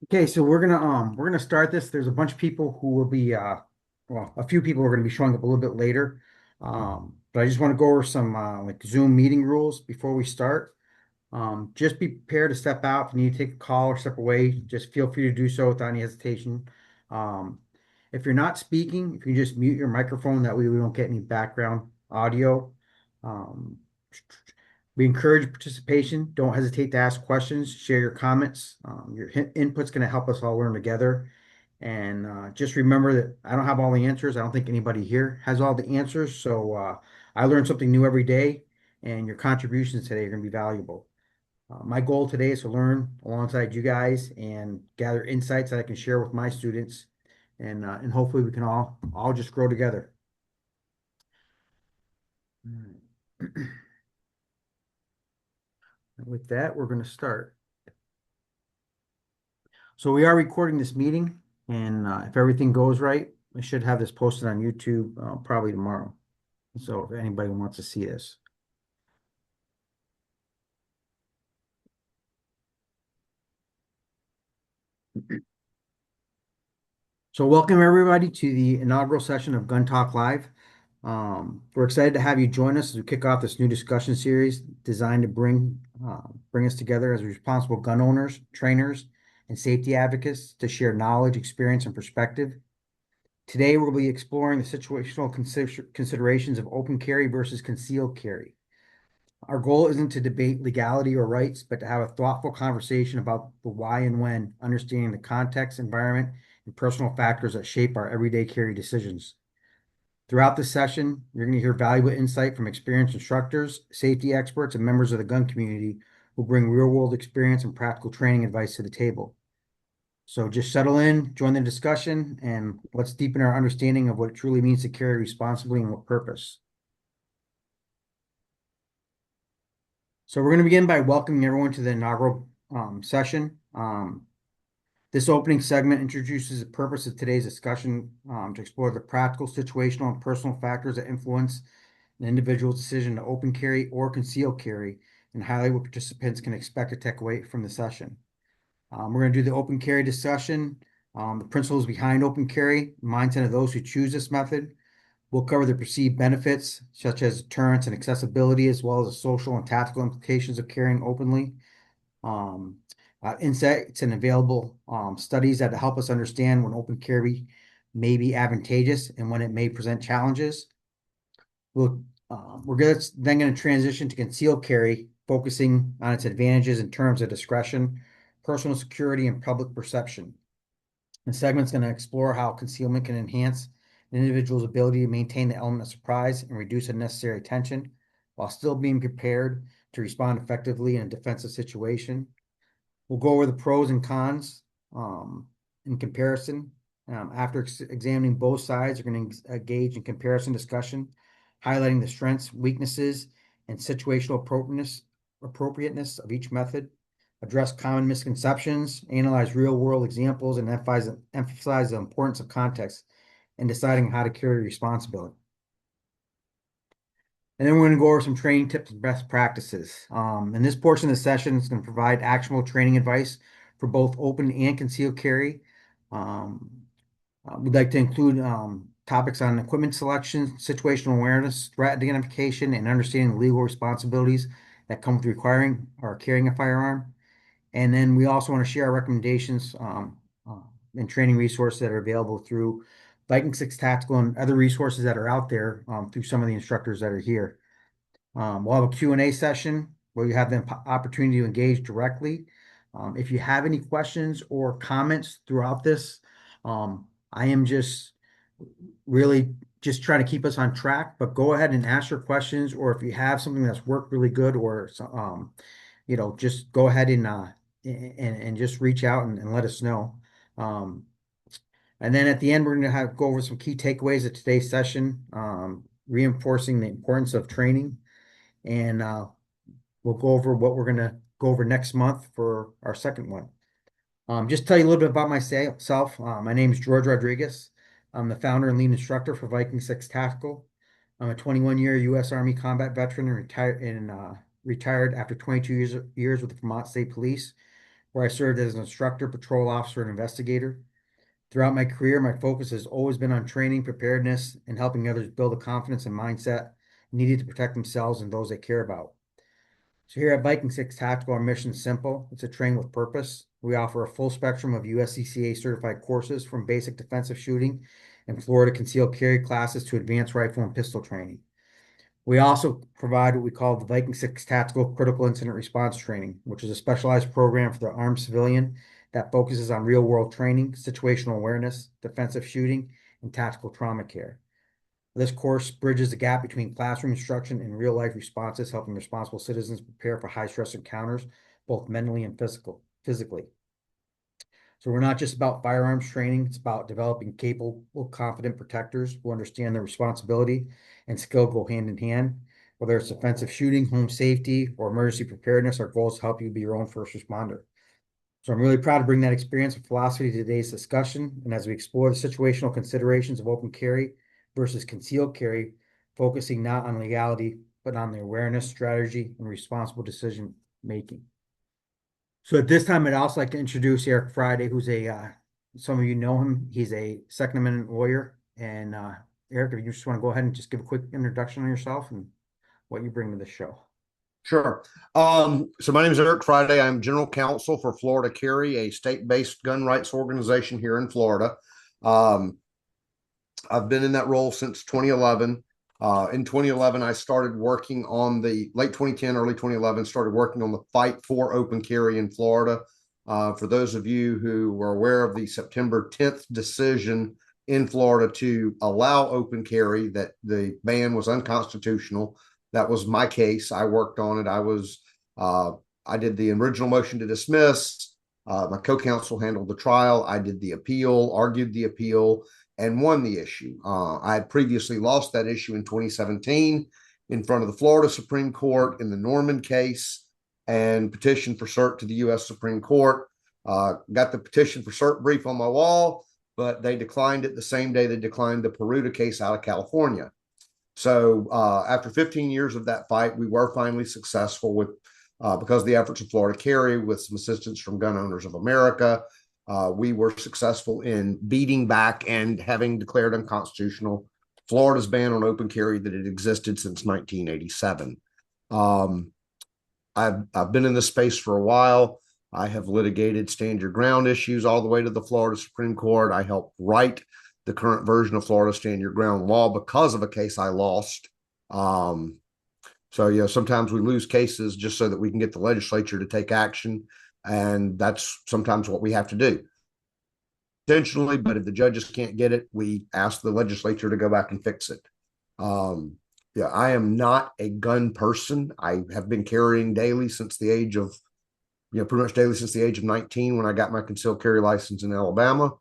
Okay, so we're gonna start this. There's a bunch of people who will be well, a few people are gonna be showing up a little bit later. But I just want to go over some like Zoom meeting rules before we start. Just be prepared to step out if you need to take a call or step away. Just feel free to do so without any hesitation. Um, if you're not speaking, if you just mute your microphone, that way we don't get any background audio. Um, we encourage participation. Don't hesitate to ask questions, share your comments. Your input's going to help us all learn together. And just remember that I don't have all the answers. I don't think anybody here has all the answers. So I learn something new every day, and your contributions today are going to be valuable. My goal today is to learn alongside you guys and gather insights that I can share with my students, and hopefully we can all just grow together. All right. With that, we're going to start. So we are recording this meeting, and if everything goes right, I should have this posted on YouTube probably tomorrow. So if anybody wants to see this. So welcome everybody to the inaugural session of Gun Talk Live. We're excited to have you join us as we kick off this new discussion series designed to bring us together as responsible gun owners, trainers, and safety advocates to share knowledge, experience, and perspective. Today, we'll be exploring the situational considerations of open carry versus concealed carry. Our goal isn't to debate legality or rights, but to have a thoughtful conversation about the why and when, understanding the context, environment, and personal factors that shape our everyday carry decisions. Throughout the session, you're going to hear valuable insight from experienced instructors, safety experts, and members of the gun community who bring real-world experience and practical training advice to the table. So just settle in, join the discussion, and let's deepen our understanding of what it truly means to carry responsibly and with purpose. So we're going to begin by welcoming everyone to the inaugural session. This opening segment introduces the purpose of today's discussion to explore the practical, situational, and personal factors that influence an individual's decision to open carry or conceal carry and highlight what participants can expect to take away from the session. We're going to do the open carry discussion, the principles behind open carry, mindset of those who choose this method. We'll cover the perceived benefits, such as deterrence and accessibility, as well as the social and tactical implications of carrying openly. Um, Insights and available studies that help us understand when open carry may be advantageous and when it may present challenges. Then going to transition to concealed carry, focusing on its advantages in terms of discretion, personal security, and public perception. The segment's going to explore how concealment can enhance an individual's ability to maintain the element of surprise and reduce unnecessary tension while still being prepared to respond effectively in a defensive situation. We'll go over the pros and cons in comparison. After examining both sides, we're going to engage in comparison discussion, highlighting the strengths, weaknesses, and situational appropriateness of each method, address common misconceptions, analyze real-world examples, and emphasize the importance of context in deciding how to carry responsibility. And then we're going to go over some training tips and best practices. And this portion of the session is going to provide actionable training advice for both open and concealed carry. Um, we'd like to include topics on equipment selection, situational awareness, threat identification, and understanding the legal responsibilities that come with requiring or carrying a firearm. And then we also want to share our recommendations uh, and training resources that are available through Viking 6 Tactical and other resources that are out there through some of the instructors that are here. We'll have a Q&A session where you have the opportunity to engage directly. If you have any questions or comments throughout this, I am just really just trying to keep us on track, but go ahead and ask your questions, or if you have something that's worked really good or just go ahead and just reach out and let us know. Um, and then at the end, we're going to go over some key takeaways of today's session, reinforcing the importance of training, and we'll go over what we're going to go over next month for our second one. Just tell you a little bit about myself. My name is George Rodriguez. I'm the founder and lead instructor for Viking 6 Tactical. I'm a 21-year U.S. Army combat veteran and retired after 22 years with the Vermont State Police. where I served as an instructor, patrol officer, and investigator. Throughout my career, my focus has always been on training, preparedness, and helping others build the confidence and mindset needed to protect themselves and those they care about. So here at Viking 6 Tactical, our mission is simple. It's a train with purpose. We offer a full spectrum of USCCA certified courses from basic defensive shooting and Florida concealed carry classes to advanced rifle and pistol training. We also provide what we call the Viking 6 Tactical Critical Incident Response Training, which is a specialized program for the armed civilian that focuses on real-world training, situational awareness, defensive shooting, and tactical trauma care. This course bridges the gap between classroom instruction and real-life responses, helping responsible citizens prepare for high-stress encounters, both mentally and physically. So we're not just about firearms training, it's about developing capable, confident protectors who understand their responsibility and skill go hand in hand. Whether it's defensive shooting, home safety, or emergency preparedness, our goal is to help you be your own first responder. So I'm really proud to bring that experience and philosophy to today's discussion. And as we explore the situational considerations of open carry versus concealed carry, focusing not on legality, but on the awareness, strategy, and responsible decision making. So at this time, I'd also like to introduce Eric Friday, who's some of you know him. He's a Second Amendment lawyer. And Eric, if you just want to go ahead and just give a quick introduction on yourself and what you bring to the show. Sure. So my name is Eric Friday. I'm general counsel for Florida Carry, a state-based gun rights organization here in Florida. Um, I've been in that role since 2011. In 2011, I started working on the late 2010, early 2011, started working on the fight for open carry in Florida. For those of you who were aware of the September 10th decision in Florida to allow open carry, that the ban was unconstitutional. That was my case. I worked on it. I did the original motion to dismiss. My co-counsel handled the trial. I did the appeal, argued the appeal, and won the issue. I had previously lost that issue in 2017 in front of the Florida Supreme Court in the Norman case and petitioned for cert to the U.S. Supreme Court. Got the petition for cert brief on my wall, but they declined it the same day they declined the Peruta case out of California. So after 15 years of that fight, we were finally successful with, because of the efforts of Florida Carry with some assistance from Gun Owners of America, we were successful in beating back and having declared unconstitutional Florida's ban on open carry that had existed since 1987. I've been in this space for a while. I have litigated stand your ground issues all the way to the Florida Supreme Court. I helped write the current version of Florida stand your ground law because of a case I lost. So, sometimes we lose cases just so that we can get the legislature to take action. And that's sometimes what we have to do intentionally. But if the judges can't get it, we ask the legislature to go back and fix it. I am not a gun person. I have been carrying daily since the age of, pretty much daily since the age of 19 when I got my concealed carry license in Alabama.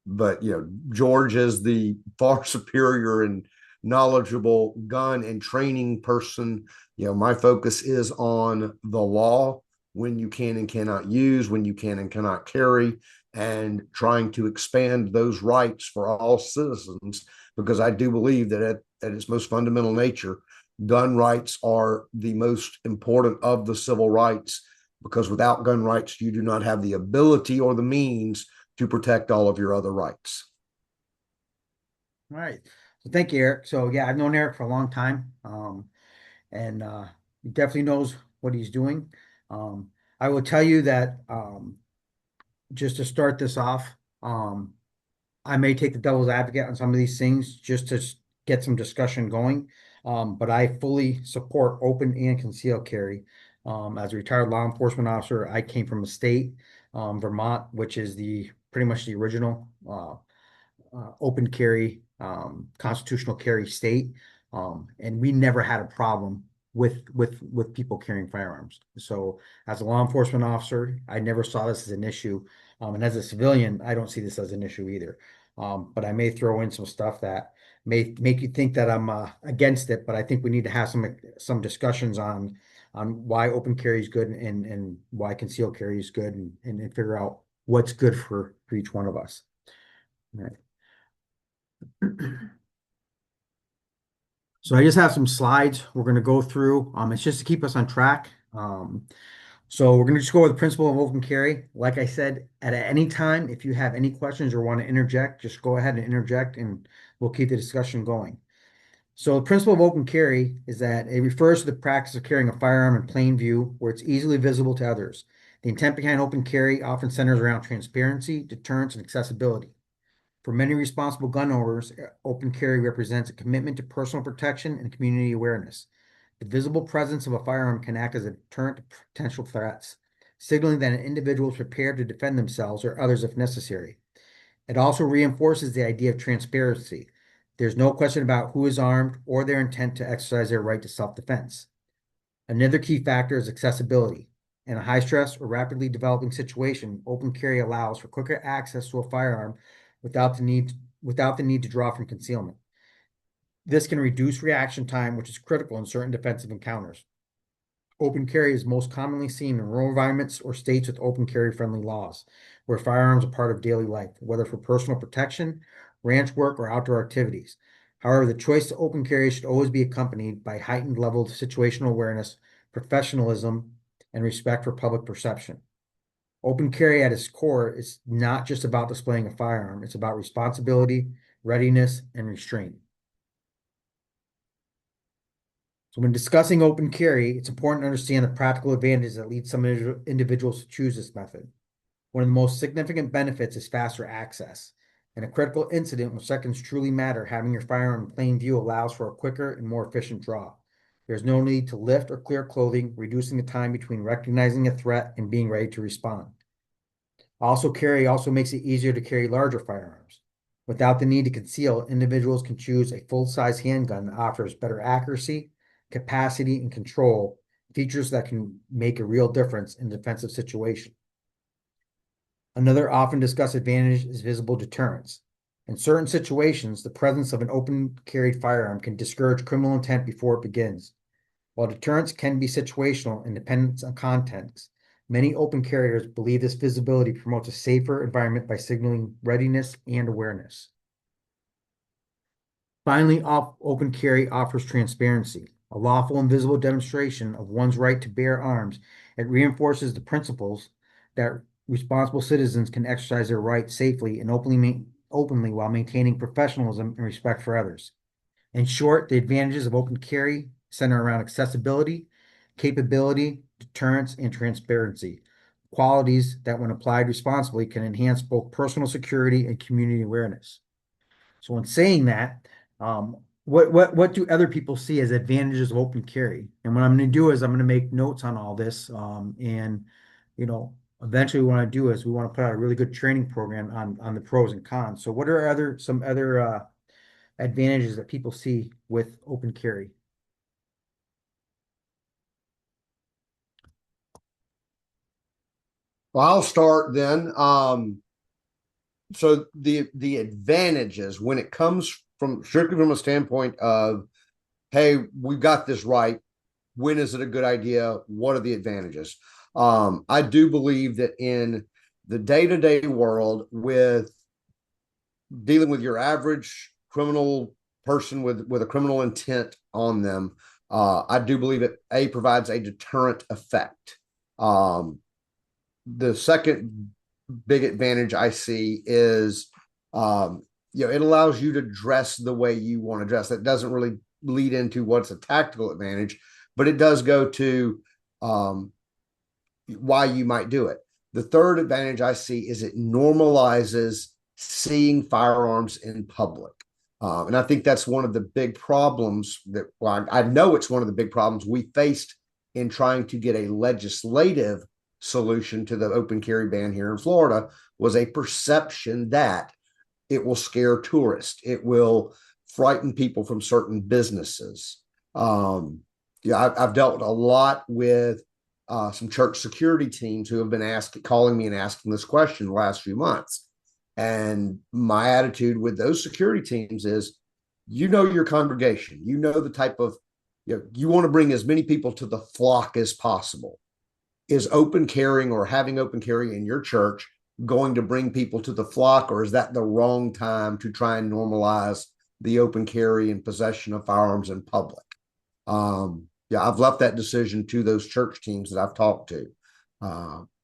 But George is the far superior and knowledgeable gun and training person. My focus is on the law, when you can and cannot use, when you can and cannot carry, and trying to expand those rights for all citizens, because I do believe that at its most fundamental nature, gun rights are the most important of the civil rights, because without gun rights, you do not have the ability or the means to protect all of your other rights. All right. So thank you, Eric. So yeah, I've known Eric for a long time. And he definitely knows what he's doing. I will tell you that just to start this off, I may take the devil's advocate on some of these things just to get some discussion going. But I fully support open and concealed carry. As a retired law enforcement officer, I came from a state, Vermont, which is pretty much the original open carry, constitutional carry state. And we never had a problem with people carrying firearms. So as a law enforcement officer, I never saw this as an issue. And as a civilian, I don't see this as an issue either. But I may throw in some stuff that may make you think that I'm against it, but I think we need to have some discussions on why open carry is good and why concealed carry is good, and figure out what's good for each one of us. All right. So I just have some slides we're going to go through. It's just to keep us on track. So we're going to just go with the principle of open carry. Like I said, at any time, if you have any questions or want to interject, just go ahead and interject and we'll keep the discussion going. So the principle of open carry is that it refers to the practice of carrying a firearm in plain view where it's easily visible to others. The intent behind open carry often centers around transparency, deterrence, and accessibility. For many responsible gun owners, open carry represents a commitment to personal protection and community awareness. The visible presence of a firearm can act as a deterrent to potential threats, signaling that an individual is prepared to defend themselves or others if necessary. It also reinforces the idea of transparency. There's no question about who is armed or their intent to exercise their right to self-defense. Another key factor is accessibility. In a high-stress or rapidly developing situation, open carry allows for quicker access to a firearm without the need to draw from concealment. This can reduce reaction time, which is critical in certain defensive encounters. Open carry is most commonly seen in rural environments or states with open carry friendly laws, where firearms are part of daily life, whether for personal protection, ranch work, or outdoor activities. However, the choice to open carry should always be accompanied by heightened level of situational awareness, professionalism, and respect for public perception. Open carry at its core is not just about displaying a firearm, it's about responsibility, readiness, and restraint. So when discussing open carry, it's important to understand the practical advantages that lead some individuals to choose this method. One of the most significant benefits is faster access. In a critical incident where seconds truly matter, having your firearm in plain view allows for a quicker and more efficient draw. There's no need to lift or clear clothing, reducing the time between recognizing a threat and being ready to respond. Carry also makes it easier to carry larger firearms. Without the need to conceal, individuals can choose a full-size handgun that offers better accuracy, capacity, and control, features that can make a real difference in defensive situation. Another often discussed advantage is visible deterrence. In certain situations, the presence of an open carried firearm can discourage criminal intent before it begins. While deterrence can be situational and depends on context, many open carriers believe this visibility promotes a safer environment by signaling readiness and awareness. Finally, open carry offers transparency, a lawful and visible demonstration of one's right to bear arms. It reinforces the principles that responsible citizens can exercise their right safely and openly while maintaining professionalism and respect for others. In short, the advantages of open carry center around accessibility, capability, deterrence, and transparency. Qualities that, when applied responsibly, can enhance both personal security and community awareness. So, in saying that, what do other people see as advantages of open carry? And what I'm going to do is I'm going to make notes on all this, and eventually, what I want to do is we want to put out a really good training program on the pros and cons. So, what are some other advantages that people see with open carry? Well, I'll start then. So the advantages when it comes from strictly from a standpoint of, hey, we've got this right. When is it a good idea? What are the advantages? I do believe that in the day-to-day world, with dealing with your average criminal person with a criminal intent on them, I do believe it provides a deterrent effect. The second big advantage I see is, it allows you to dress the way you want to dress. That doesn't really lead into what's a tactical advantage, but it does go to why you might do it. The third advantage I see is it normalizes seeing firearms in public. And I think that's one of the big problems I know it's one of the big problems we faced in trying to get a legislative solution to the open carry ban here in Florida, was a perception that it will scare tourists. It will frighten people from certain businesses. I've dealt a lot with some church security teams who have been calling me and asking this question the last few months. And my attitude with those security teams is, your congregation, the type of, you want to bring as many people to the flock as possible. Is open carrying or having open carry in your church going to bring people to the flock, or is that the wrong time to try and normalize the open carry and possession of firearms in public? I've left that decision to those church teams that I've talked to.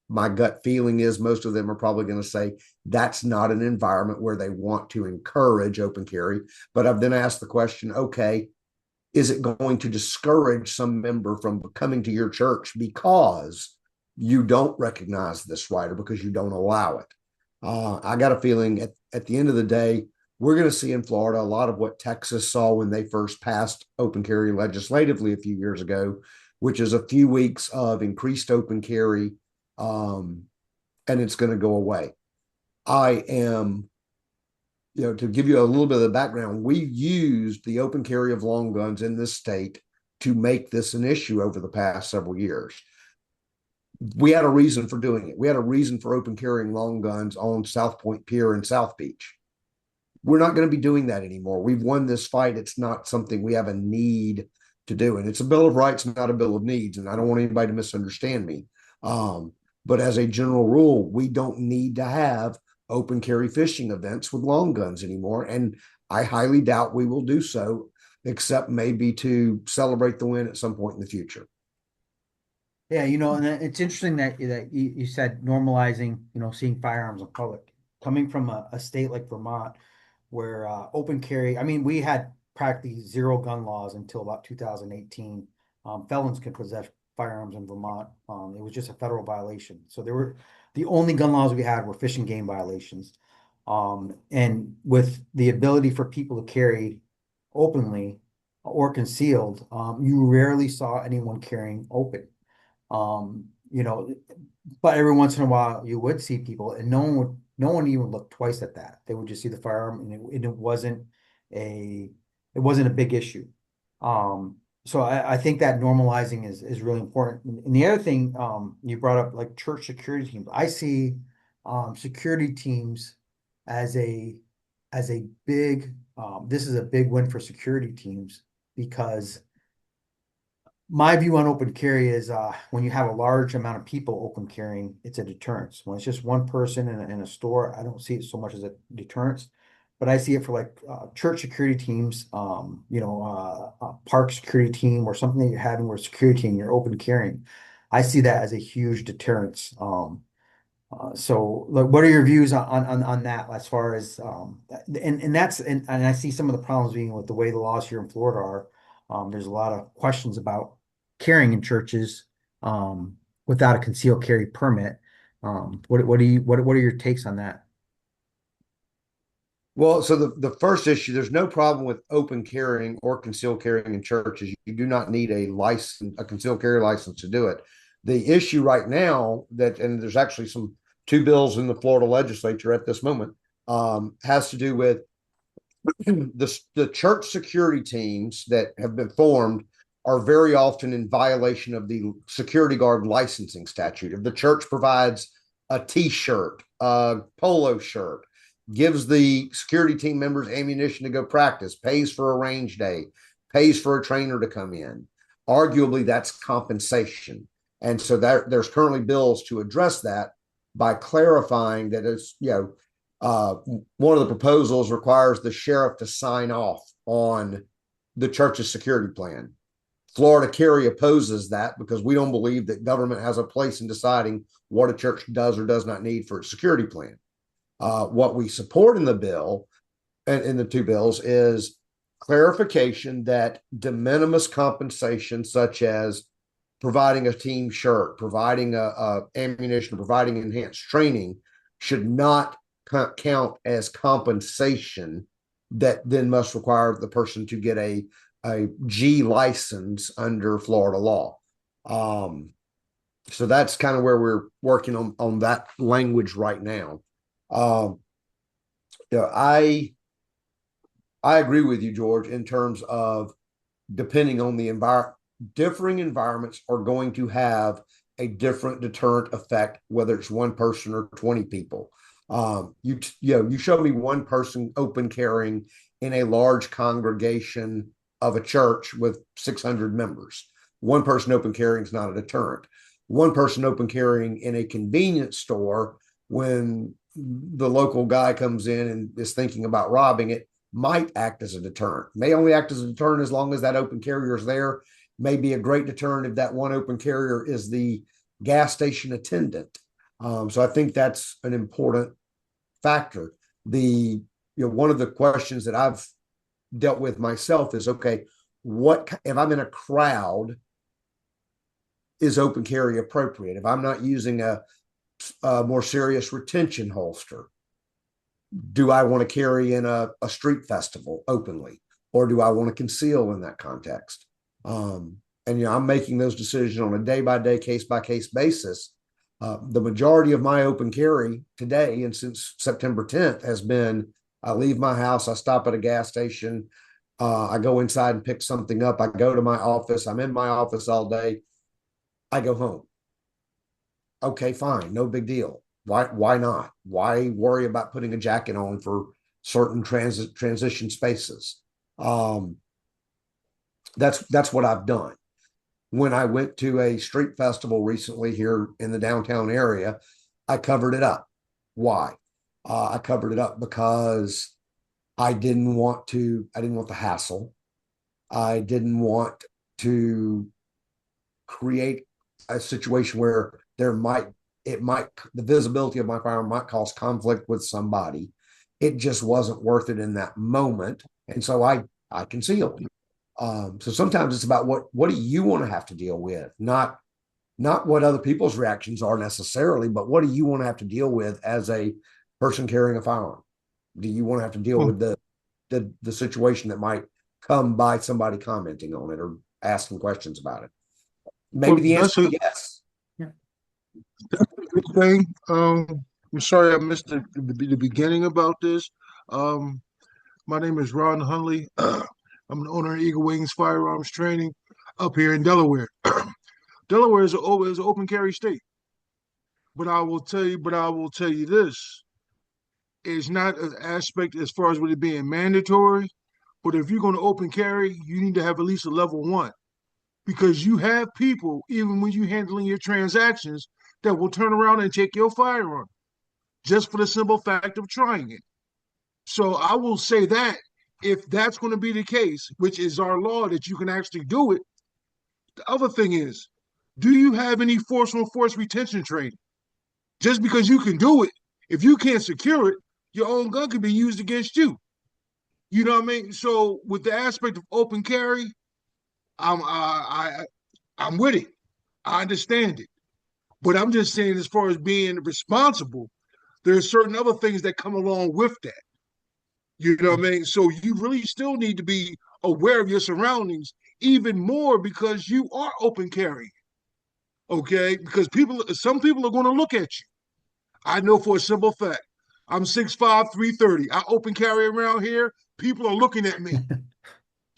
My gut feeling is most of them are probably going to say that's not an environment where they want to encourage open carry. But I've then asked the question, okay, is it going to discourage some member from coming to your church because you don't recognize this right or because you don't allow it? I got a feeling at the end of the day, we're going to see in Florida a lot of what Texas saw when they first passed open carry legislatively a few years ago, which is a few weeks of increased open carry, and it's going to go away. I am, to give you a little bit of the background, we used the open carry of long guns in this state to make this an issue over the past several years. We had a reason for doing it. We had a reason for open carrying long guns on South Point Pier and South Beach. We're not going to be doing that anymore. We've won this fight. It's not something we have a need to do. And it's a Bill of Rights, not a Bill of Needs. And I don't want anybody to misunderstand me. But as a general rule, we don't need to have open carry fishing events with long guns anymore. And I highly doubt we will do so, except maybe to celebrate the win at some point in the future. Yeah, and it's interesting that you said normalizing, seeing firearms in public. Coming from a state like Vermont, where open carry, I mean, we had practically zero gun laws until about 2018. Felons could possess firearms in Vermont. It was just a federal violation. So the only gun laws we had were fish and game violations. And with the ability for people to carry openly or concealed, you rarely saw anyone carrying open. Um, you know, but every once in a while you would see people, and no one even looked twice at that. They would just see the firearm, and it wasn't a big issue. So I think that normalizing is really important. And the other thing, you brought up like church security teams. I see security teams as a big this is a big win for security teams, because my view on open carry is when you have a large amount of people open carrying, it's a deterrence. When it's just one person in a store, I don't see it so much as a deterrence, but I see it for like church security teams, park security team, or something that you're having where security team, you're open carrying. I see that as a huge deterrence. So like, what are your views on that as far as and I see some of the problems being with the way the laws here in Florida are. There's a lot of questions about carrying in churches without a concealed carry permit. What are your takes on that? Well, so the first issue, there's no problem with open carrying or concealed carrying in churches. You do not need a concealed carry license to do it. The issue right now and there's actually two bills in the Florida legislature at this moment, has to do with the church security teams that have been formed are very often in violation of the security guard licensing statute. If the church provides a t-shirt, a polo shirt, gives the security team members ammunition to go practice, pays for a range day, pays for a trainer to come in, arguably that's compensation. And so there's currently bills to address that by clarifying that it's, one of the proposals requires the sheriff to sign off on the church's security plan. Florida Carry opposes that because we don't believe that government has a place in deciding what a church does or does not need for its security plan. What we support in the bill and in the two bills is clarification that de minimis compensation, such as providing a team shirt, providing ammunition, providing enhanced training, should not count as compensation that then must require the person to get a G license under Florida law. So that's kind of where we're working on that language right now. I agree with you, George, in terms of depending on the environment, differing environments are going to have a different deterrent effect, whether it's one person or 20 people. You show me one person open carrying in a large congregation of a church with 600 members. One person open carrying is not a deterrent. One person open carrying in a convenience store when the local guy comes in and is thinking about robbing it might act as a deterrent. May only act as a deterrent as long as that open carrier is there. May be a great deterrent if that one open carrier is the gas station attendant. So I think that's an important factor. One of the questions that I've dealt with myself is, okay, what if I'm in a crowd, is open carry appropriate? If I'm not using a more serious retention holster, do I want to carry in a street festival openly, or do I want to conceal in that context? And I'm making those decisions on a day by day, case by case basis. The majority of my open carry today and since September 10th has been, I leave my house, I stop at a gas station, I go inside and pick something up, I go to my office, I'm in my office all day, I go home. Okay, fine, no big deal. Why not? Why worry about putting a jacket on for certain transition spaces? Um, that's what I've done. When I went to a street festival recently here in the downtown area, I covered it up. Why? I covered it up because I didn't want the hassle. I didn't want to create a situation where the visibility of my firearm might cause conflict with somebody. It just wasn't worth it in that moment. And so I concealed. So sometimes it's about what do you want to have to deal with, not what other people's reactions are necessarily, but what do you want to have to deal with as a person carrying a firearm? Do you want to have to deal with the situation that might come by somebody commenting on it or asking questions about it? Maybe the answer is yes. Good thing. I'm sorry I missed the beginning about this. My name is Ron Hunley. I'm the owner of Eagle Wings Firearms Training up here in Delaware. Delaware is an open carry state, but I will tell you this: it's not an aspect as far as with it being mandatory. But if you're going to open carry, you need to have at least a level one, because you have people, even when you're handling your transactions, that will turn around and take your firearm just for the simple fact of trying it. So I will say that if that's going to be the case, which is our law that you can actually do it, the other thing is, do you have any forcible force retention training? Just because you can do it, if you can't secure it, your own gun could be used against you. You know what I mean? So with the aspect of open carry, I'm with it. I understand it. But I'm just saying, as far as being responsible, there are certain other things that come along with that. You know what I mean? So you really still need to be aware of your surroundings even more, because you are open carrying. Okay? Because some people are going to look at you. I know for a simple fact. I'm 6'5", 330. I open carry around here. People are looking at me.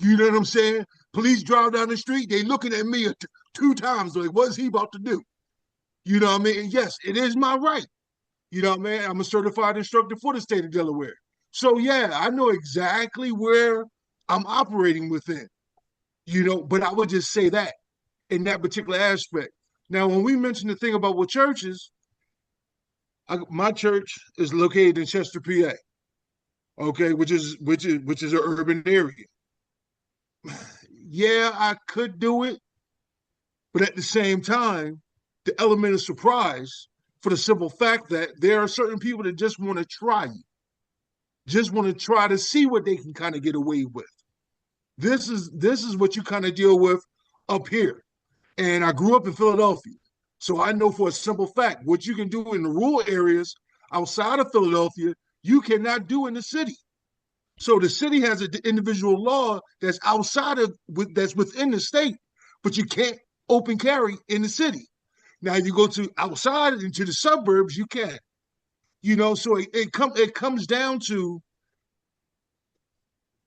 You know what I'm saying? Police drive down the street. They looking at me two times. Like, what's he about to do? You know what I mean? And yes, it is my right. You know what I mean? I'm a certified instructor for the state of Delaware. So yeah, I know exactly where I'm operating within, but I would just say that in that particular aspect. Now, when we mention the thing about what churches, my church is located in Chester, PA, okay, which is an urban area. Yeah, I could do it, but at the same time, the element of surprise, for the simple fact that there are certain people that just want to try you, just want to try to see what they can kind of get away with. This is what you kind of deal with up here. And I grew up in Philadelphia, so I know for a simple fact what you can do in the rural areas outside of Philadelphia, you cannot do in the city. So the city has an individual law that's that's within the state, but you can't open carry in the city. Now you go to outside into the suburbs, you can. So it comes down to,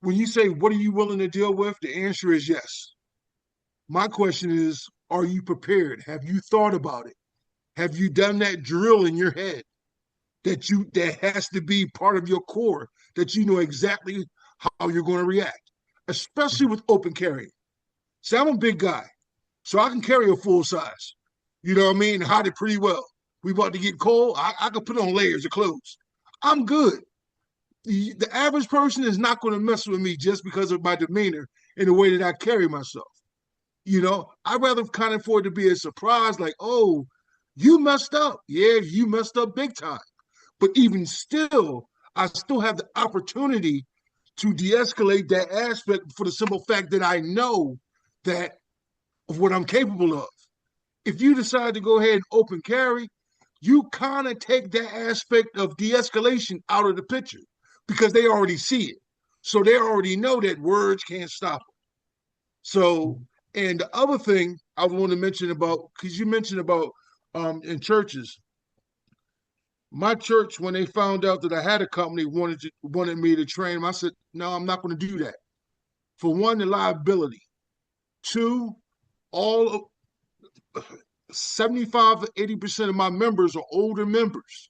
when you say what are you willing to deal with, the answer is yes. My question is, are you prepared? Have you thought about it? Have you done that drill in your head that has to be part of your core, that you know exactly how you're going to react, especially with open carry? See, I'm a big guy, so I can carry a full size. You know what I mean? Hide it pretty well. We about to get cold, I can put on layers of clothes. I'm good. The average person is not going to mess with me just because of my demeanor and the way that I carry myself. I'd rather kind of for it to be a surprise, like, oh, You messed up. Yeah, you messed up big time. But even still, I still have the opportunity to de-escalate that aspect for the simple fact that I know that of what I'm capable of. If you decide to go ahead and open carry, you kind of take that aspect of de-escalation out of the picture because they already see it. So they already know that words can't stop them. So, and the other thing I want to mention about, because you mentioned about in churches, my church, when they found out that I had a company, wanted me to train them. I said, no, I'm not going to do that. For one, the liability. Two, all of 75 to 80% of my members are older members.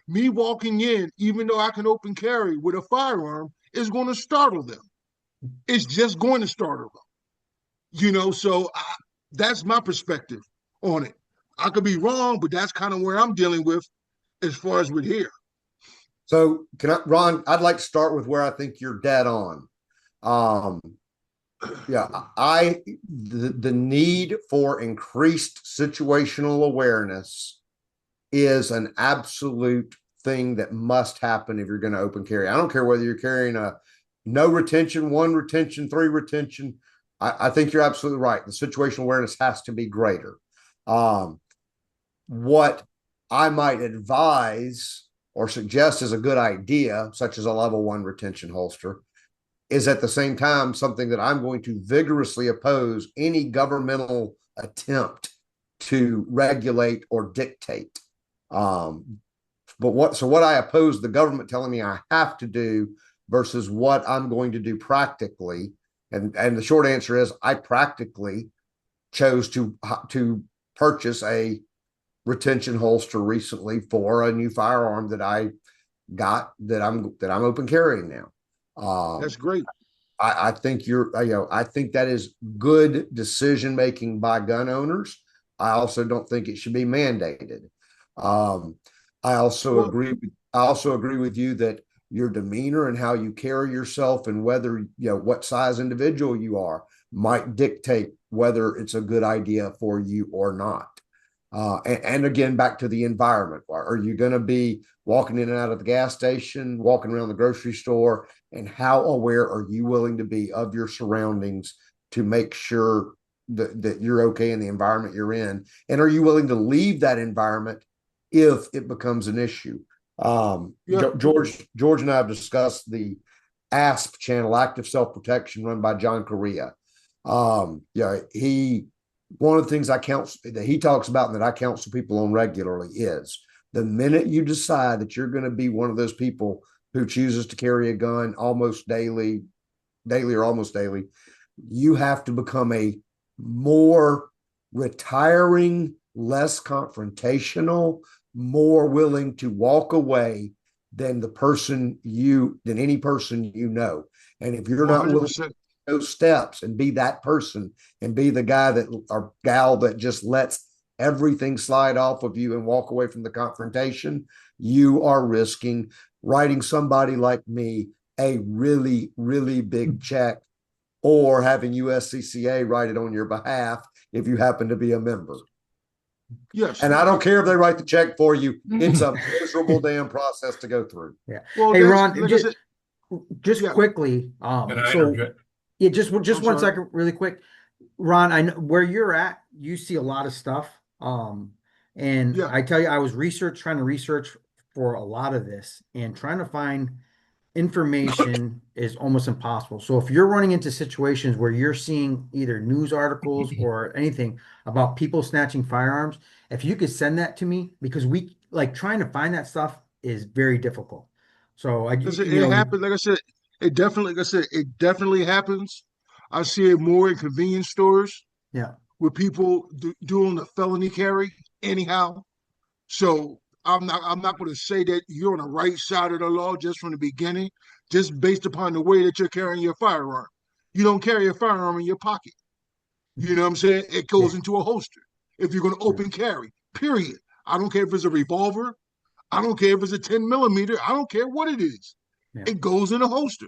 Me walking in, even though I can open carry with a firearm, is going to startle them. It's just going to startle them. So that's my perspective on it. I could be wrong, but that's kind of where I'm dealing with as far as with here. So Ron, I'd like to start with where I think you're dead on. Um, yeah, the need for increased situational awareness is an absolute thing that must happen if you're going to open carry. I don't care whether you're carrying a no retention, one retention, three retention. I think you're absolutely right. The situational awareness has to be greater. What I might advise or suggest is a good idea, such as a level 1 retention holster, is at the same time something that I'm going to vigorously oppose any governmental attempt to regulate or dictate. What I oppose the government telling me I have to do versus what I'm going to do practically. And the short answer is I practically chose to purchase a retention holster recently for a new firearm that I got that I'm open carrying now. That's great. I think I think that is good decision making by gun owners. I also don't think it should be mandated. I also agree with you that your demeanor and how you carry yourself and whether what size individual you are might dictate whether it's a good idea for you or not. And again, back to the environment. Are you going to be walking in and out of the gas station, walking around the grocery store, and how aware are you willing to be of your surroundings to make sure that you're okay in the environment you're in? And are you willing to leave that environment if it becomes an issue? George and I have discussed the ASP channel, Active Self-Protection, run by John Correa. One of the things that he talks about and that I counsel people on regularly is the minute you decide that you're going to be one of those people who chooses to carry a gun almost daily or almost daily, you have to become a more retiring, less confrontational, more willing to walk away than any person you know. And if you're not willing to those steps and be that person and be the guy that or gal that just lets everything slide off of you and walk away from the confrontation, you are risking writing somebody like me a really, really big check or having USCCA write it on your behalf if you happen to be a member. Yes. And I don't care if they write the check for you. It's a miserable damn process to go through. Yeah. Well, hey, Ron, just quickly. Just 1 second, really quick. Ron, I know where you're at, you see a lot of stuff. I tell you, I was trying to research for a lot of this and trying to find information is almost impossible. So if you're running into situations where you're seeing either news articles or anything about people snatching firearms, if you could send that to me, because we trying to find that stuff is very difficult. So it happens. Like I said, it definitely happens. I see it more in convenience stores. Yeah. With people doing the felony carry anyhow. So I'm not going to say that you're on the right side of the law just from the beginning, just based upon the way that you're carrying your firearm. You don't carry a firearm in your pocket. You know what I'm saying? It goes into a holster. If you're going to open carry, period. I don't care if it's a revolver. I don't care if it's a 10 millimeter. I don't care what it is. Yeah. It goes in a holster.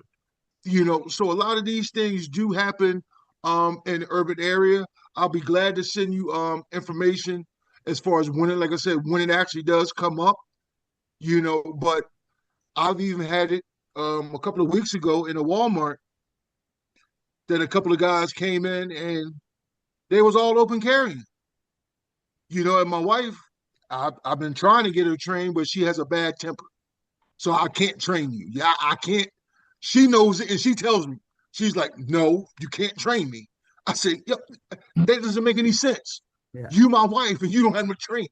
So a lot of these things do happen in the urban area. I'll be glad to send you information as far as when it, like I said, when it actually does come up, but I've even had it a couple of weeks ago in a Walmart that a couple of guys came in and they was all open carrying. And my wife, I've been trying to get her trained, but she has a bad temper. So I can't train you. Yeah, I can't. She knows it and she tells me, she's like, no, you can't train me. I said, yep, that doesn't make any sense. Yeah. You my wife and you don't have no training.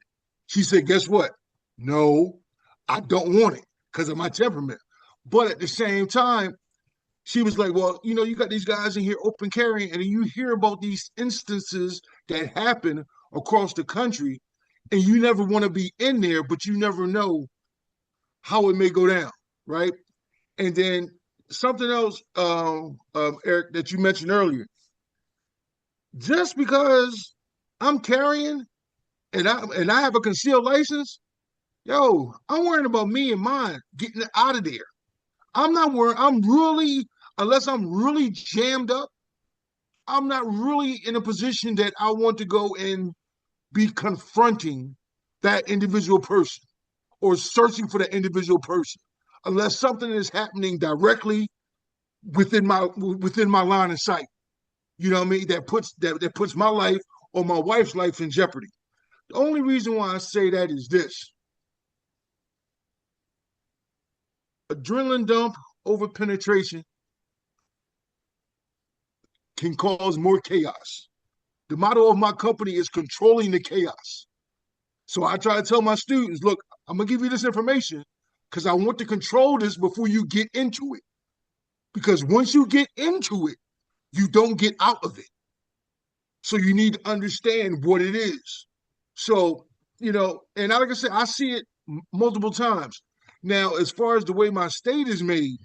She said, guess what? No, I don't want it because of my temperament. But at the same time, she was like, well, you got these guys in here open carrying, and you hear about these instances that happen across the country, and you never want to be in there, but you never know how it may go down, right? And then something else, Eric, that you mentioned earlier, just because I'm carrying and I have a concealed license, yo, I'm worrying about me and mine getting out of there. I'm not worried. Unless I'm really jammed up, I'm not really in a position that I want to go and be confronting that individual person or searching for that individual person, unless something is happening directly within my line of sight. You know what I mean? That puts my life or my wife's life in jeopardy. The only reason why I say that is this: adrenaline dump over penetration can cause more chaos. The motto of my company is controlling the chaos. So I try to tell my students, look, I'm gonna give you this information because I want to control this before you get into it. Because once you get into it, you don't get out of it. So you need to understand what it is. So, and like I said, I see it multiple times. Now, as far as the way my state is made,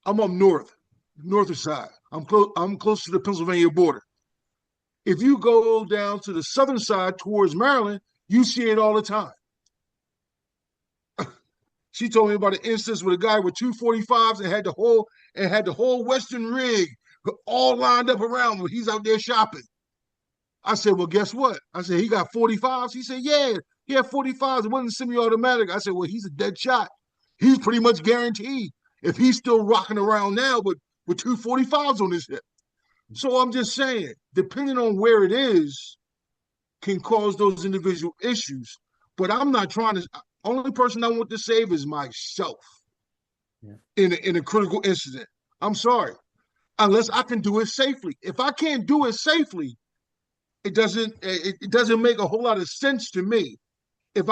I'm up north side. I'm close to the Pennsylvania border. If you go down to the southern side towards Maryland, you see it all the time. She told me about an instance with a guy with 245s and had the whole Western rig all lined up around him. He's out there shopping. I said, well, guess what? I said, he got 45s. He said, yeah, he had 45s. It wasn't semi-automatic. I said, well, he's a dead shot. He's pretty much guaranteed if he's still rocking around now with 245s on his hip. So I'm just saying, depending on where it is, can cause those individual issues. But I'm not trying to. Only person I want to save is myself. Yeah. In a critical incident. I'm sorry, unless I can do it safely. If I can't do it safely, it doesn't make a whole lot of sense to me. If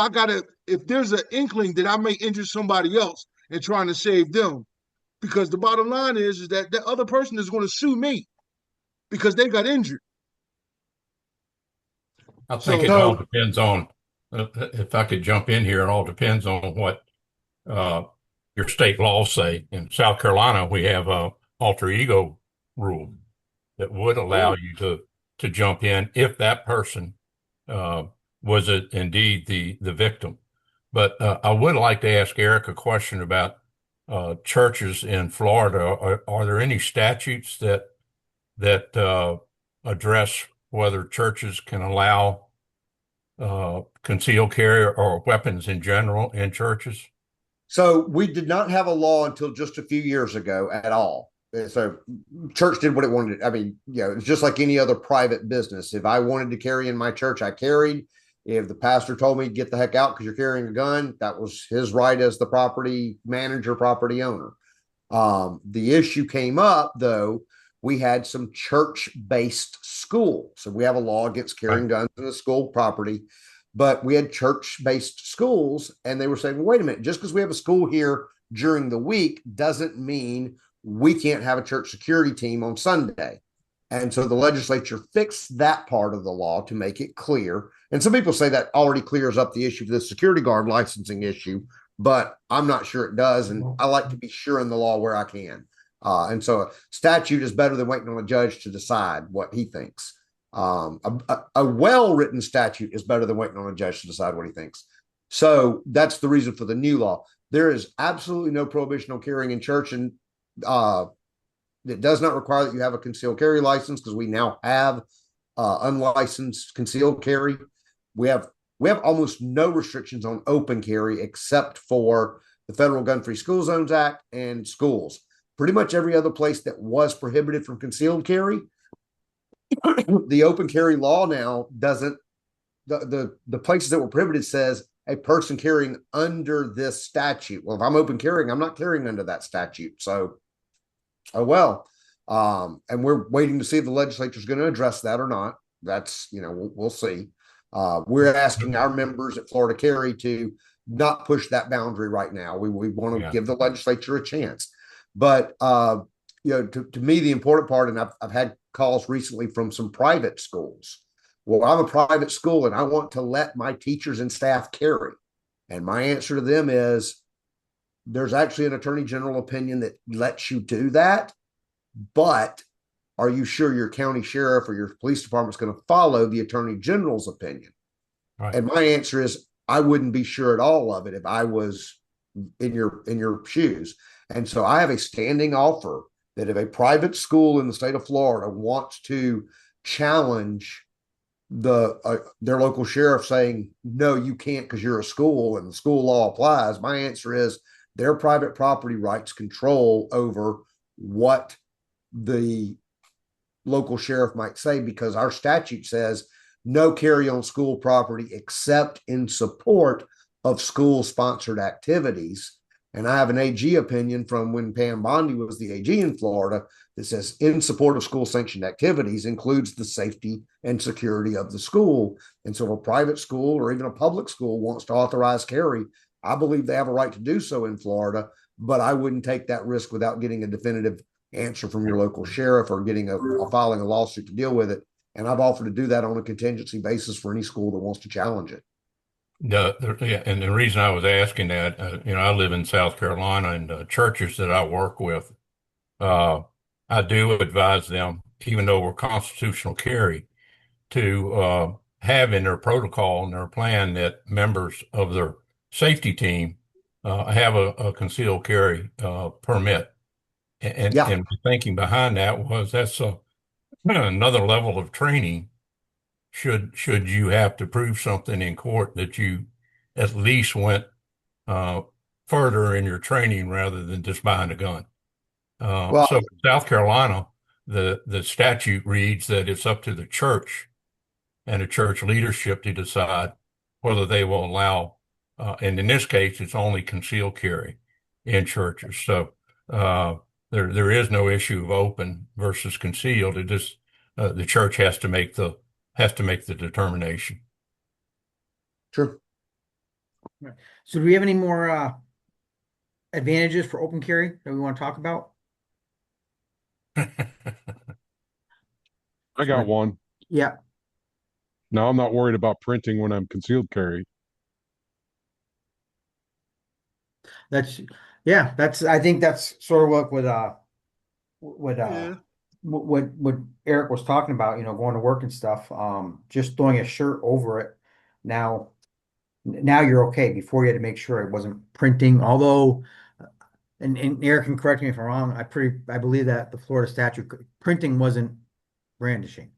there's an inkling that I may injure somebody else and trying to save them, because the bottom line is that the other person is going to sue me because they got injured. I think it all depends on, if I could jump in here, it all depends on what your state laws say. In South Carolina, we have a alter ego rule that would allow you to jump in if that person was indeed the victim. But I would like to ask Eric a question about churches in Florida. Are there any statutes that address whether churches can allow concealed carry or weapons in general in churches? So we did not have a law until just a few years ago at all. So church did what it wanted. I mean, it's just like any other private business. If I wanted to carry in my church, I carried. If the pastor told me, get the heck out because you're carrying a gun, that was his right as the property manager, property owner. The issue came up, though, we had some church-based schools. So we have a law against carrying guns in the school property, but we had church-based schools, and they were saying, well, wait a minute, just because we have a school here during the week doesn't mean we can't have a church security team on Sunday. And so the legislature fixed that part of the law to make it clear. And some people say that already clears up the issue for the security guard licensing issue, but I'm not sure it does. And I like to be sure in the law where I can. And so a statute is better than waiting on a judge to decide what he thinks. A well-written statute is better than waiting on a judge to decide what he thinks. So that's the reason for the new law. There is absolutely no prohibition on carrying in church, and it does not require that you have a concealed carry license because we now have unlicensed concealed carry. we have almost no restrictions on open carry except for the Federal Gun-Free School Zones Act and schools. Pretty much every other place that was prohibited from concealed carry, the open carry law now doesn't. The places that were prohibited says a person carrying under this statute. Well, if I'm open carrying, I'm not carrying under that statute. So, oh well. And we're waiting to see if the legislature is going to address that or not. That's, we'll see. We're asking our members at Florida Carry to not push that boundary right now. We want to give the legislature a chance. But, to me, the important part, and I've had calls recently from some private schools. Well, I'm a private school and I want to let my teachers and staff carry. And my answer to them is there's actually an attorney general opinion that lets you do that. But are you sure your county sheriff or your police department is going to follow the attorney general's opinion? Right. And my answer is I wouldn't be sure at all of it if I was in your shoes. And so I have a standing offer that if a private school in the state of Florida wants to challenge their local sheriff saying, no, you can't because you're a school and the school law applies, my answer is their private property rights control over what the local sheriff might say, because our statute says no carry on school property except in support of school sponsored activities. And I have an AG opinion from when Pam Bondi was the AG in Florida that says in support of school sanctioned activities includes the safety and security of the school. And so if a private school or even a public school wants to authorize carry, I believe they have a right to do so in Florida, but I wouldn't take that risk without getting a definitive answer from your local sheriff or getting filing a lawsuit to deal with it. And I've offered to do that on a contingency basis for any school that wants to challenge it. And the reason I was asking that, I live in South Carolina, and churches that I work with, I do advise them, even though we're constitutional carry, to have in their protocol and their plan that members of their safety team have a concealed carry permit. And my thinking behind that was that's another level of training. Should you have to prove something in court that you at least went further in your training rather than just buying a gun. So in South Carolina, the statute reads that it's up to the church and the church leadership to decide whether they will allow, and in this case, it's only concealed carry in churches. So there is no issue of open versus concealed. It just the church has to make the determination. Sure. So do we have any more advantages for open carry that we want to talk about? I got one. Yeah. Now I'm not worried about printing when I'm concealed carry. I think that's sort of what Eric was talking about, going to work and stuff. Just throwing a shirt over it. Now you're okay. Before you had to make sure it wasn't printing, although, and Eric can correct me if I'm wrong, I believe that the Florida statute, printing wasn't brandishing.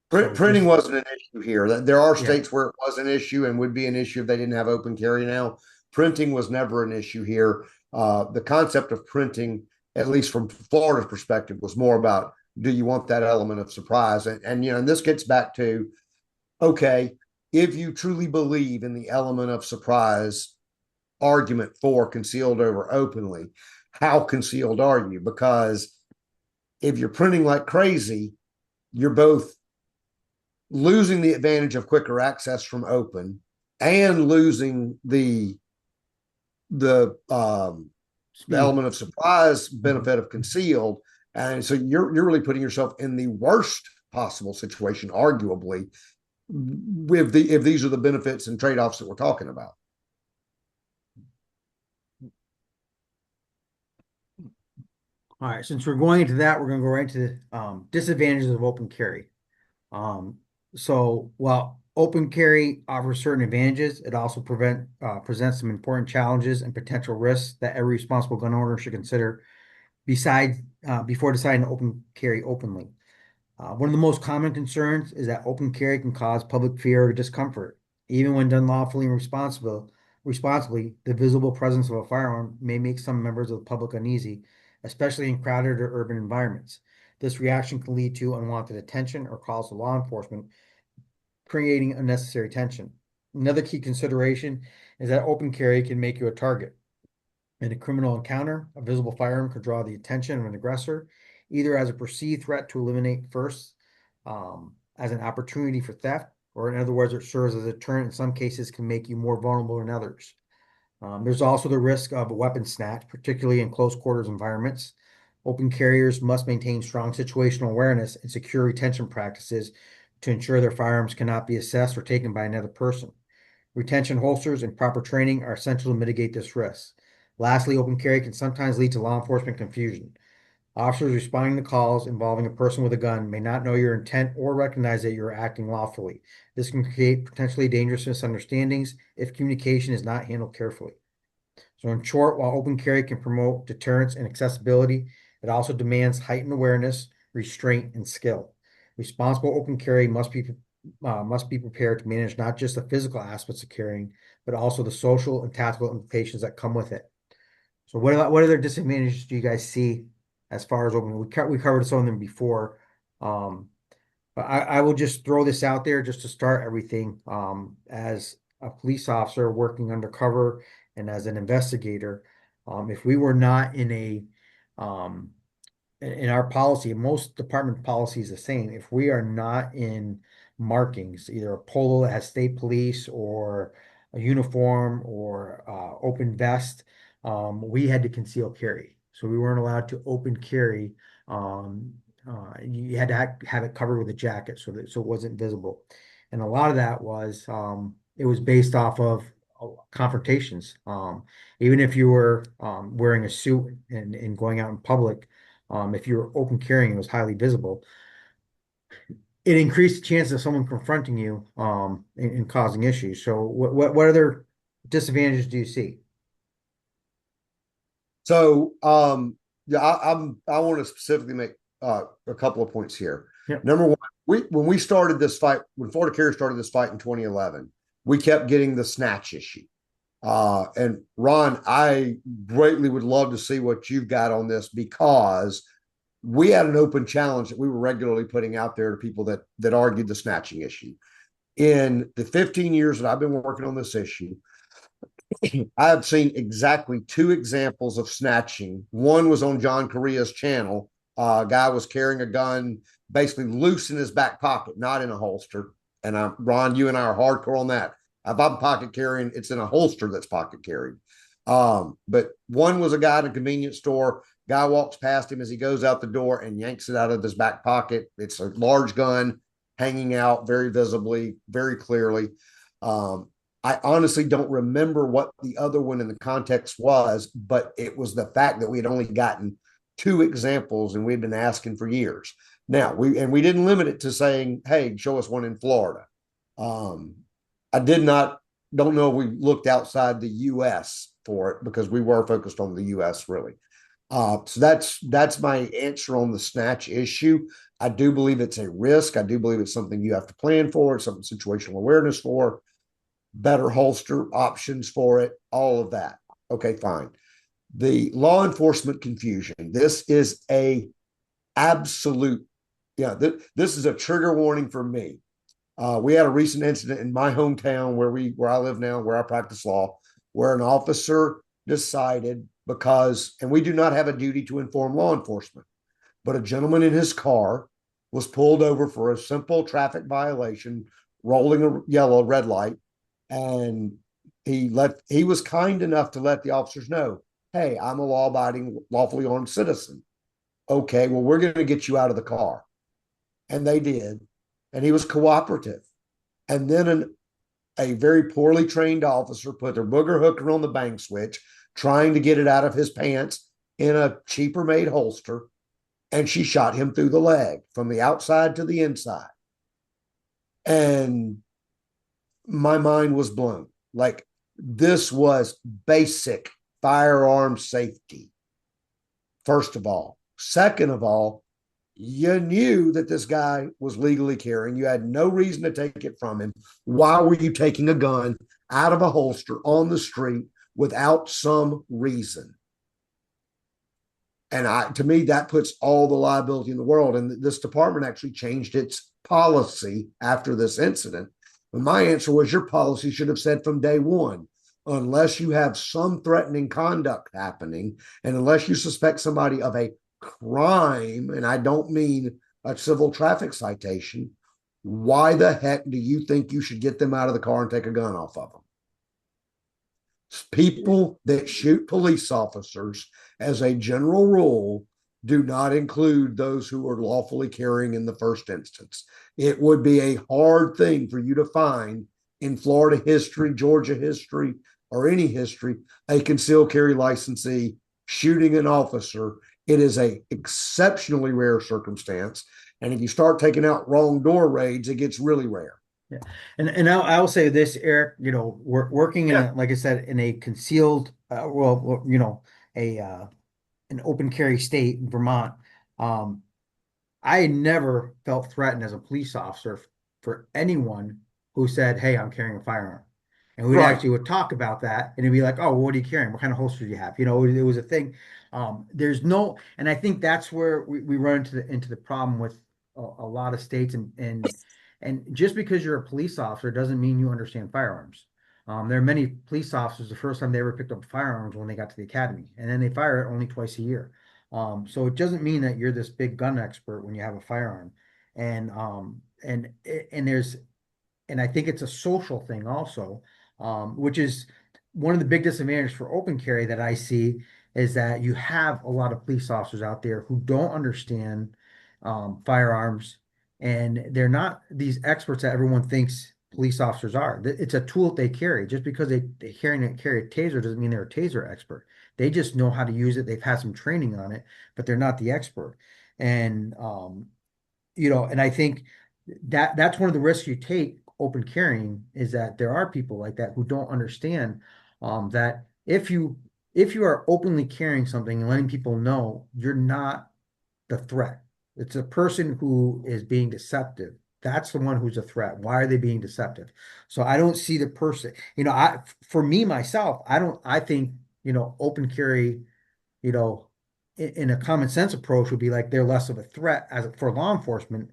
Printing wasn't an issue here. There are states where it was an issue and would be an issue if they didn't have open carry now. Printing was never an issue here. The concept of printing, at least from Florida's perspective, was more about, do you want that element of surprise? And this gets back to, okay, if you truly believe in the element of surprise argument for concealed over openly, how concealed are you? Because if you're printing like crazy, you're both losing the advantage of quicker access from open and losing the element of surprise benefit of concealed. And so you're really putting yourself in the worst possible situation, arguably, if these are the benefits and trade-offs that we're talking about. All right, since we're going into that, we're going to go right into the disadvantages of open carry. So while open carry offers certain advantages, it also presents some important challenges and potential risks that every responsible gun owner should consider before deciding to open carry openly. One of the most common concerns is that open carry can cause public fear or discomfort. Even when done lawfully and responsibly, the visible presence of a firearm may make some members of the public uneasy, especially in crowded or urban environments. This reaction can lead to unwanted attention or calls to law enforcement, creating unnecessary tension. Another key consideration is that open carry can make you a target. In a criminal encounter, a visible firearm could draw the attention of an aggressor, either as a perceived threat to eliminate first, as an opportunity for theft, or in other words, it serves as a deterrent. In some cases, can make you more vulnerable than others. There's also the risk of a weapon snatch, particularly in close quarters environments. Open carriers must maintain strong situational awareness and secure retention practices to ensure their firearms cannot be assessed or taken by another person. Retention holsters and proper training are essential to mitigate this risk. Lastly, open carry can sometimes lead to law enforcement confusion. Officers responding to calls involving a person with a gun may not know your intent or recognize that you are acting lawfully. This can create potentially dangerous misunderstandings if communication is not handled carefully. So in short, while open carry can promote deterrence and accessibility, it also demands heightened awareness, restraint, and skill. Responsible open carry must be prepared to manage not just the physical aspects of carrying, but also the social and tactical implications that come with it. So what other disadvantages do you guys see as far as open? We covered some of them before. But I will just throw this out there just to start everything. As a police officer working undercover and as an investigator, if we were not in in our policy, most department policy is the same. If we are not in markings, either a polo that has state police or a uniform or open vest, we had to conceal carry. So we weren't allowed to open carry. You had to have it covered with a jacket so it wasn't visible. And a lot of that was it was based off of confrontations. Even if you were wearing a suit and going out in public, if you were open carrying, it was highly visible. It increased the chances of someone confronting you and causing issues. So what other disadvantages do you see? So, yeah, I want to specifically make a couple of points here. Yep. Number one, when we started this fight, when Florida Carrier started this fight in 2011, we kept getting the snatch issue. And Ron, I greatly would love to see what you've got on this, because we had an open challenge that we were regularly putting out there to people that argued the snatching issue. In the 15 years that I've been working on this issue, I have seen exactly two examples of snatching. One was on John Correa's channel. A guy was carrying a gun basically loose in his back pocket, not in a holster. And Ron, you and I are hardcore on that. If I'm pocket carrying, it's in a holster that's pocket carried. But one was a guy at a convenience store. Guy walks past him as he goes out the door and yanks it out of his back pocket. It's a large gun hanging out very visibly, very clearly. I honestly don't remember what the other one in the context was, but it was the fact that we had only gotten two examples and we'd been asking for years. Now, we didn't limit it to saying, hey, show us one in Florida. I don't know if we looked outside the U.S. for it, because we were focused on the U.S. really. So that's my answer on the snatch issue. I do believe it's a risk. I do believe it's something you have to plan for. It's something situational awareness for, better holster options for it, all of that. Okay, fine. The law enforcement confusion. This is a absolute, this is a trigger warning for me. We had a recent incident in my hometown where I live now, where I practice law, where an officer decided, and we do not have a duty to inform law enforcement, but a gentleman in his car was pulled over for a simple traffic violation, rolling a yellow red light. And he was kind enough to let the officers know, hey, I'm a law-abiding, lawfully armed citizen. Okay, well, we're going to get you out of the car. And they did. And he was cooperative. And then a very poorly trained officer put their booger hooker on the bang switch, trying to get it out of his pants in a cheaper made holster. And she shot him through the leg from the outside to the inside. And my mind was blown. Like, this was basic firearm safety, first of all. Second of all, You knew that this guy was legally carrying. You had no reason to take it from him. Why were you taking a gun out of a holster on the street without some reason? And to me, that puts all the liability in the world. And this department actually changed its policy after this incident. But my answer was your policy should have said from day one, unless you have some threatening conduct happening, and unless you suspect somebody of a crime, and I don't mean a civil traffic citation, why the heck do you think you should get them out of the car and take a gun off of them? People that shoot police officers, as a general rule, do not include those who are lawfully carrying in the first instance. It would be a hard thing for you to find in Florida history, Georgia history, or any history, a concealed carry licensee shooting an officer. It is a exceptionally rare circumstance. And if you start taking out wrong door raids, it gets really rare. Yeah. And I will say this, Eric, we're working in like I said, in a concealed, an open carry state in Vermont. I never felt threatened as a police officer for anyone who said, "Hey, I'm carrying a firearm." And we Right. actually would talk about that, and it'd be like, "Oh, what are you carrying? What kind of holster do you have?" It was a thing. There's no, and I think that's where we run into the problem with a lot of states, and just because you're a police officer doesn't mean you understand firearms. There are many police officers, the first time they ever picked up firearms when they got to the academy, and then they fire it only twice a year. So it doesn't mean that you're this big gun expert when you have a firearm. And and there's and I think it's a social thing also, which is one of the big disadvantages for open carry that I see is that you have a lot of police officers out there who don't understand firearms, and they're not these experts that everyone thinks police officers are. It's a tool that they carry. Just because they carry a taser doesn't mean they're a taser expert. They just know how to use it. They've had some training on it, but they're not the expert. And and I think that's one of the risks you take open carrying is that there are people like that who don't understand that if you are openly carrying something and letting people know, you're not the threat. It's a person who is being deceptive. That's the one who's a threat. Why are they being deceptive? So I don't see the person, for me myself, I think, open carry, you know, in a common sense approach would be like they're less of a threat for law enforcement,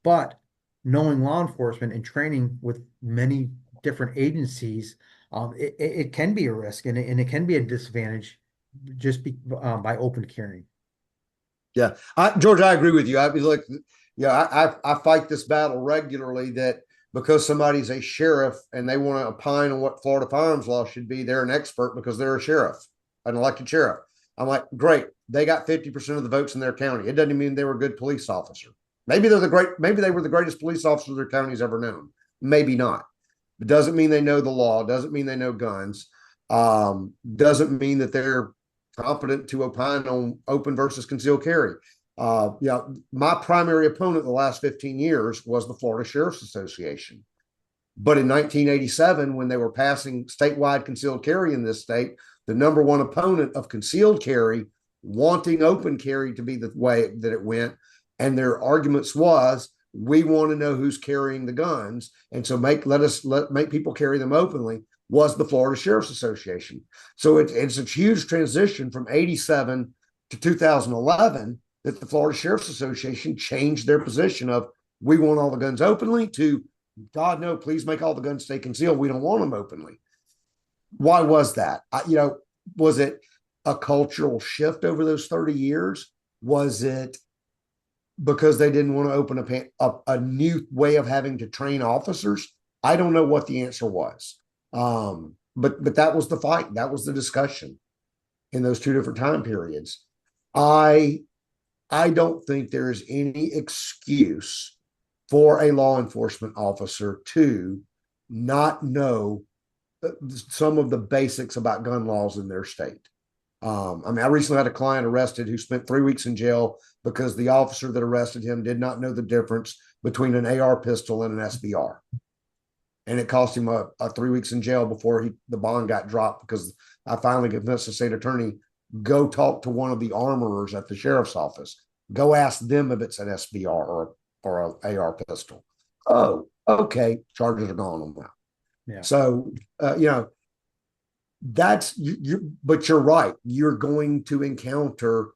but knowing law enforcement and training with many different agencies, it can be a risk, and it can be a disadvantage by open carrying. Yeah, George, I agree with you. I mean, look, I fight this battle regularly that because somebody's a sheriff and they want to opine on what Florida firearms law should be, they're an expert because they're a sheriff, an elected sheriff. I'm like, great, they got 50% of the votes in their county. It doesn't mean they were a good police officer. Maybe maybe they were the greatest police officer their county's ever known. Maybe not. It doesn't mean they know the law. Doesn't mean they know guns. Doesn't mean that they're competent to opine on open versus concealed carry. My primary opponent in the last 15 years was the Florida Sheriff's Association. But in 1987, when they were passing statewide concealed carry in this state, the number one opponent of concealed carry wanting open carry to be the way that it went, and their arguments was, we want to know who's carrying the guns, and so make people carry them openly, was the Florida Sheriff's Association. So it's a huge transition from 87 to 2011 that the Florida Sheriff's Association changed their position of, we want all the guns openly, to, God, no, please make all the guns stay concealed. We don't want them openly. Why was that? Was it a cultural shift over those 30 years? Was it because they didn't want to open a new way of having to train officers? I don't know what the answer was. But that was the fight. That was the discussion in those two different time periods. I don't think there is any excuse for a law enforcement officer to not know some of the basics about gun laws in their state. I recently had a client arrested who spent 3 weeks in jail because the officer that arrested him did not know the difference between an AR pistol and an SBR. And it cost him a 3 weeks in jail before the bond got dropped, because I finally convinced the state attorney, go talk to one of the armorers at the sheriff's office. Go ask them if it's an SBR or an AR pistol. Oh, okay. Charges are gone on that. Yeah. So, that's but you're right. You're going to encounter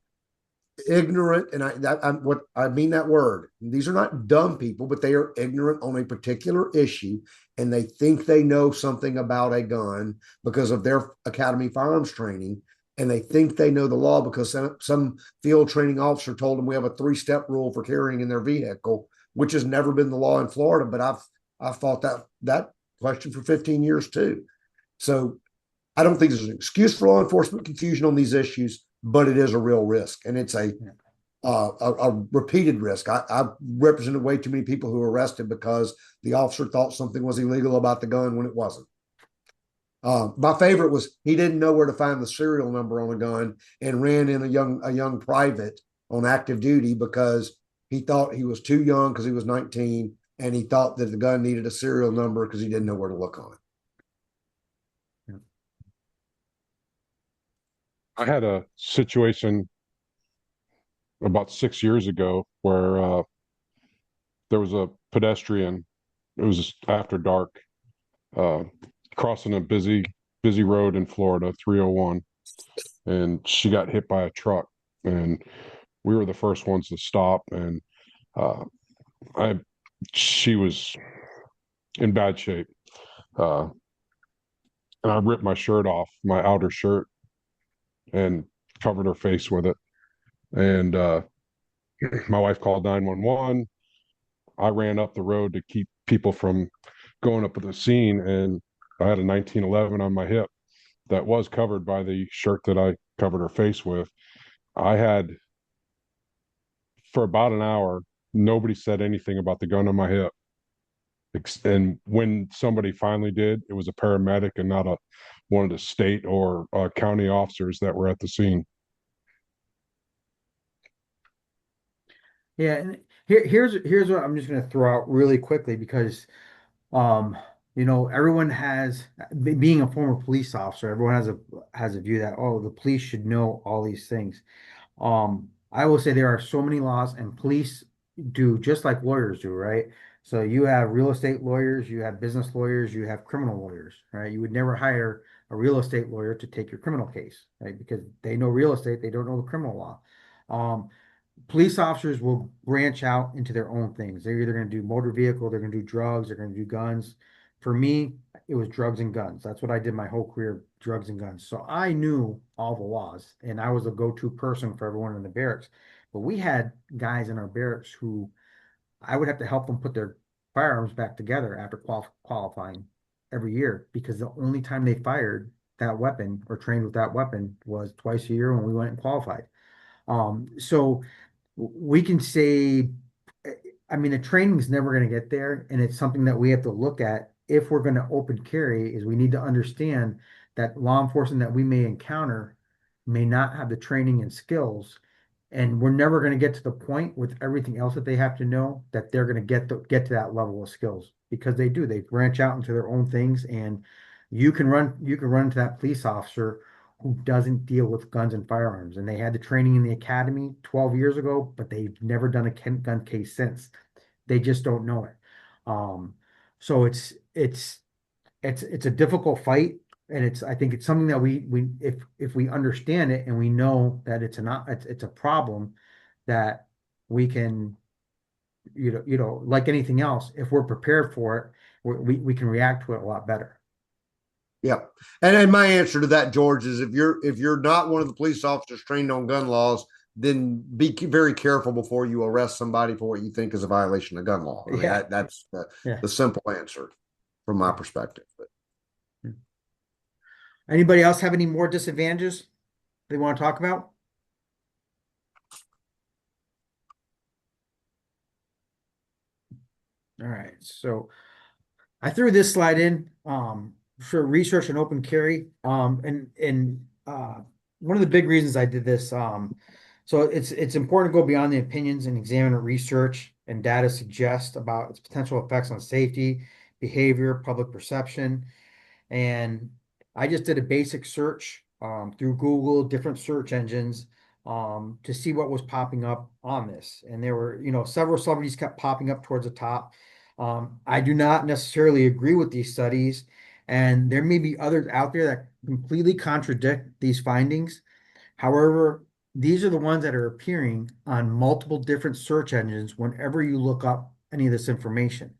ignorant, and I'm what I mean that word. These are not dumb people, but they are ignorant on a particular issue, and they think they know something about a gun because of their academy firearms training, and they think they know the law because some field training officer told them we have a 3-step rule for carrying in their vehicle, which has never been the law in Florida. But I've fought that question for 15 years too. So I don't think there's an excuse for law enforcement confusion on these issues, but it is a real risk, and it's a repeated risk. I've represented way too many people who were arrested because the officer thought something was illegal about the gun when it wasn't. My favorite was he didn't know where to find the serial number on a gun and ran in a young private on active duty because he thought he was too young because he was 19, and he thought that the gun needed a serial number because he didn't know where to look on it. I had a situation about 6 years ago where there was a pedestrian. It was after dark, uh, crossing a busy road in Florida, 301, and she got hit by a truck. And we were the first ones to stop. And uh, I, she was in bad shape, uh, and I ripped my shirt off, my outer shirt, and covered her face with it. And my wife called 911. I ran up the road to keep people from going up to the scene, and I had a 1911 on my hip that was covered by the shirt that I covered her face with. I had, for about an hour, nobody said anything about the gun on my hip. And when somebody finally did, it was a paramedic and not one of the state or county officers that were at the scene. Yeah, and here's what I'm just going to throw out really quickly because um everyone has being a former police officer, everyone has a view that, oh, the police should know all these things. I will say there are so many laws, and police do just like lawyers do, right? So you have real estate lawyers, you have business lawyers, you have criminal lawyers, right? You would never hire a real estate lawyer to take your criminal case, right? Because they know real estate, they don't know the criminal law. Police officers will branch out into their own things. They're either going to do motor vehicle, they're going to do drugs, they're going to do guns. For me, it was drugs and guns. That's what I did my whole career, drugs and guns. So I knew all the laws, and I was a go-to person for everyone in the barracks. But we had guys in our barracks who I would have to help them put their firearms back together after qualifying every year, because the only time they fired that weapon or trained with that weapon was twice a year when we went and qualified. So we can say, I mean, the training is never going to get there, and it's something that we have to look at if we're going to open carry. Is we need to understand that law enforcement that we may encounter may not have the training and skills, and we're never going to get to the point with everything else that they have to know that they're going to get to that level of skills, because they branch out into their own things, and you can run into that police officer who doesn't deal with guns and firearms. And they had the training in the academy 12 years ago, but they've never done a gun case since. They just don't know it. Um, so it's a difficult fight, and I think it's something that we if we understand it and we know that it's a problem that we can, like anything else, if we're prepared for it, we can react to it a lot better. Yeah. And my answer to that, George, is if you're not one of the police officers trained on gun laws, then be very careful before you arrest somebody for what you think is a violation of gun law. I mean, Yeah. that's Yeah. the simple answer from my perspective. But Anybody else have any more disadvantages they want to talk about? All right, so I threw this slide in for research and open carry. And one of the big reasons I did this, so it's important to go beyond the opinions and examine what research and data suggest about its potential effects on safety, behavior, public perception. And I just did a basic search through Google, different search engines, to see what was popping up on this. And there were, several celebrities kept popping up towards the top. I do not necessarily agree with these studies, and there may be others out there that completely contradict these findings. However, these are the ones that are appearing on multiple different search engines whenever you look up any of this information.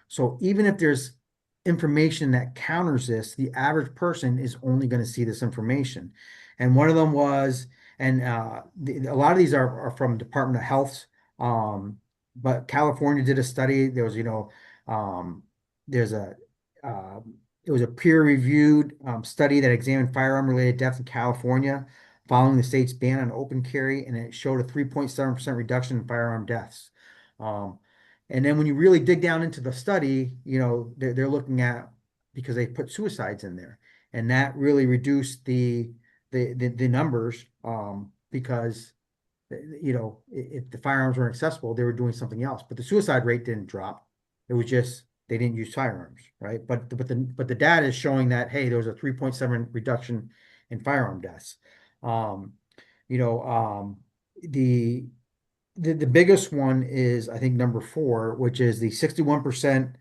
So even if there's information that counters this, the average person is only going to see this information. And one of them was, and a lot of these are from Department of Health, but California did a study. There was, there's a, it was a peer-reviewed study that examined firearm-related deaths in California following the state's ban on open carry, and it showed a 3.7% reduction in firearm deaths. And then when you really dig down into the study, they're looking at, because they put suicides in there, and that really reduced the numbers, because if the firearms weren't accessible, they were doing something else. But the suicide rate didn't drop. It was just they didn't use firearms, right? But the data is showing that, hey, there was a 3.7 reduction in firearm deaths. You know, the biggest one is, I think, number 4, which is the 61%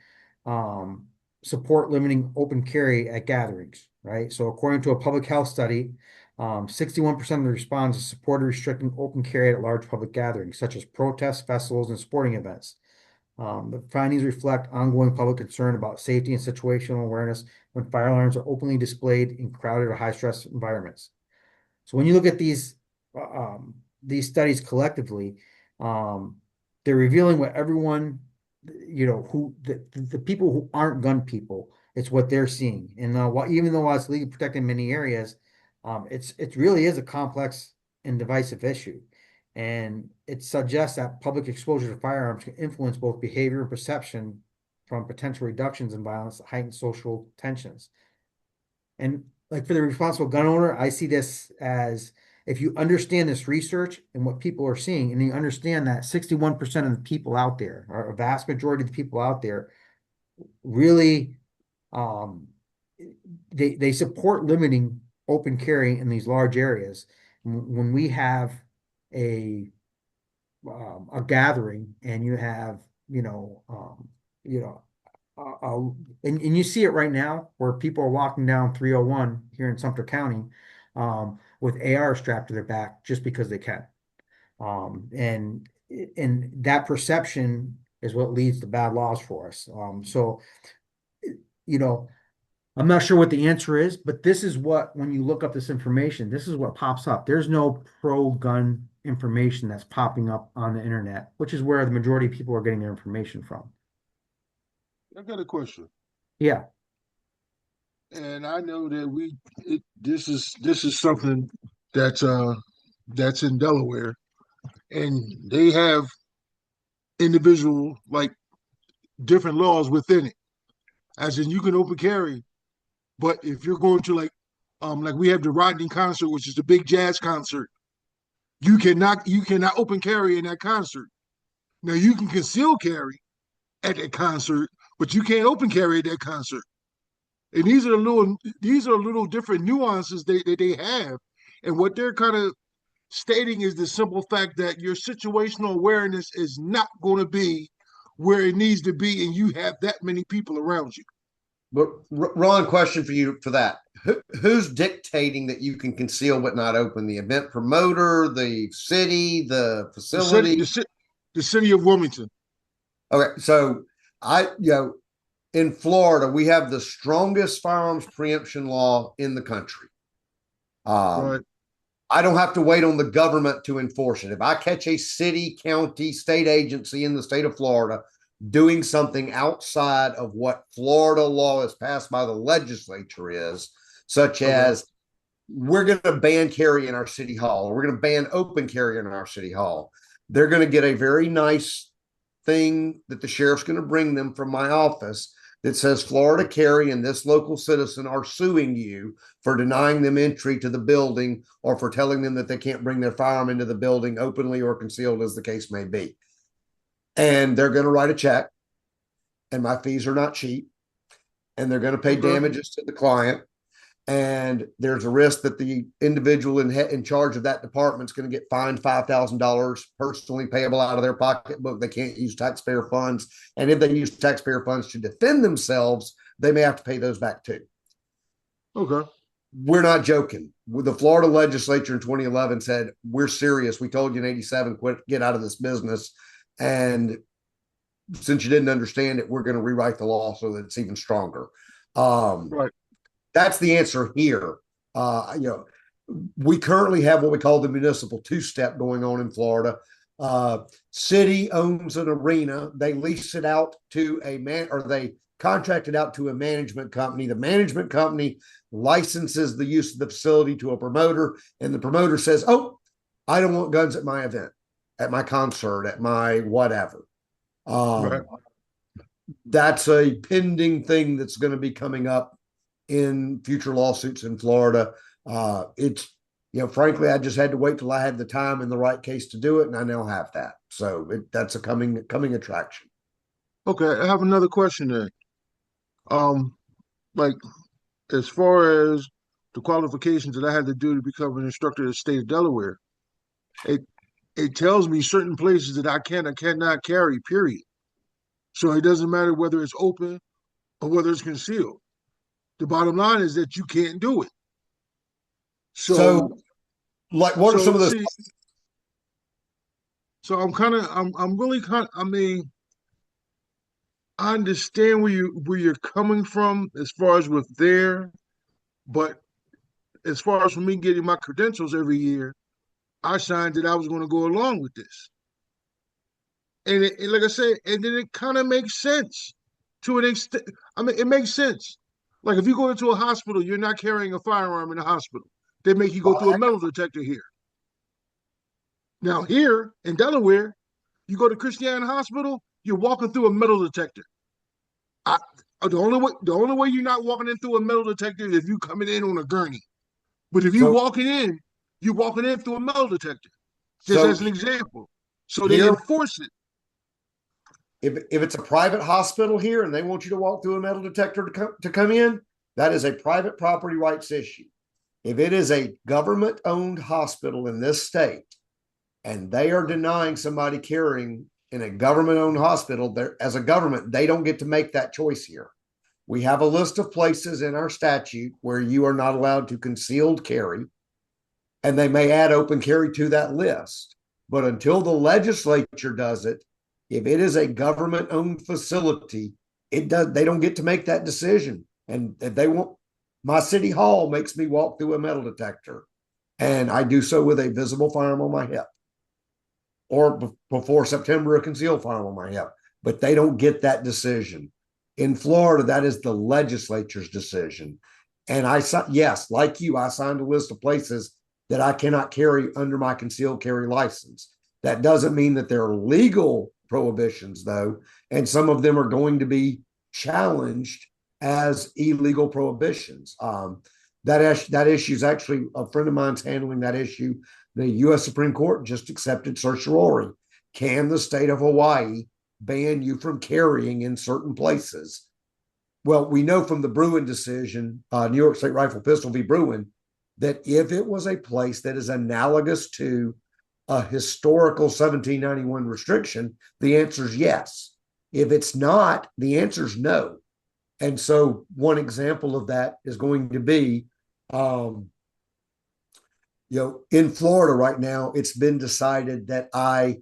support limiting open carry at gatherings, right? So according to a public health study, 61% of the respondents supported restricting open carry at large public gatherings, such as protests, festivals, and sporting events. The findings reflect ongoing public concern about safety and situational awareness when firearms are openly displayed in crowded or high-stress environments. So when you look at these studies collectively, they're revealing what everyone, who the people who aren't gun people, it's what they're seeing. And even though it's legally protected in many areas, it really is a complex and divisive issue. And it suggests that public exposure to firearms can influence both behavior and perception, from potential reductions in violence to heightened social tensions. And like, for the responsible gun owner, I see this as, if you understand this research and what people are seeing, and you understand that 61% of the people out there, or a vast majority of the people out there, really, they support limiting open carry in these large areas. When we have a gathering, and you have, and you see it right now, where people are walking down 301 here in Sumter County, with AR strapped to their back just because they can. And that perception is what leads to bad laws for us. So, I'm not sure what the answer is, but this is what, when you look up this information, this is what pops up. There's no pro-gun information that's popping up on the internet, which is where the majority of people are getting their information from. I got a question. Yeah. And I know that this is something that's in Delaware, and they have individual, like, different laws within it. As in, you can open carry, but if you're going to, like we have the Rodney concert, which is the big jazz concert, you cannot open carry in that concert. Now, you can conceal carry at that concert, but you can't open carry at that concert. And these are little different nuances that they have. And what they're kind of stating is the simple fact that your situational awareness is not going to be where it needs to be, and you have that many people around you. But Ron, question for you for that. Who's dictating that you can conceal but not open? The event promoter, the city, the facility? The city of Wilmington. Okay, so in Florida, we have the strongest firearms preemption law in the country. Right. I don't have to wait on the government to enforce it. If I catch a city, county, state agency in the state of Florida doing something outside of what Florida law is passed by the legislature is, such as we're going to ban carry in our city hall, or we're going to ban open carry in our city hall, they're going to get a very nice thing that the sheriff's going to bring them from my office that says Florida Carry and this local citizen are suing you for denying them entry to the building, or for telling them that they can't bring their firearm into the building openly or concealed, as the case may be. And they're going to write a check, and my fees are not cheap, and they're going to pay damages to the client. and there's a risk that the individual in charge of that department is going to get fined $5,000 personally payable out of their pocketbook. They can't use taxpayer funds. And if they use taxpayer funds to defend themselves, they may have to pay those back too. Okay. We're not joking. The Florida legislature in 2011 said, we're serious. We told you in 87, get out of this business. And since you didn't understand it, we're going to rewrite the law so that it's even stronger. Right. That's the answer here. We currently have what we call the municipal two-step going on in Florida. City owns an arena. They lease it out to they contract it out to a management company. The management company licenses the use of the facility to a promoter, and the promoter says, oh, I don't want guns at my event, at my concert, at my whatever. Right. That's a pending thing that's going to be coming up in future lawsuits in Florida. Frankly, I just had to wait till I had the time and the right case to do it, and I now have that. So that's a coming attraction. Okay, I have another question then. Like as far as the qualifications that I had to do to become an instructor in the state of Delaware, it tells me certain places that I cannot carry, period. So it doesn't matter whether it's open or whether it's concealed. The bottom line is that you can't do it. So like, what are some of those? So I'm really I mean, I understand where you're coming from as far as with there, but as far as for me getting my credentials every year, I signed that I was going to go along with this. And like I said, and then it kind of makes sense to an extent. I mean, it makes sense. Like if you go into a hospital, you're not carrying a firearm in the hospital. They make you go through a metal detector here. Now here in Delaware, you go to Christiana Hospital, you're walking through a metal detector. The only way you're not walking in through a metal detector is if you coming in on a gurney. But if you're walking in through a metal detector. Just as an example. So they enforce it. If it's a private hospital here and they want you to walk through a metal detector to come in, that is a private property rights issue. If it is a government-owned hospital in this state and they are denying somebody carrying in a government-owned hospital, as a government, they don't get to make that choice here. We have a list of places in our statute where you are not allowed to concealed carry, and they may add open carry to that list. But until the legislature does it, if it is a government-owned facility, they don't get to make that decision. And if they want, my city hall makes me walk through a metal detector, and I do so with a visible firearm on my hip, or before September, a concealed firearm on my hip. But they don't get that decision. In Florida, that is the legislature's decision. And yes, like you, I signed a list of places that I cannot carry under my concealed carry license. That doesn't mean that they're legal prohibitions, though, and some of them are going to be challenged as illegal prohibitions. That issue is actually, a friend of mine's handling that issue. The U.S. Supreme Court just accepted certiorari. Can the state of Hawaii ban you from carrying in certain places? Well, we know from the Bruin decision, New York State Rifle Pistol v. Bruin, that if it was a place that is analogous to a historical 1791 restriction, the answer is yes. If it's not, the answer is no. And so one example of that is going to be, in Florida right now, it's been decided that I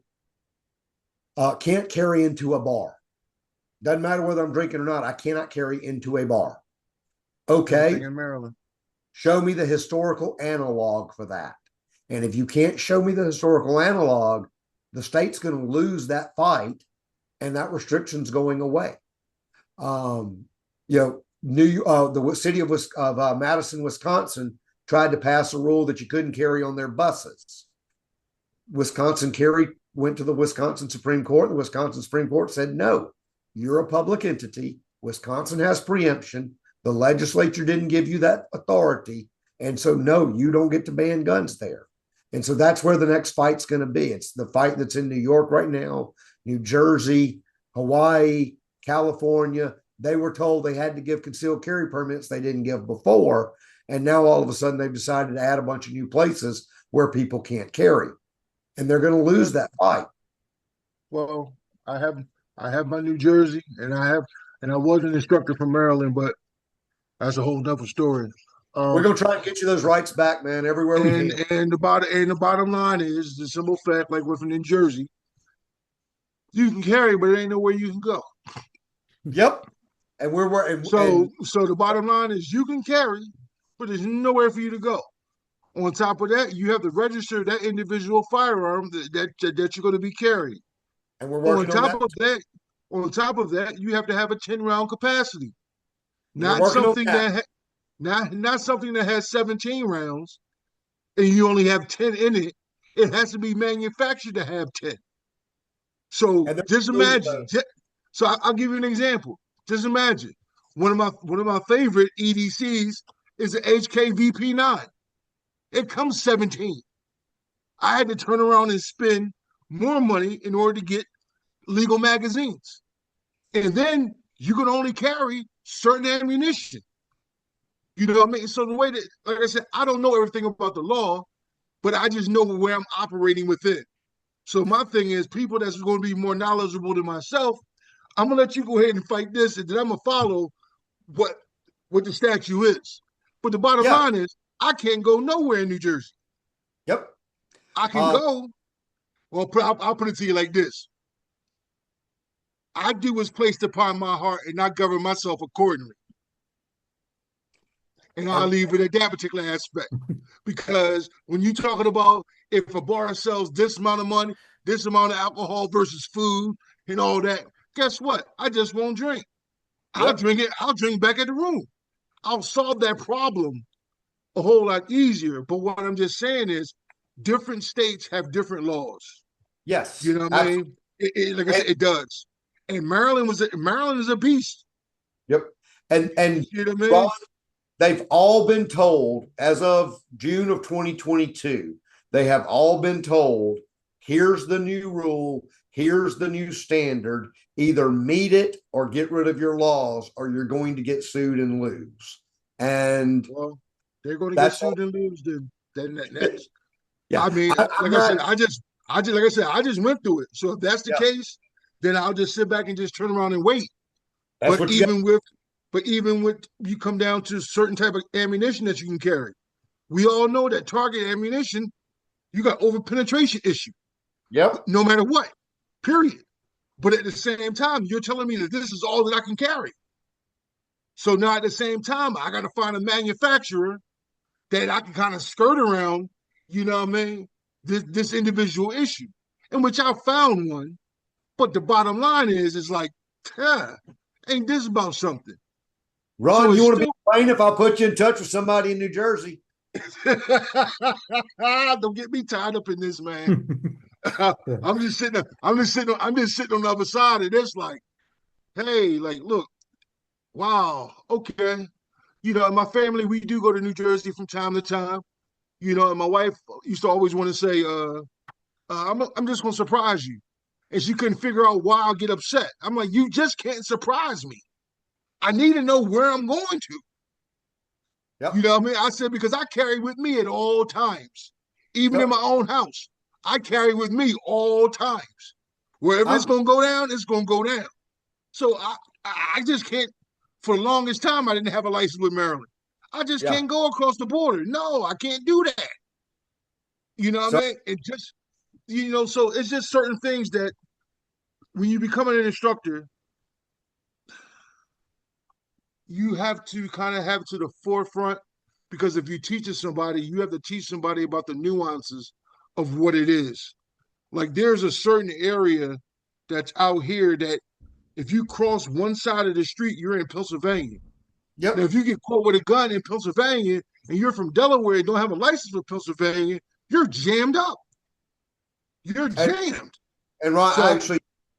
can't carry into a bar. Doesn't matter whether I'm drinking or not, I cannot carry into a bar. Okay. In Maryland. Show me the historical analog for that. And if you can't show me the historical analog, the state's going to lose that fight, and that restriction's going away. The city of Madison, Wisconsin, tried to pass a rule that you couldn't carry on their buses. Wisconsin went to the Wisconsin Supreme Court. The Wisconsin Supreme Court said, no, you're a public entity. Wisconsin has preemption. The legislature didn't give you that authority. And so, no, you don't get to ban guns there. And so that's where the next fight's going to be. It's the fight that's in New York right now, New Jersey, Hawaii, California. They were told they had to give concealed carry permits they didn't give before. And now all of a sudden they've decided to add a bunch of new places where people can't carry. And they're going to lose that fight. Well, I have my New Jersey, and I was an instructor from Maryland, but that's a whole nother story. We're going to try and get you those rights back, man, everywhere we can. And the bottom line is the simple fact, like with New Jersey, you can carry, but there ain't nowhere you can go. Yep. And we're so the bottom line is you can carry, but there's nowhere for you to go. On top of that, you have to register that individual firearm that you're going to be carrying. And we're working on that. On top of that, you have to have a 10-round capacity. Not something that has 17 rounds and you only have 10 in it. It has to be manufactured to have 10. So just imagine. So I'll give you an example. Just imagine one of my favorite EDCs is the HK VP9. It comes 17. I had to turn around and spend more money in order to get legal magazines. And then you can only carry certain ammunition. You know what I mean? So the way that, like I said, I don't know everything about the law, but I just know where I'm operating within. So my thing is, people that's going to be more knowledgeable than myself, I'm gonna let you go ahead and fight this, and then I'm gonna follow what the statute is. But the bottom line is, I can't go nowhere in New Jersey. Yep. I can go. Well, I'll put it to you like this. I do what's placed upon my heart, and I govern myself accordingly. And I'll leave it at that particular aspect. Because when you're talking about if a bar sells this amount of money, this amount of alcohol versus food and all that, guess what? I just won't drink. I'll drink it. I'll drink back at the room. I'll solve that problem a whole lot easier. But what I'm just saying is different states have different laws. Yes. You know what I mean? Like I said, it does. And Maryland is a beast. Yep. And you know what I mean? They've all been told, as of June of 2022, they have all been told, here's the new rule, here's the new standard, either meet it or get rid of your laws, or you're going to get sued and lose. And well, they're going to get sued and lose then next. Yeah. I mean, I just went through it. So if that's the case, then I'll just sit back and just turn around and wait. But even with you come down to certain type of ammunition that you can carry, we all know that target ammunition, you got over penetration issue. Yep. No matter what, period. But at the same time, you're telling me that this is all that I can carry. So now at the same time, I got to find a manufacturer that I can kind of skirt around, you know what I mean, this individual issue, in which I found one. But the bottom line is like, ain't this about something? Ron, so you want to be plaintiff? I'll put you in touch with somebody in New Jersey. Don't get me tied up in this, man. I'm just sitting on the other side of this, like, hey, like, look, wow, okay. You know, in my family, we do go to New Jersey from time to time. You know, and my wife used to always want to say, I'm just going to surprise you. And she couldn't figure out why I'll get upset. I'm like, you just can't surprise me. I need to know where I'm going to. Yep. You know what I mean? I said, because I carry with me at all times. Even in my own house, I carry with me all times. Wherever it's going to go down, it's going to go down. So I just can't, for the longest time, I didn't have a license with Maryland. I just can't go across the border. No, I can't do that. You know what I mean? It just, you know, so it's just certain things that when you become an instructor, you have to kind of have to the forefront, because if you teach somebody, you have to teach somebody about the nuances of what it is. Like there's a certain area that's out here that if you cross one side of the street, you're in Pennsylvania. Yep. Now, if you get caught with a gun in Pennsylvania and you're from Delaware and don't have a license for Pennsylvania, you're jammed up. You're jammed. And Ron,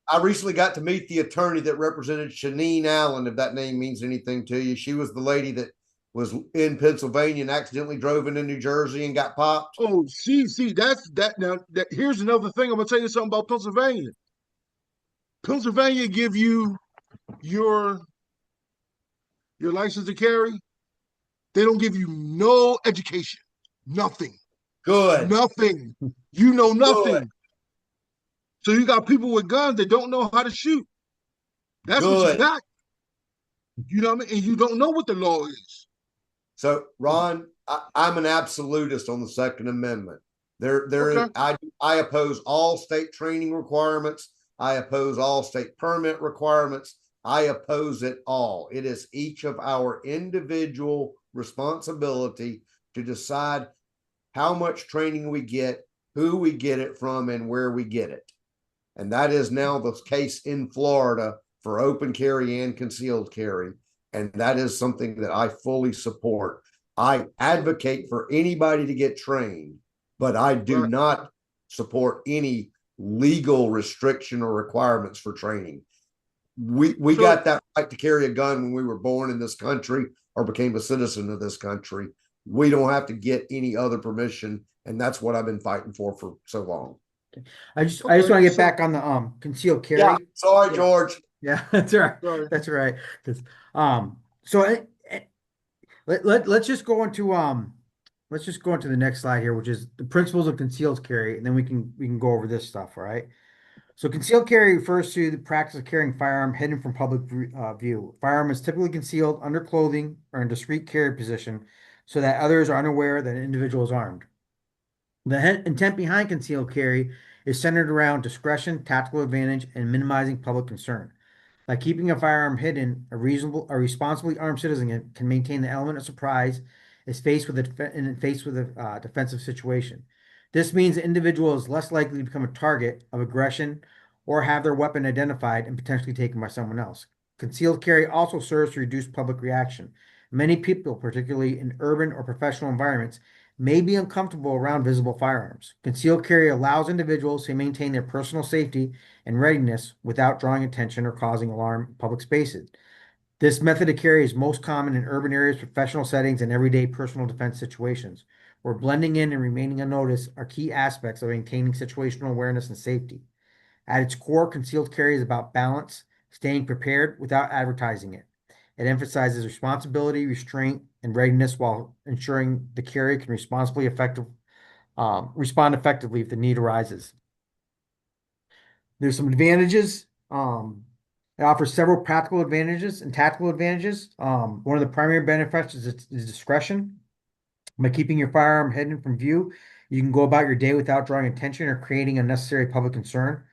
I recently got to meet the attorney that represented Shanine Allen, if that name means anything to you. She was the lady that was in Pennsylvania and accidentally drove into New Jersey and got popped. Oh, see, that's that. Now, here's another thing. I'm gonna tell you something about Pennsylvania. Pennsylvania give you your license to carry, They don't give you no education, nothing, Good. nothing. You know Good. nothing. So you got people with guns that don't know how to shoot. That's what you Good. got. You know what I mean? And you don't know what the law is. So, Ron, I'm an absolutist on the Second Amendment. Okay. I oppose all state training requirements. I oppose all state permit requirements. I oppose it all. It is each of our individual responsibility to decide how much training we get, who we get it from, and where we get it. And that is now the case in Florida for open carry and concealed carry. And that is something that I fully support. I advocate for anybody to get trained, but I do Right. not support any legal restriction or requirements for training. We So got that right to carry a gun when we were born in this country or became a citizen of this country. We don't have to get any other permission, and that's what I've been fighting for so long. I just okay. want to get So back on the concealed Yeah, carry. sorry, Yeah. George. Yeah, that's right. sorry. That's right. 'Cause, so let's just go into the next slide here, which is the principles of concealed carry, and then we can go over this stuff, all right? So concealed carry refers to the practice of carrying firearm hidden from public view. Firearm is typically concealed under clothing or in discreet carry position so that others are unaware that an individual is armed. The intent behind concealed carry is centered around discretion, tactical advantage, and minimizing public concern. By keeping a firearm hidden, a responsibly armed citizen can maintain the element of surprise is faced with a defensive situation. This means the individual is less likely to become a target of aggression or have their weapon identified and potentially taken by someone else. Concealed carry also serves to reduce public reaction. Many people, particularly in urban or professional environments, may be uncomfortable around visible firearms. Concealed carry allows individuals to maintain their personal safety and readiness without drawing attention or causing alarm in public spaces. This method of carry is most common in urban areas, professional settings, and everyday personal defense situations, where blending in and remaining unnoticed are key aspects of maintaining situational awareness and safety. At its core, concealed carry is about balance, staying prepared without advertising it. It emphasizes responsibility, restraint, and readiness while ensuring the carrier can respond effectively if the need arises. There's some advantages. It offers several practical advantages and tactical advantages. One of the primary benefits is discretion. By keeping your firearm hidden from view, you can go about your day without drawing attention or creating unnecessary public concern.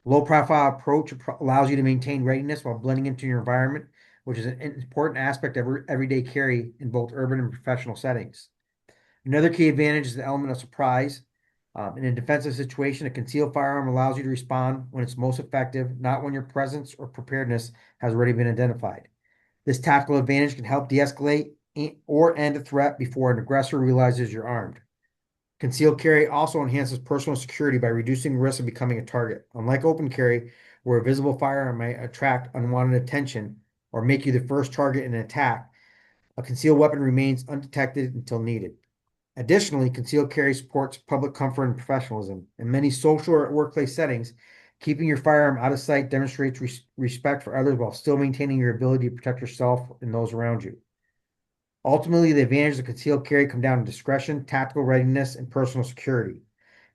Low profile approach allows you to maintain readiness while blending into your environment, which is an important aspect of everyday carry in both urban and professional settings. Another key advantage is the element of surprise. In a defensive situation, a concealed firearm allows you to respond when it's most effective, not when your presence or preparedness has already been identified. This tactical advantage can help de-escalate or end a threat before an aggressor realizes you're armed. Concealed carry also enhances personal security by reducing risk of becoming a target. Unlike open carry, where a visible firearm may attract unwanted attention or make you the first target in an attack, a concealed weapon remains undetected until needed. Additionally, concealed carry supports public comfort and professionalism. In many social or workplace settings, keeping your firearm out of sight demonstrates respect for others while still maintaining your ability to protect yourself and those around you. Ultimately, the advantages of concealed carry come down to discretion, tactical readiness, and personal security.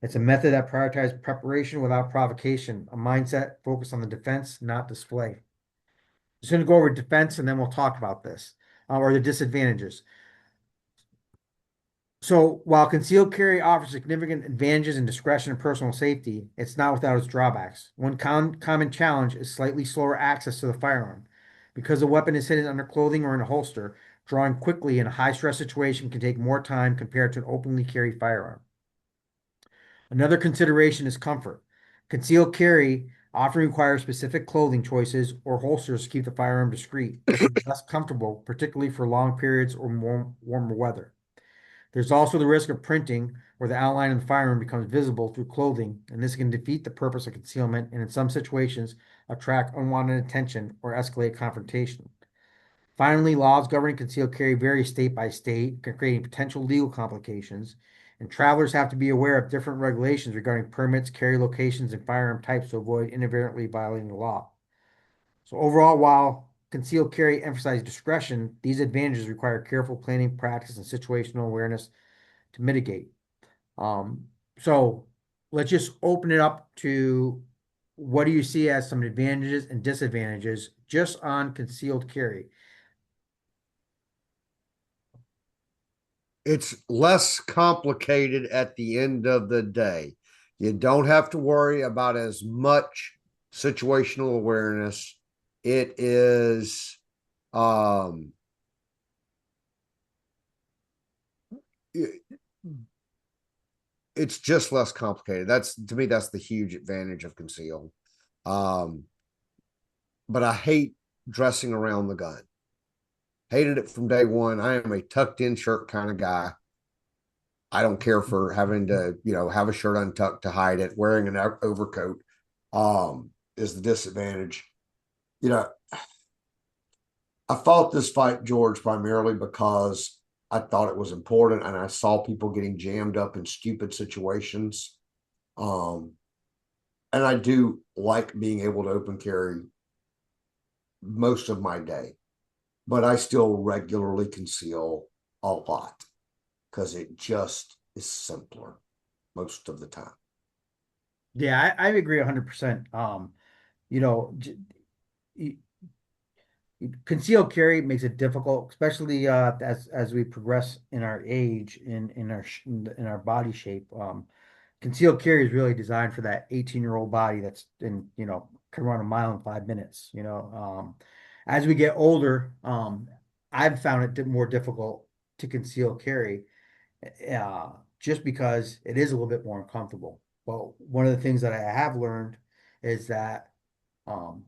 It's a method that prioritizes preparation without provocation, a mindset focused on the defense, not display. Just going to go over defense and then we'll talk about this, or the disadvantages. So while concealed carry offers significant advantages in discretion and personal safety, it's not without its drawbacks. One common challenge is slightly slower access to the firearm. Because the weapon is hidden under clothing or in a holster, drawing quickly in a high-stress situation can take more time compared to an openly carried firearm. Another consideration is comfort. Concealed carry often requires specific clothing choices or holsters to keep the firearm discreet, making it less comfortable, particularly for long periods or warmer weather. There's also the risk of printing, where the outline of the firearm becomes visible through clothing, and this can defeat the purpose of concealment and in some situations attract unwanted attention or escalate confrontation. Finally, laws governing concealed carry vary state by state, creating potential legal complications, and travelers have to be aware of different regulations regarding permits, carry locations, and firearm types to avoid inadvertently violating the law. So overall, while concealed carry emphasize discretion, these advantages require careful planning, practice, and situational awareness to mitigate. So let's just open it up to what do you see as some advantages and disadvantages just on concealed carry? It's less complicated at the end of the day. You don't have to worry about as much situational awareness. It is it's just less complicated. That's, to me, that's the huge advantage of concealed. But I hate dressing around the gun. Hated it from day one. I am a tucked in shirt kind of guy. I don't care for having to, have a shirt untucked to hide it. Wearing an overcoat is the disadvantage. I fought this fight, George, primarily because I thought it was important and I saw people getting jammed up in stupid situations. And I do like being able to open carry most of my day, but I still regularly conceal a lot because it just is simpler most of the time. Yeah, I agree 100%. You know, concealed carry makes it difficult, especially as we progress in our age, in our body shape. Concealed carry is really designed for that 18-year-old body that's can run a mile in 5 minutes. As we get older, I've found it more difficult to conceal carry, uh, just because it is a little bit more uncomfortable. But one of the things that I have learned is that um,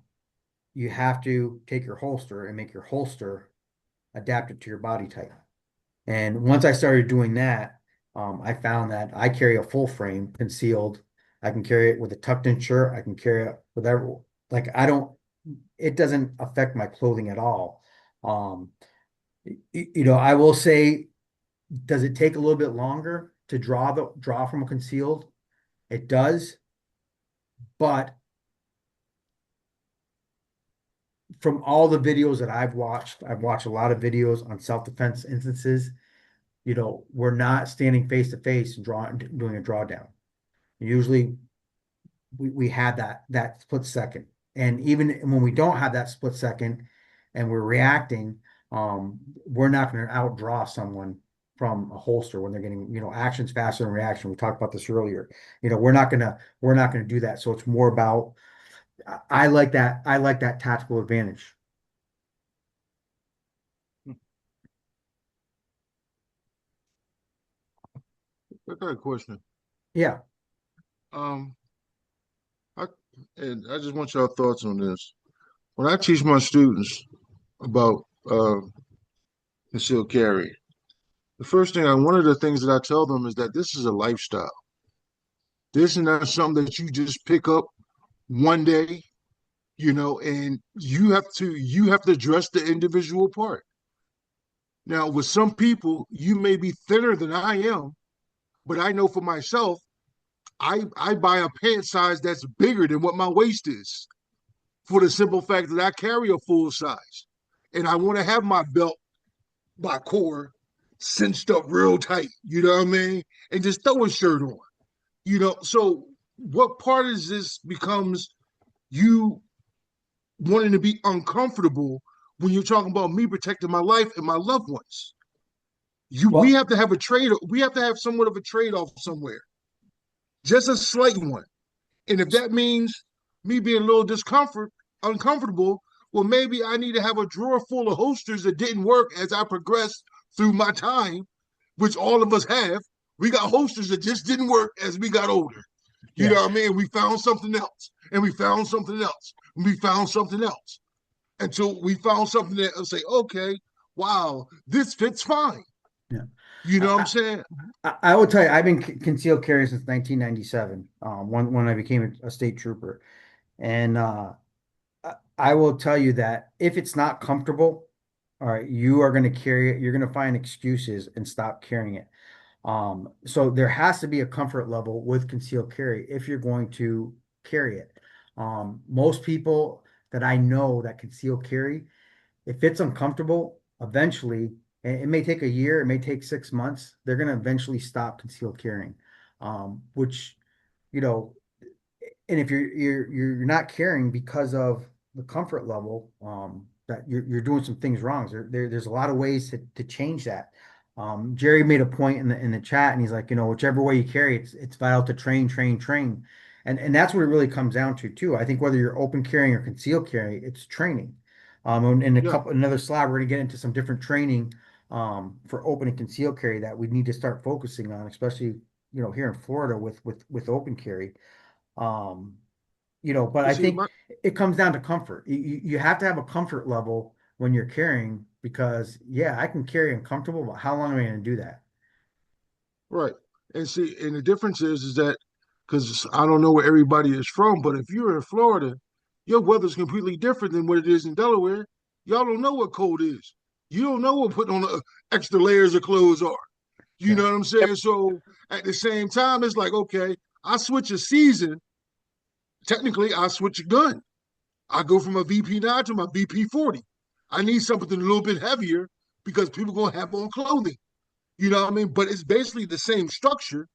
you have to take your holster and make your holster adapted to your body type. And once I started doing that, I found that I carry a full frame concealed. I can carry it with a tucked in shirt. I can carry it whatever. Like I don't, it doesn't affect my clothing at all. Um, I will say, does it take a little bit longer to draw from a concealed? It does, but from all the videos that I've watched a lot of videos on self-defense instances. We're not standing face to face and doing a drawdown. Usually we have that split second. And even when we don't have that split second and we're reacting, we're not going to outdraw someone from a holster when they're getting, actions faster than reaction. We talked about this earlier. We're not gonna do that. So it's more about I like that tactical advantage. I got a question. Yeah. Um, I and I just want your thoughts on this. When I teach my students about concealed carry, one of the things that I tell them is that this is a lifestyle. This is not something that you just pick up one day, and you have to address the individual part. Now, with some people, you may be thinner than I am, but I know for myself, I buy a pant size that's bigger than what my waist is, for the simple fact that I carry a full size, and I want to have my belt, my core cinched up real tight. You know what I mean? And just throw a shirt on. So what part is this becomes you wanting to be uncomfortable when you're talking about me protecting my life and my loved ones? We Well, have to have a trade. We have to have somewhat of a trade off somewhere, just a slight one. And if that means me being a little uncomfortable, well, maybe I need to have a drawer full of holsters that didn't work as I progressed through my time, which all of us have. We got holsters that just didn't work as we got older. You yeah. know what I mean? We found something else, and we found something else, and we found something else until we found something that will say, okay, wow, this fits fine. Yeah. You know what I'm I, saying? I will tell you, I've been concealed carry since 1997, when I became a state trooper. And I will tell you that if it's not comfortable, all right, you are going to carry it. You're going to find excuses and stop carrying it. So there has to be a comfort level with concealed carry if you're going to carry it. Most people that I know that conceal carry, if it's uncomfortable, eventually, and it may take a year, it may take 6 months, they're going to eventually stop concealed carrying. Which, you know, and if you're not carrying because of the comfort level, that you're doing some things wrong. There's a lot of ways to change that. Jerry made a point in the chat, and he's like, whichever way you carry, it's vital to train, train, train, and that's what it really comes down to too. I think whether you're open carrying or concealed carry, it's training. And in Yeah. another slide, we're gonna get into some different training for open and concealed carry that we need to start focusing on, especially here in Florida with open carry. Um, but You I see, think it comes down to comfort. You have to have a comfort level when you're carrying because, yeah, I can carry uncomfortable, but how long am I going to do that? right. And see, and the difference is that because I don't know where everybody is from, but if you're in Florida, your weather's completely different than what it is in Delaware. Y'all don't know what cold is. You don't know what putting on extra layers of clothes are. You Yeah. know what I'm saying? So at the same time, it's like, okay, I switch a season. Technically, I switch a gun. I go from a VP9 to my VP40. I need something a little bit heavier because people gonna have on clothing. You know what I mean? But it's basically the same structure.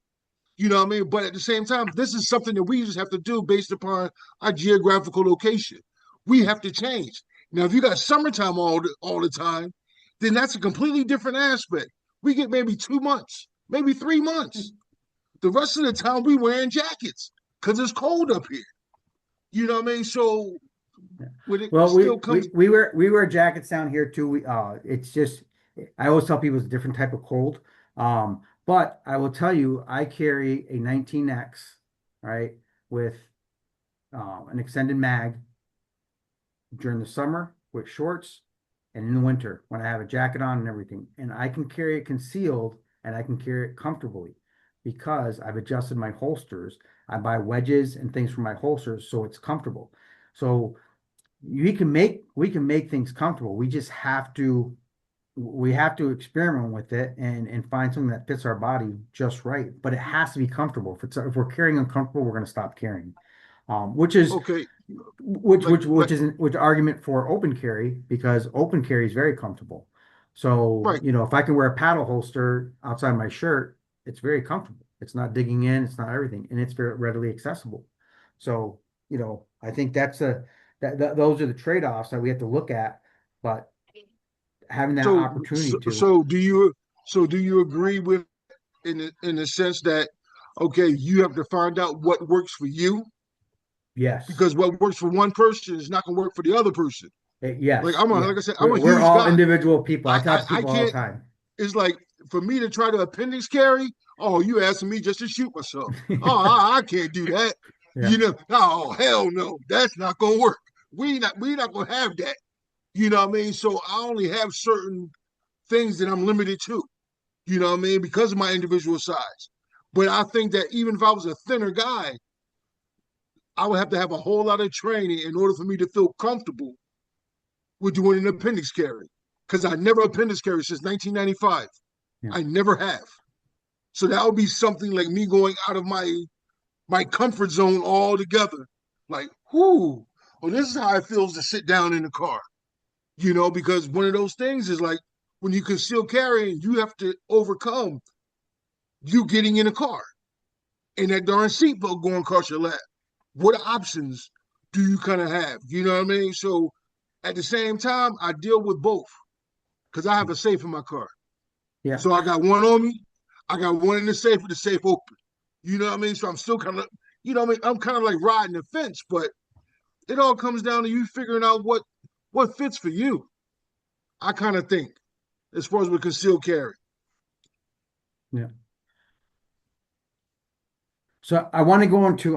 You know what I mean? But at the same time, this is something that we just have to do based upon our geographical location. We have to change. Now, if you got summertime all the time, then that's a completely different aspect. We get maybe 2 months, maybe 3 months. The rest of the time, we wearing jackets because it's cold up here. You know what I mean? So Yeah. when it Well, we still we comes we wear jackets down here too. It's just I always tell people it's a different type of cold. But I will tell you, I carry a 19X, right, with an extended mag during the summer with shorts and in the winter when I have a jacket on and everything. And I can carry it concealed and I can carry it comfortably because I've adjusted my holsters. I buy wedges and things for my holsters so it's comfortable. So we can make things comfortable. We have to experiment with it and find something that fits our body just right. But it has to be comfortable. If we're carrying uncomfortable, we're going to stop carrying. Which is okay, which like which like which is which argument for open carry because open carry is very comfortable. So, right. if I can wear a paddle holster outside my shirt, it's very comfortable. It's not digging in, it's not everything, and it's very readily accessible. So, I think those are the trade-offs that we have to look at, but having that So opportunity so, to, so do you agree with in the sense that okay, you have to find out what works for you yes. because what works for one person is not going to work for the other person. Like Yes, yeah. like I said, I'm We're, a we're huge all guy. individual people. I tell I people all the can't. time. It's like for me to try to appendix carry. Oh, you asking me just to shoot myself? Oh, I can't do that. Yeah, Oh hell no, that's not gonna work. We not gonna have that. You know what I mean? So I only have certain things that I'm limited to. You know what I mean? Because of my individual size. But I think that even if I was a thinner guy, I would have to have a whole lot of training in order for me to feel comfortable with doing an appendix carry. Because I never appendix carried since 1995. yeah, I never have. So that would be something like me going out of my comfort zone altogether. Like, whoo, well, this is how it feels to sit down in the car. Because one of those things is like when you conceal carrying, you have to overcome you getting in a car and that darn seatbelt going across your lap. What options do you kind of have? You know what I mean? So at the same time, I deal with both because I have a safe in my car. yeah, So I got one on me, I got one in the safe with the safe open. You know what I mean? So I'm still kind of, what I mean? I'm kind of like riding the fence, but it all comes down to you figuring out what fits for you. I kind of think as far as with concealed carry. yeah. So I want to go into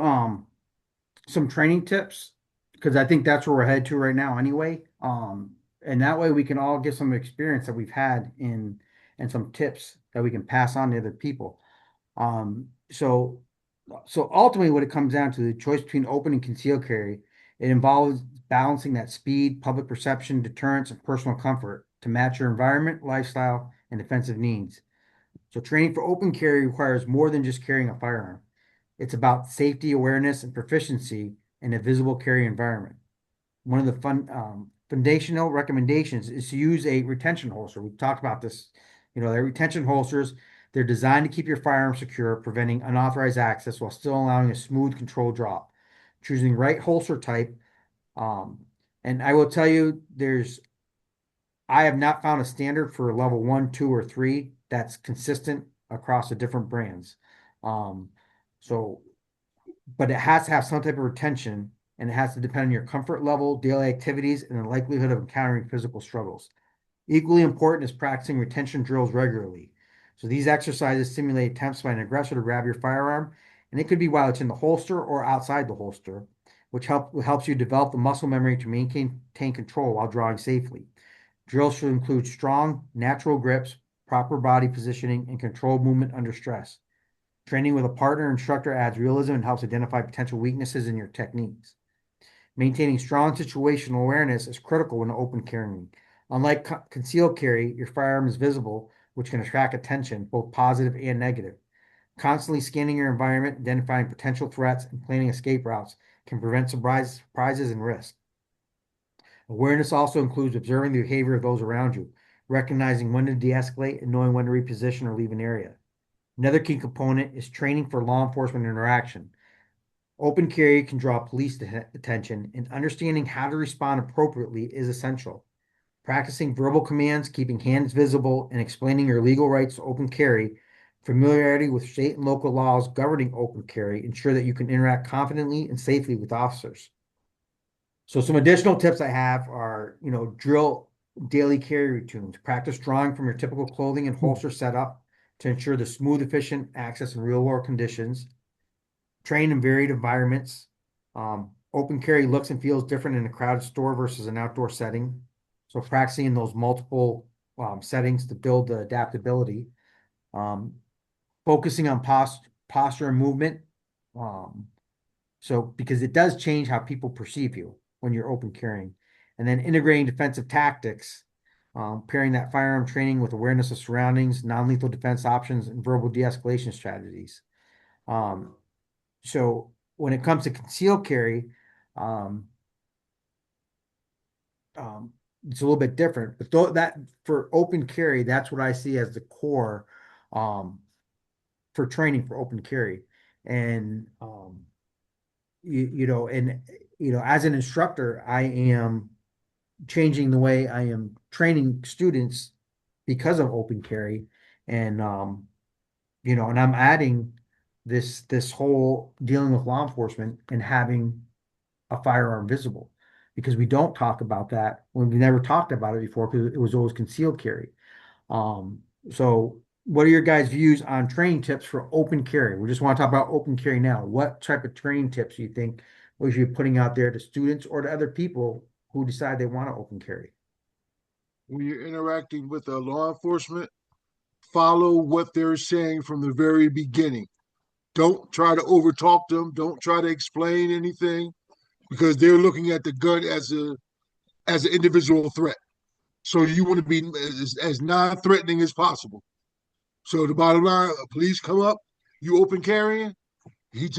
some training tips because I think that's where we're headed to right now anyway. And that way we can all get some experience that we've had in and some tips that we can pass on to other people. So ultimately what it comes down to the choice between open and concealed carry, it involves balancing that speed, public perception, deterrence, and personal comfort to match your environment, lifestyle, and defensive needs. So training for open carry requires more than just carrying a firearm. It's about safety awareness and proficiency in a visible carry environment. One of the foundational recommendations is to use a retention holster. We've talked about this. They're retention holsters. They're designed to keep your firearm secure, preventing unauthorized access while still allowing a smooth, controlled drop. Choosing right holster type. And I will tell you, I have not found a standard for level 1, 2, or 3 that's consistent across the different brands. Um, so, but it has to have some type of retention, and it has to depend on your comfort level, daily activities, and the likelihood of encountering physical struggles. Equally important is practicing retention drills regularly. So these exercises simulate attempts by an aggressor to grab your firearm, and it could be while it's in the holster or outside the holster, which helps you develop the muscle memory to maintain control while drawing safely. Drills should include strong, natural grips, proper body positioning, and controlled movement under stress. Training with a partner or instructor adds realism and helps identify potential weaknesses in your techniques. Maintaining strong situational awareness is critical when open carrying. Unlike concealed carry, your firearm is visible, which can attract attention, both positive and negative. Constantly scanning your environment, identifying potential threats, and planning escape routes can prevent surprises and risks. Awareness also includes observing the behavior of those around you, recognizing when to de-escalate, and knowing when to reposition or leave an area. Another key component is training for law enforcement interaction. Open carry can draw police attention, and understanding how to respond appropriately is essential. Practicing verbal commands, keeping hands visible, and explaining your legal rights to open carry, familiarity with state and local laws governing open carry ensure that you can interact confidently and safely with officers. So some additional tips I have are, drill daily carry routines. Practice drawing from your typical clothing and holster setup to ensure the smooth, efficient access in real-world conditions. Train in varied environments. Open carry looks and feels different in a crowded store versus an outdoor setting. So practicing in those multiple settings to build the adaptability. Focusing on posture and movement. So because it does change how people perceive you when you're open carrying. And then integrating defensive tactics, pairing that firearm training with awareness of surroundings, non-lethal defense options, and verbal de-escalation strategies. So when it comes to concealed carry, it's a little bit different, but that for open carry, that's what I see as the core for training for open carry. And as an instructor, I am changing the way I am training students because of open carry, and and I'm adding this whole dealing with law enforcement and having a firearm visible, because we don't talk about that when we never talked about it before, because it was always concealed carry. So what are your guys' views on training tips for open carry? We just want to talk about open carry now. What type of training tips do you think we should be putting out there to students or to other people who decide they want to open carry? When you're interacting with law enforcement, follow what they're saying from the very beginning. Don't try to overtalk them. Don't try to explain anything, because they're looking at the gun as an individual threat. So you want to be as non-threatening as possible. So the bottom line, police come up, you open carrying, he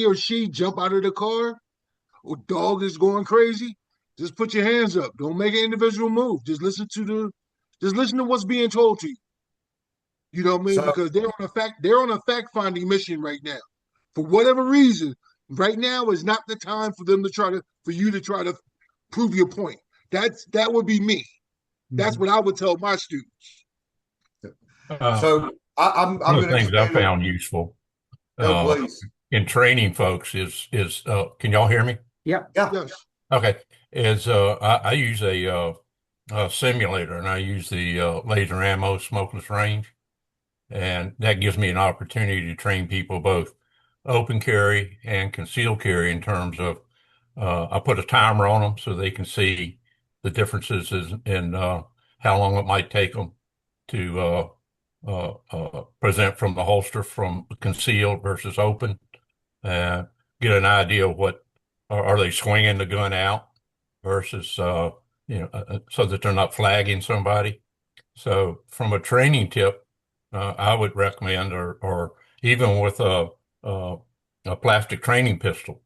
or she jump out of the car, or dog is going crazy. Just put your hands up. Don't make an individual move. Just listen to what's being told to you. You know what I mean? So, Because they're on a fact finding mission right now. For whatever reason, right now is not the time for them for you to try to prove your point. That would be me. That's what I would tell my students. so I'm One of going the to things I expand. found useful No, please. in training folks is can y'all hear me? Yep. Yeah. Yes. Okay. I use a simulator, and I use the laser ammo smokeless range, and that gives me an opportunity to train people both open carry and concealed carry in terms of I put a timer on them so they can see the differences in how long it might take them to present from the holster from concealed versus open, and get an idea of what are they swinging the gun out versus so that they're not flagging somebody. So from a training tip, I would recommend, or even with a plastic training pistol,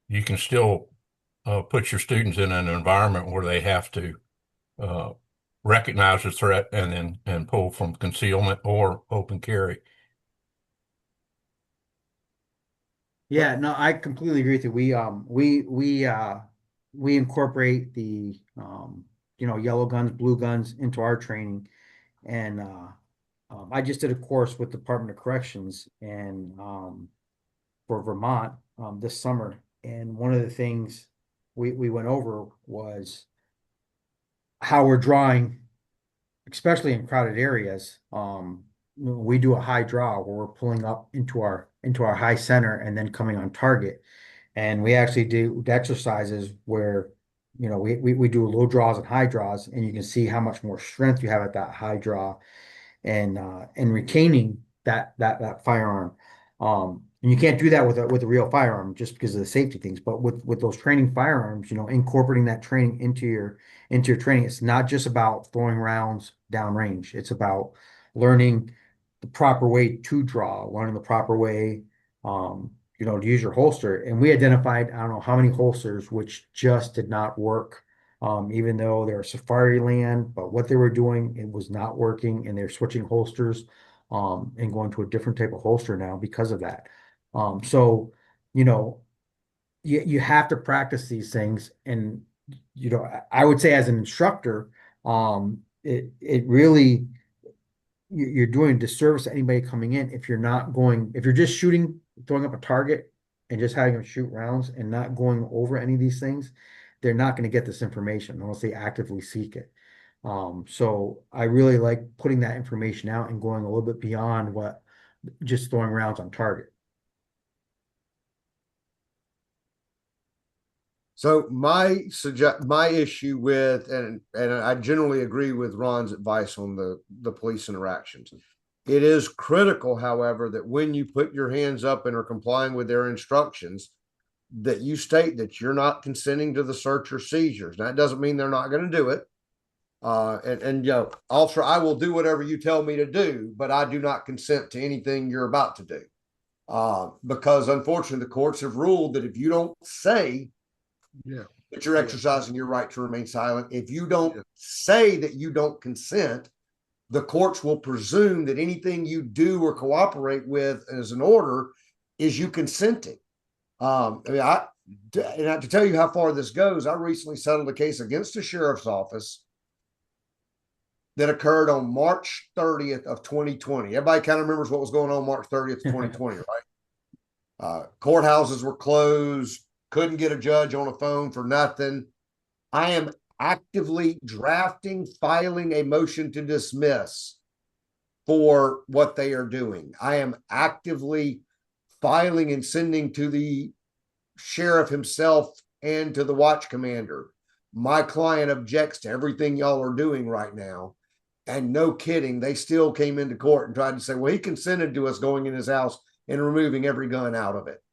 you can still puts your students in an environment where they have to recognize the threat and pull from concealment or open carry. Yeah, no, I completely agree with you. We incorporate the yellow guns, blue guns into our training. And I just did a course with Department of Corrections and for Vermont this summer. And one of the things we went over was how we're drawing, especially in crowded areas. We do a high draw where we're pulling up into our high center and then coming on target. And we actually do exercises where, we do low draws and high draws, and you can see how much more strength you have at that high draw and retaining that firearm. And you can't do that with a real firearm just because of the safety things. But with those training firearms, incorporating that training into your training, it's not just about throwing rounds downrange. It's about learning the proper way to draw, learning the proper way, to use your holster. And we identified, I don't know how many holsters which just did not work. Even though they're safari land, but what they were doing, it was not working, and they're switching holsters, and going to a different type of holster now because of that. So, you know, you have to practice these things, and I would say as an instructor, it really you're doing a disservice to anybody coming in if you're just shooting, throwing up a target and just having them shoot rounds and not going over any of these things, they're not going to get this information unless they actively seek it. So I really like putting that information out and going a little bit beyond what just throwing rounds on target. So my issue with, and I generally agree with Ron's advice on the police interactions. It is critical, however, that when you put your hands up and are complying with their instructions, that you state that you're not consenting to the search or seizures. Now, that doesn't mean they're not going to do it. Officer, I will do whatever you tell me to do, but I do not consent to anything you're about to do. Because unfortunately, the courts have ruled that if you don't say that you're exercising your right to remain silent, if you don't say that you don't consent, the courts will presume that anything you do or cooperate with as an order is you consenting. To tell you how far this goes, I recently settled a case against the sheriff's office that occurred on March 30th of 2020. Everybody kind of remembers what was going on March 30th, 2020, right? Courthouses were closed, couldn't get a judge on a phone for nothing. I am actively filing a motion to dismiss for what they are doing. I am actively filing and sending to the sheriff himself and to the watch commander. My client objects to everything y'all are doing right now. And no kidding, they still came into court and tried to say, well, he consented to us going in his house and removing every gun out of it.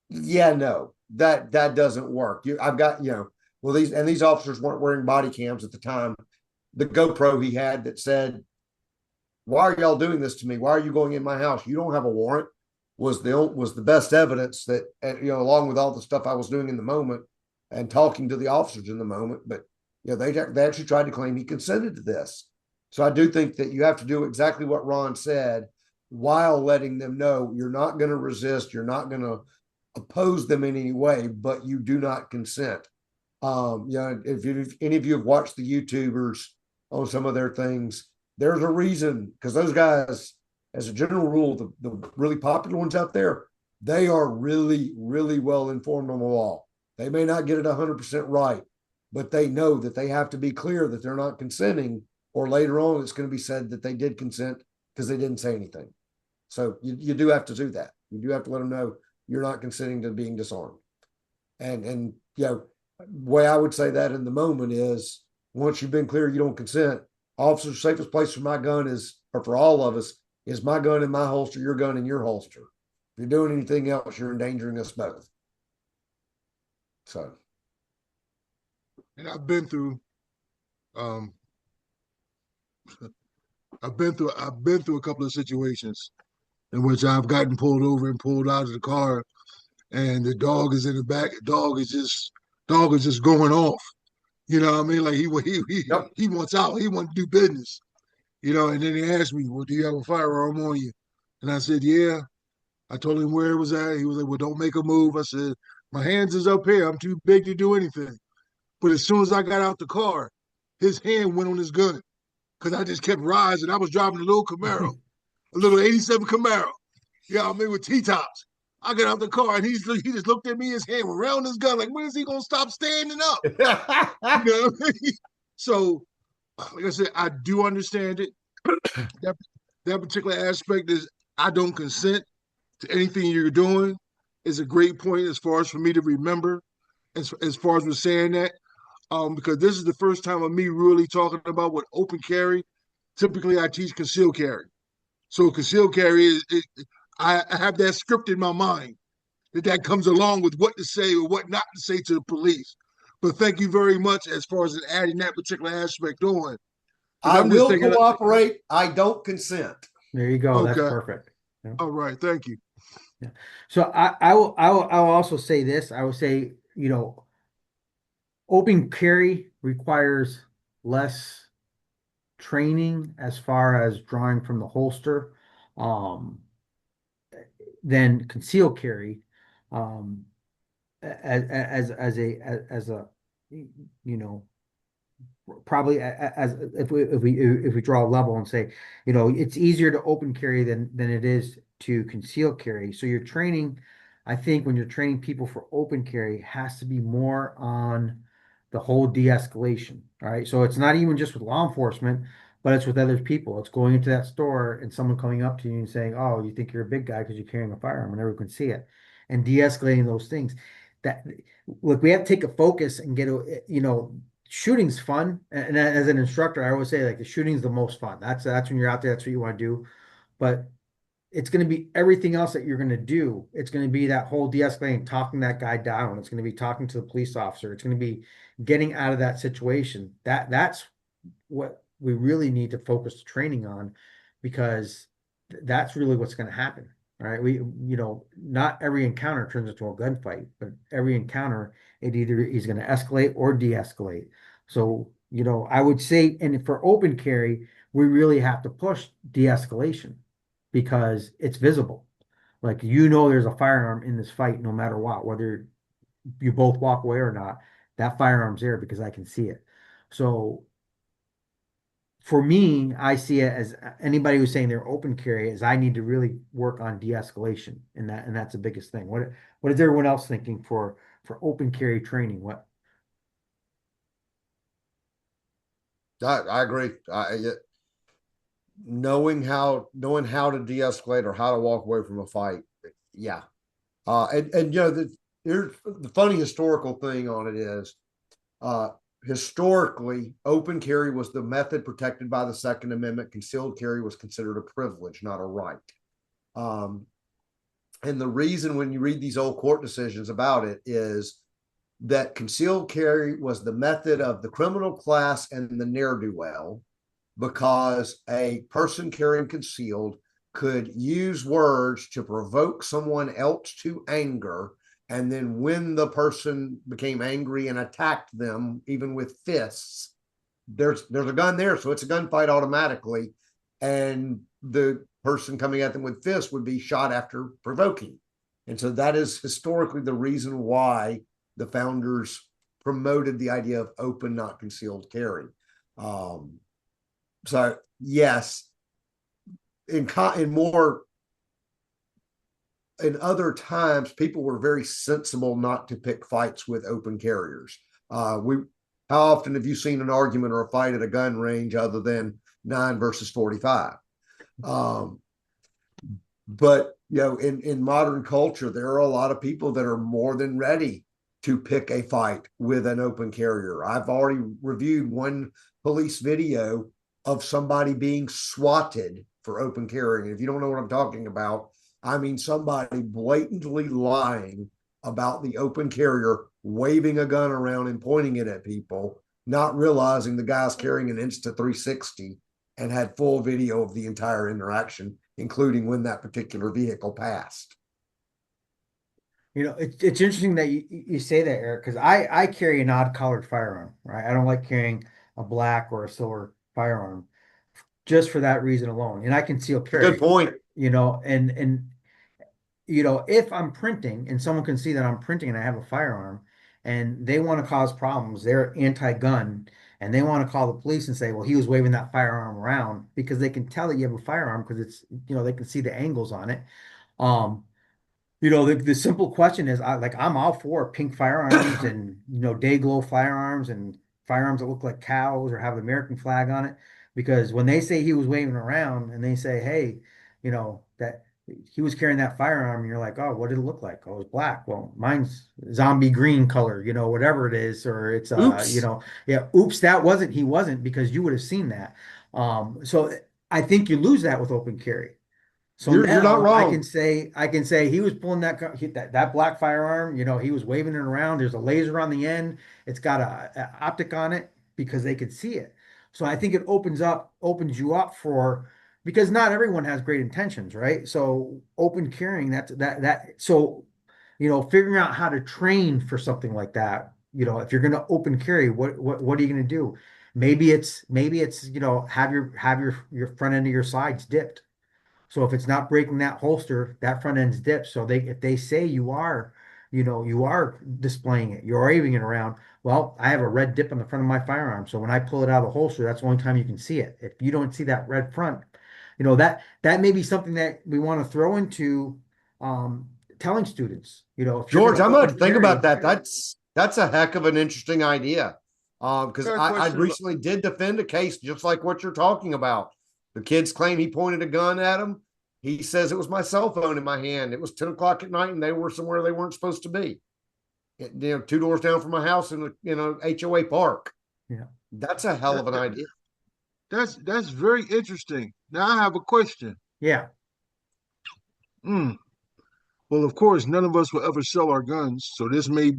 Yeah, no, that doesn't work. I've got, well, these officers weren't wearing body cams at the time. The GoPro he had that said, why are y'all doing this to me? Why are you going in my house? You don't have a warrant. Was the best evidence that, along with all the stuff I was doing in the moment and talking to the officers in the moment. But they actually tried to claim he consented to this. So I do think that you have to do exactly what Ron said, while letting them know you're not going to resist, you're not going to oppose them in any way, but you do not consent. If any of you have watched the YouTubers on some of their things, there's a reason, because those guys, as a general rule, the really popular ones out there, they are really, really well informed on the law. They may not get it 100% right, but they know that they have to be clear that they're not consenting, or later on it's going to be said that they did consent because they didn't say anything. So you do have to do that. You do have to let them know you're not consenting to being disarmed. And way I would say that in the moment is, once you've been clear you don't consent, officer, safest place for my gun is, or for all of us, is my gun in my holster, your gun in your holster. If you're doing anything else, you're endangering us both. So. And I've been through a couple of situations in which I've gotten pulled over and pulled out of the car, and the dog is in the back. The dog is just dog is just going off. You know what I mean? Like Yep. he wants out. He wants to do business. You know, and then he asked me, "Well, do you have a firearm on you?" And I said, "Yeah." I told him where it was at. He was like, "Well, don't make a move." I said, "My hands is up here. I'm too big to do anything." But as soon as I got out the car, his hand went on his gun because I just kept rising. I was driving a little Camaro, a little '87 Camaro. Yeah, I mean with T-tops. I got out the car and he just looked at me. His hand was around his gun. Like, when is he gonna stop standing up? You know what I mean? So, like I said, I do understand it. That that particular aspect is I don't consent to anything you're doing. Is a great point as far as for me to remember. As far as we're saying that, because this is the first time of me really talking about what open carry. Typically, I teach concealed carry. So concealed carry I have that script in my mind that comes along with what to say or what not to say to the police. But thank you very much as far as adding that particular aspect on. Because I I'm just will thinking, cooperate. I don't consent. There you go. That's okay, perfect. Yeah. all right, thank you. Yeah. So I will also say this. I will say, open carry requires less training as far as drawing from the holster, um, than concealed carry. Um, as a you know probably as if we draw a level and say, it's easier to open carry than it is to conceal carry. So your training, I think when you're training people for open carry, has to be more on the whole de-escalation. All right. So it's not even just with law enforcement, but it's with other people. It's going into that store and someone coming up to you and saying, "Oh, you think you're a big guy because you're carrying a firearm and everyone can see it," and de-escalating those things. That Look, we have to take a focus and get shooting's fun. And as an instructor, I always say, like, the shooting's the most fun. That's when you're out there, that's what you want to do. But it's going to be everything else that you're going to do. It's going to be that whole de-escalating, talking that guy down. It's going to be talking to the police officer. It's going to be getting out of that situation. That's what we really need to focus the training on, because that's really what's going to happen. All right. Not every encounter turns into a gunfight, but every encounter, it either is going to escalate or de-escalate. So, I would say, and for open carry, we really have to push de-escalation because it's visible. Like, there's a firearm in this fight, no matter what, whether you both walk away or not, that firearm's there because I can see it. So for me, I see it as anybody who's saying they're open carry is I need to really work on de-escalation, and that's the biggest thing. What is everyone else thinking for open carry training? What? I agree. Knowing how to de-escalate or how to walk away from a fight. Yeah. And here's the funny historical thing on it is, historically, open carry was the method protected by the Second Amendment. Concealed carry was considered a privilege, not a right. And the reason, when you read these old court decisions about it, is that concealed carry was the method of the criminal class and the ne'er-do-well, because a person carrying concealed could use words to provoke someone else to anger. And then when the person became angry and attacked them, even with fists, there's a gun there. So it's a gunfight automatically. And the person coming at them with fists would be shot after provoking. And so that is historically the reason why the founders promoted the idea of open, not concealed carry. So yes, in other times, people were very sensible not to pick fights with open carriers. How often have you seen an argument or a fight at a gun range other than 9 versus 45? But in modern culture, there are a lot of people that are more than ready to pick a fight with an open carrier. I've already reviewed one police video of somebody being swatted for open carrying. If you don't know what I'm talking about, I mean somebody blatantly lying about the open carrier, waving a gun around and pointing it at people, not realizing the guy's carrying an Insta360, and had full video of the entire interaction, including when that particular vehicle passed. It's interesting that you say that, Eric, because I carry an odd colored firearm, right? I don't like carrying a black or a silver firearm just for that reason alone. And I conceal A good carry, point. if I'm printing and someone can see that I'm printing and I have a firearm and they want to cause problems, they're anti-gun and they want to call the police and say, well, he was waving that firearm around because they can tell that you have a firearm because they can see the angles on it. Um, the simple question is, I'm all for pink firearms and day glow firearms and firearms that look like cows or have the American flag on it. Because when they say he was waving around and they say, hey, that he was carrying that firearm, and you're like, oh, what did it look like? Oh, it was black. Well, mine's zombie green color, whatever it is, or it's Oops. yeah, oops, he wasn't because you would have seen that. So I think you lose that with open carry. So You're not now wrong. I can say he was pulling that black firearm, he was waving it around. There's a laser on the end. It's got a optic on it because they could see it. So I think it opens you up for because not everyone has great intentions, right? So open carrying so figuring out how to train for something like that, if you're going to open carry, what are you going to do? Maybe it's have your front end of your sides dipped, so if it's not breaking that holster, that front end's dipped. So if they say you are displaying it, you're waving it around. Well, I have a red dip on the front of my firearm. So when I pull it out of the holster, that's the only time you can see it. If you don't see that red front, that may be something that we want to throw into telling students. If you're going George, to I'm going to open think about carry, that. That's a heck of an interesting idea. Because Got a I question about recently did defend a case just like what you're talking about. The kids claim he pointed a gun at him. He says it was my cell phone in my hand. It was 10 o'clock at night and they were somewhere they weren't supposed to be. 2 doors down from my house in the HOA park. yeah, That's a hell that, of an that- idea. that's very interesting. Now I have a question. yeah, Hmm. Well, of course, none of us will ever sell our guns, so this may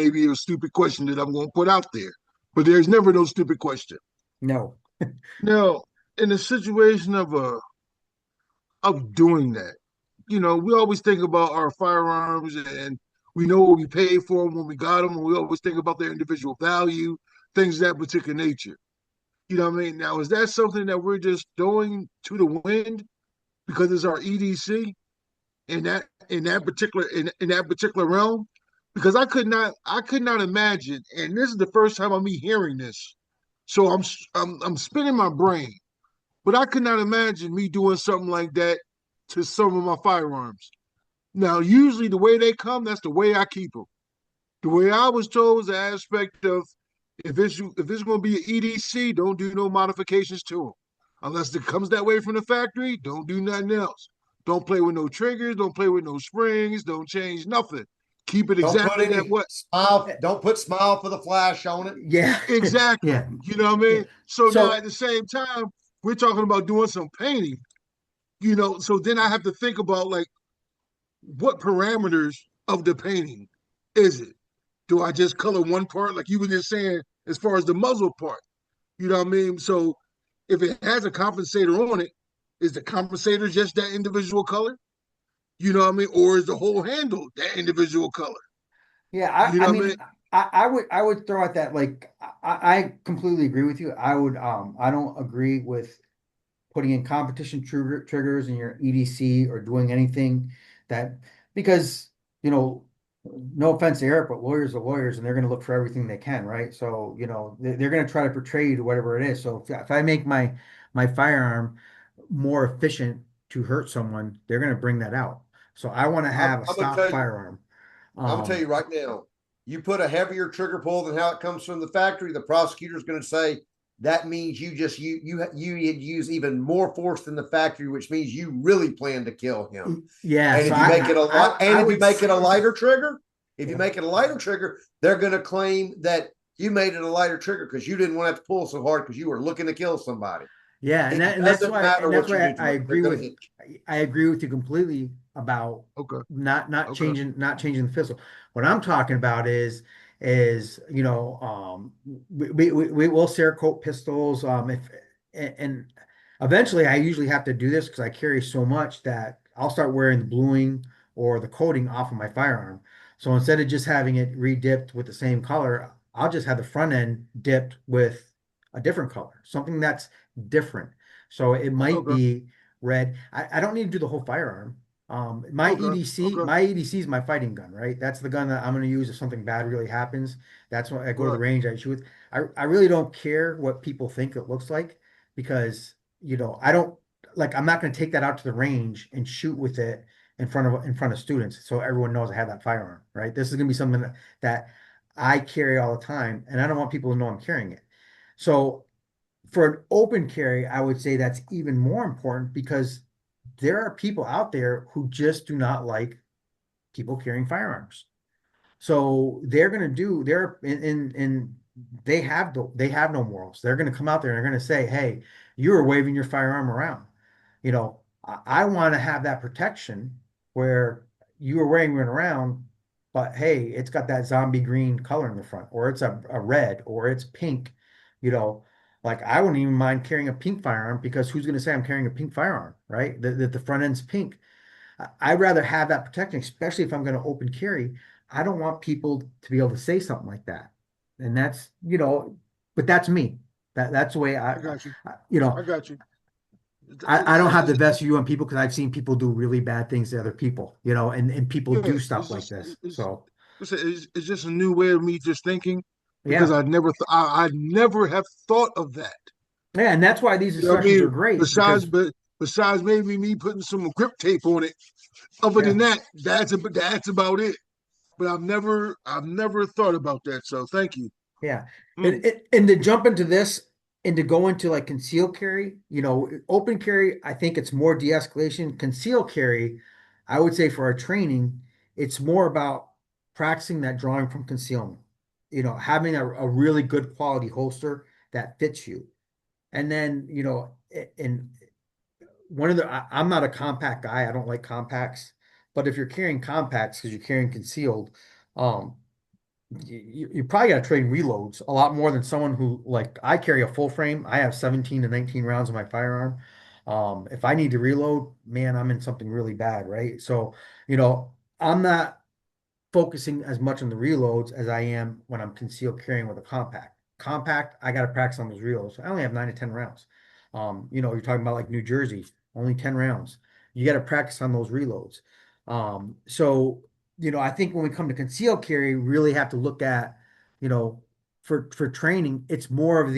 be a stupid question that I'm going to put out there. But there's never no stupid question. no, Now, in the situation of doing that, we always think about our firearms and we know what we paid for them when we got them, and we always think about their individual value, things of that particular nature. You know what I mean? Now, is that something that we're just throwing to the wind because it's our EDC in that particular realm? Because I could not imagine, and this is the first time I'm me hearing this, so I'm spinning my brain, but I could not imagine me doing something like that to some of my firearms. Now, usually the way they come, that's the way I keep them. The way I was told is the aspect of if it's going to be an EDC, don't do no modifications to them. Unless it comes that way from the factory, don't do nothing else. Don't play with no triggers. Don't play with no springs. Don't change nothing. Keep it Don't put exactly that any what smile. Don't put smile for the flash on it. yeah, exactly. yeah, You know what I yeah. mean? So now at So the same time, we're talking about doing some painting. So then I have to think about like what parameters of the painting is it? Do I just color one part, like you were just saying, as far as the muzzle part? You know what I mean? So if it has a compensator on it, is the compensator just that individual color? You know what I mean? Or is the whole handle that individual color? Yeah, You I know what I mean, mean? I would throw out that like I completely agree with you. I don't agree with putting in competition triggers in your EDC or doing anything that because no offense to Eric, but lawyers are lawyers and they're going to look for everything they can, right? So they're going to try to portray you to whatever it is. So if I make my firearm more efficient to hurt someone, they're going to bring that out. So I want to I'm, have a I'm gonna stock tell you. firearm. I'm gonna tell you right now. You put a heavier trigger pull than how it comes from the factory. The prosecutor's going to say that means you use even more force than the factory, which means you really plan to kill him. Yeah, And so if you make it a lot, and I if you would make it a lighter trigger, yeah. they're going to claim that you made it a lighter trigger because you didn't want to have to pull so hard because you were looking to kill somebody. Yeah, and It that's doesn't why matter and that's what you why do to them; they're going to hit you. I agree with you completely about Okay. not Okay. changing the pistol. What I'm talking about is we will Cerakote pistols if and eventually I usually have to do this because I carry so much that I'll start wearing the bluing or the coating off of my firearm. So instead of just having it re-dipped with the same color, I'll just have the front end dipped with a different color, something that's different. So it might Okay. be red. I don't need to do the whole firearm. My Okay. EDC, Okay. my EDC is my fighting gun, right? That's the gun that I'm going to use if something bad really happens. That's when I go to the Right. range, I shoot with. I really don't care what people think it looks like because, I don't like, I'm not going to take that out to the range and shoot with it in front of students so everyone knows I have that firearm, right? This is going to be something that I carry all the time, and I don't want people to know I'm carrying it. So for an open carry, I would say that's even more important because there are people out there who just do not like people carrying firearms. So they're in they have no morals. They're gonna come out there and they're gonna say, hey, you were waving your firearm around. I want to have that protection where you were wearing it around, but hey, it's got that zombie green color in the front, or it's a red, or it's pink, you know. Like I wouldn't even mind carrying a pink firearm because who's gonna say I'm carrying a pink firearm, right? The front end's pink. I'd rather have that protection, especially if I'm going to open carry. I don't want people to be able to say something like that. And but that's me. That's the way I got you. I you know, I got you. I don't have the best view on people because I've seen people do really bad things to other people, and people Yeah, do stuff like this. So it's just a new way of me just thinking because yeah. I never have thought of that. Yeah, and that's why these You know what I discussions are mean? great Besides, because but besides maybe me putting some grip tape on it. Other yeah, than that, that's about it. But I've never thought about that. So thank you. yeah. Mm. And to jump into this and to go into like concealed carry, open carry, I think it's more de-escalation. Concealed carry, I would say for our training, it's more about practicing that drawing from concealment, having a really good quality holster that fits you. And then, and I'm not a compact guy. I don't like compacts, but if you're carrying compacts because you're carrying concealed, um, you probably got to train reloads a lot more than someone who like I carry a full frame. I have 17 to 19 rounds in my firearm. If I need to reload, man, I'm in something really bad, right? So, I'm not focusing as much on the reloads as I am when I'm concealed carrying with a compact. Compact, I got to practice on those reloads. I only have 9 to 10 rounds. You're talking about like New Jersey, only 10 rounds. You got to practice on those reloads. So, I think when we come to concealed carry, we really have to look at, you know, for training, it's more of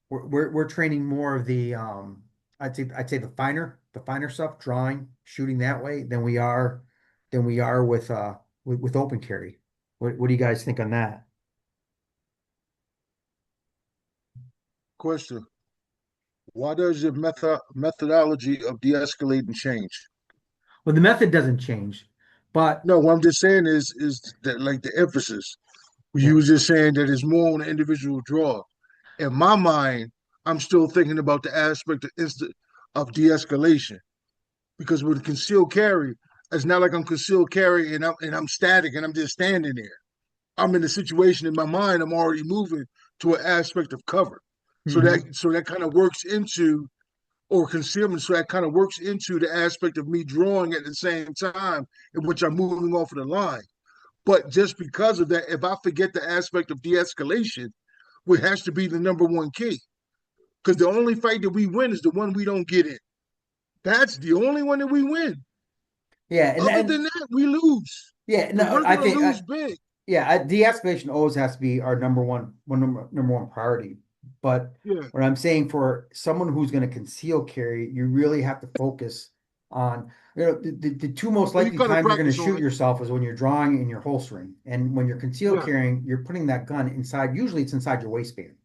we're training more of I'd say the finer stuff, drawing, shooting that way than we are with open carry. What do you guys think on that? Question: why does your methodology of de-escalating change? Well, the method doesn't change, but No, what I'm just saying is that like the emphasis. You yeah, was just saying that it's more on the individual draw. In my mind, I'm still thinking about the aspect of de-escalation because with concealed carry, it's not like I'm concealed carry and I'm static and I'm just standing there. I'm in a situation in my mind. I'm already moving to an aspect of cover. So hmm that kind of works into or concealment. So that kind of works into the aspect of me drawing at the same time in which I'm moving off of the line. But just because of that, if I forget the aspect of de-escalation, which has to be the number one key, because the only fight that we win is the one we don't get in. That's the only one that we win. yeah, and Other then than that, we lose, yeah, and no, we're I going to think lose big. yeah, de-escalation always has to be our number one priority. But Yeah. what I'm saying for someone who's going to conceal carry, you really have to focus on, the two most Well, you likely got to times you're going to practice on shoot it. yourself is when you're drawing and you're holstering. And when you're concealed Yeah. carrying, you're putting that gun inside, usually it's inside your waistband,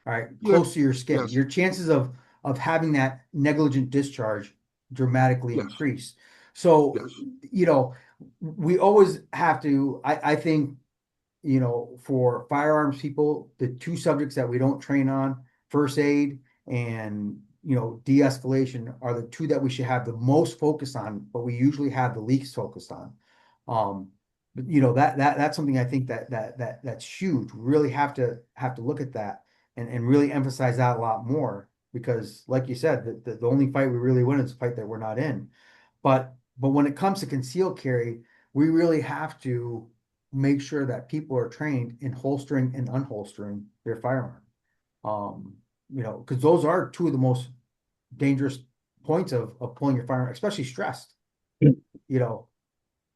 all right, Yeah. close to your skin. Yes. Your chances of having that negligent discharge dramatically Yes. increase. So, Yes. we always have to, I think, for firearms people, the two subjects that we don't train on, first aid and, de-escalation are the two that we should have the most focus on, but we usually have the least focused on. But that's something I think that's huge. We really have to look at that and really emphasize that a lot more because like you said, the only fight we really win is a fight that we're not in. But when it comes to concealed carry, we really have to make sure that people are trained in holstering and unholstering their firearm. Because those are two of the most dangerous points of pulling your firearm, especially stressed. You know,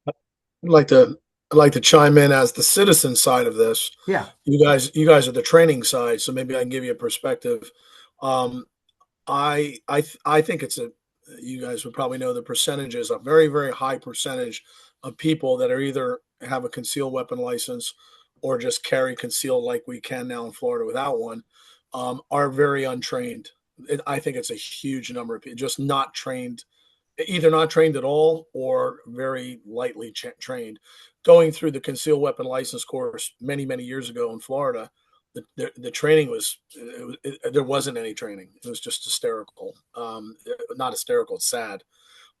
I'd like to I'd like to chime in as the citizen side of this. yeah, You guys are the training side, so maybe I can give you a perspective. Um, I think it's a you guys would probably know the percentages, a very, very high percentage of people that are either have a concealed weapon license or just carry concealed like we can now in Florida without one, are very untrained. I think it's a huge number of people just not trained, either not trained at all or very lightly trained. Going through the concealed weapon license course many, many years ago in Florida, the training was, there wasn't any training. It was just hysterical. Not hysterical, it's sad.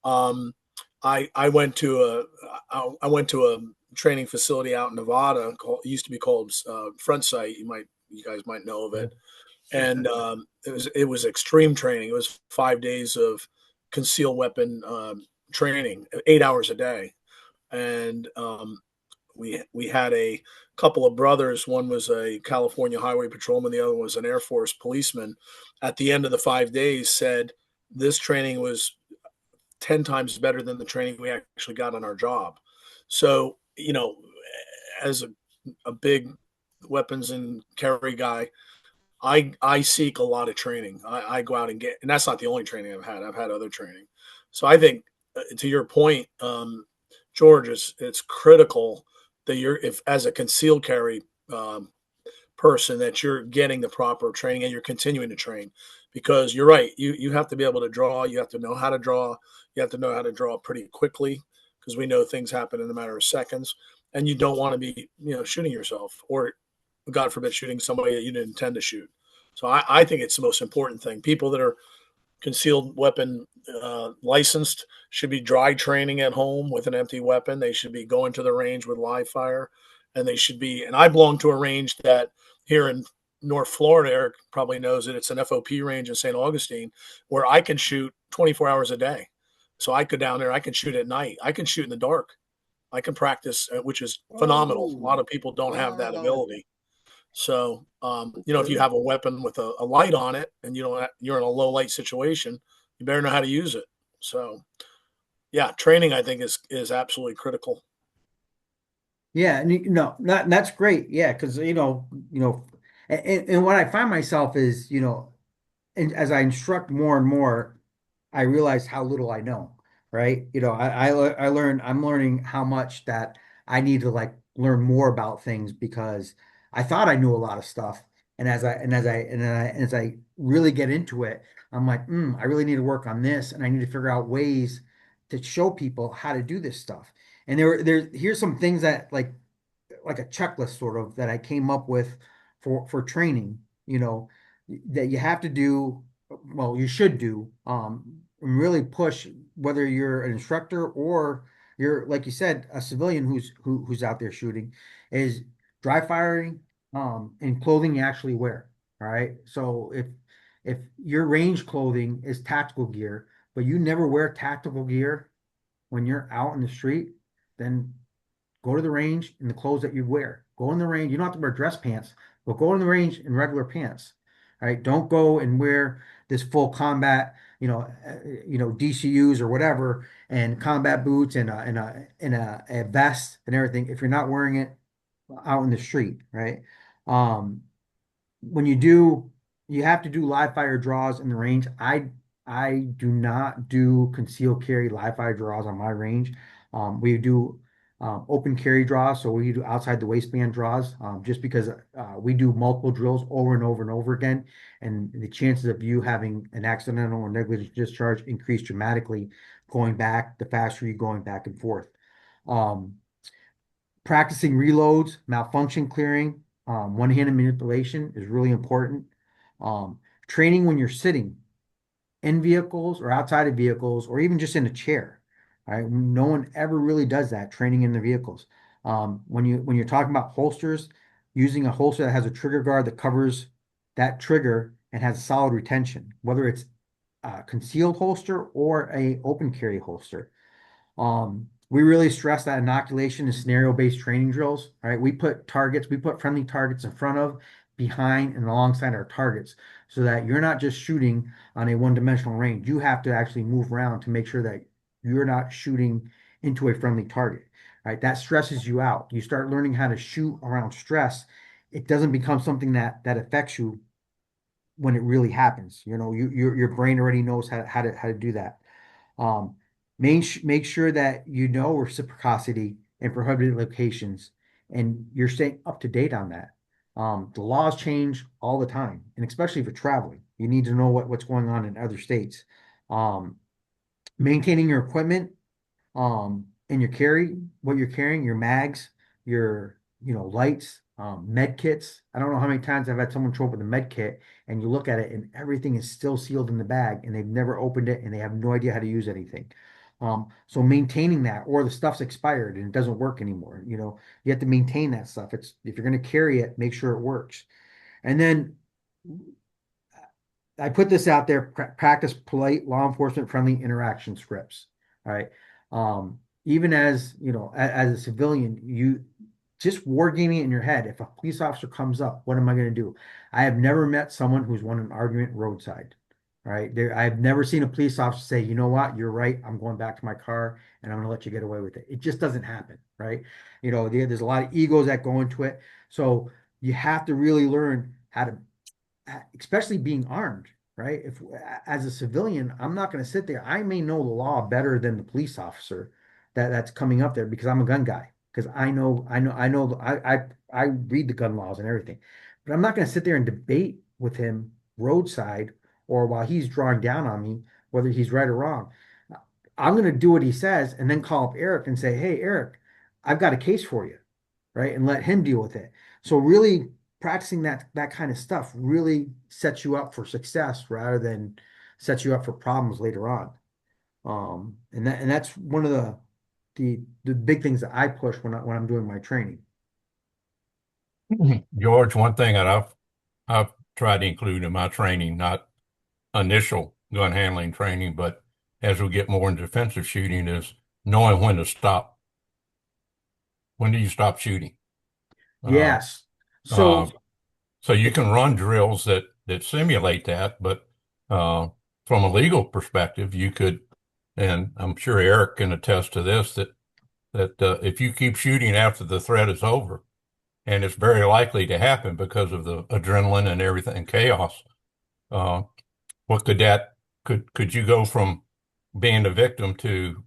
Um, I went to I went to a training facility out in Nevada called, it used to be called Front Sight. You guys might know of it. And it was extreme training. It was 5 days of concealed weapon training, 8 hours a day. And we had a couple of brothers. One was a California highway patrolman, the other was an Air Force policeman. At the end of the 5 days, said this training was 10 times better than the training we actually got on our job. So, as a big weapons and carry guy, I seek a lot of training. I go out and get, and that's not the only training I've had. I've had other training. So I think, to your point, George, it's critical that you're, if as a concealed carry person, that you're getting the proper training and you're continuing to train, because you're right. You have to be able to draw. You have to know how to draw. You have to know how to draw pretty quickly, because we know things happen in a matter of seconds, and you don't want to be shooting yourself, or God forbid shooting somebody that you didn't intend to shoot. So I think it's the most important thing. People that are concealed weapon licensed should be dry training at home with an empty weapon. They should be going to the range with live fire, and they should be. And I belong to a range that here in North Florida, Eric probably knows it. It's an FOP range in St. Augustine where I can shoot 24 hours a day. So I go down there. I can shoot at night. I can shoot in the dark. I can practice, which is phenomenal. A lot of people don't have that ability. So, if you have a weapon with a light on it and you're in a low light situation, you better know how to use it. So, yeah, training I think is absolutely critical. yeah, and that's great. Yeah, because and what I find myself is, and as I instruct more and more, I realize how little I know, right? I'm learning how much that I need to like learn more about things, because I thought I knew a lot of stuff. And as I really get into it, I'm like, I really need to work on this, and I need to figure out ways to show people how to do this stuff. And here's some things that like a checklist sort of that I came up with for training, that you have to do, well, you should do, and really push, whether you're an instructor or you're, like you said, a civilian who's out there shooting, is dry firing, and clothing you actually wear. All right. So if your range clothing is tactical gear, but you never wear tactical gear when you're out in the street, then go to the range in the clothes that you wear. Go in the range. You don't have to wear dress pants, but go in the range in regular pants. All right. Don't go and wear this full combat, DCUs or whatever, and combat boots and a vest and everything if you're not wearing it out in the street, right? Um, when you have to do live fire draws in the range. I do not do concealed carry live fire draws on my range. We do open carry draws, so we do outside the waistband draws, just because we do multiple drills over and over and over again, and the chances of you having an accidental or negligent discharge increase dramatically going back, the faster you're going back and forth. Um, Practicing reloads, malfunction clearing, one-handed manipulation is really important. Training when you're sitting in vehicles or outside of vehicles or even just in a chair. All right. No one ever really does that training in the vehicles. When you're talking about holsters, using a holster that has a trigger guard that covers that trigger and has solid retention, whether it's a concealed holster or a open carry holster. We really stress that inoculation and scenario-based training drills, right? We put friendly targets in front of, behind, and alongside our targets so that you're not just shooting on a one-dimensional range. You have to actually move around to make sure that you're not shooting into a friendly target, right? That stresses you out. You start learning how to shoot around stress. It doesn't become something that affects you when it really happens. Your brain already knows how to do that. Um, make sure that you know reciprocity and prohibited locations, and you're staying up to date on that. The laws change all the time, and especially for traveling, you need to know what's going on in other states. Um, Maintaining your equipment, and your carry, what you're carrying, your mags, your, lights, med kits. I don't know how many times I've had someone show up with a med kit and you look at it and everything is still sealed in the bag and they've never opened it and they have no idea how to use anything. So maintaining that, or the stuff's expired and it doesn't work anymore. You have to maintain that stuff. If you're going to carry it, make sure it works. And then I put this out there, practice polite, law enforcement friendly interaction scripts. All right. Even as, as a civilian, you just wargaming it in your head. If a police officer comes up, what am I going to do? I have never met someone who's won an argument roadside. All right. I've never seen a police officer say, you know what, you're right. I'm going back to my car and I'm going to let you get away with it. It just doesn't happen. Right. There's a lot of egos that go into it. So you have to really learn how to, especially being armed, right? If as a civilian, I'm not going to sit there. I may know the law better than the police officer that's coming up there because I'm a gun guy. Because I read the gun laws and everything, but I'm not going to sit there and debate with him roadside or while he's drawing down on me whether he's right or wrong. I'm going to do what he says and then call up Eric and say, "Hey, Eric, I've got a case for you," right? And let him deal with it. So really practicing that kind of stuff really sets you up for success rather than sets you up for problems later on. And that's one of the big things that I push when I'm doing my training. George, one thing that I've tried to include in my training, not initial gun handling training, but as we get more into defensive shooting, is knowing when to stop. When do you stop shooting? Uh, Yes. uh, So so you can run drills that simulate that, but from a legal perspective, you could, and I'm sure Eric can attest to this, that if you keep shooting after the threat is over, and it's very likely to happen because of the adrenaline and everything, chaos. Uh, what could you go from being a victim to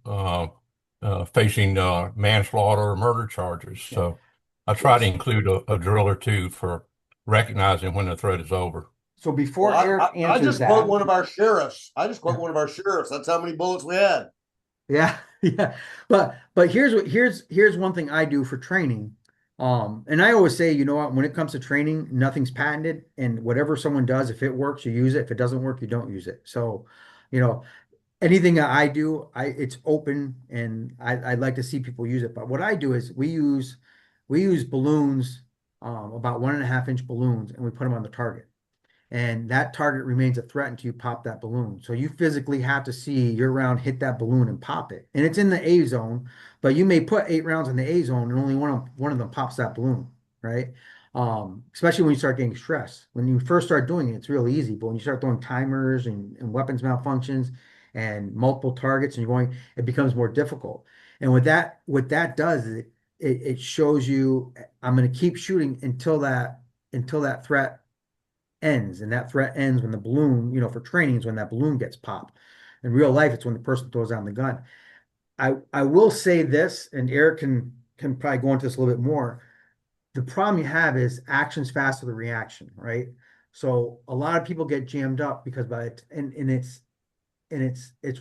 facing manslaughter or murder charges? yeah. So I try to Yes. include a drill or two for recognizing when the threat is over. So Well, before Eric I answers just quote that, one of our sheriffs. I just quote one of our sheriffs. That's how many bullets we had. yeah, yeah. But here's one thing I do for training. And I always say, you know what, when it comes to training, nothing's patented, and whatever someone does, if it works, you use it. If it doesn't work, you don't use it. So, you know, anything that I do, it's open, and I'd like to see people use it. But what I do is we use balloons, about 1.5 inch balloons, and we put them on the target, and that target remains a threat until you pop that balloon. So you physically have to see your round hit that balloon and pop it. And it's in the A zone, but you may put 8 rounds in the A zone and only one of them pops that balloon, right? Especially when you start getting stressed. When you first start doing it, it's real easy. But when you start throwing timers and weapons malfunctions and multiple targets and you're going, it becomes more difficult. And what that does is it shows you I'm going to keep shooting until that threat ends, and that threat ends when the balloon, for training, is when that balloon gets popped. In real life, it's when the person throws down the gun. I will say this, and Eric can probably go into this a little bit more. The problem you have is action's faster than reaction, right? So a lot of people get jammed up because by it, and it's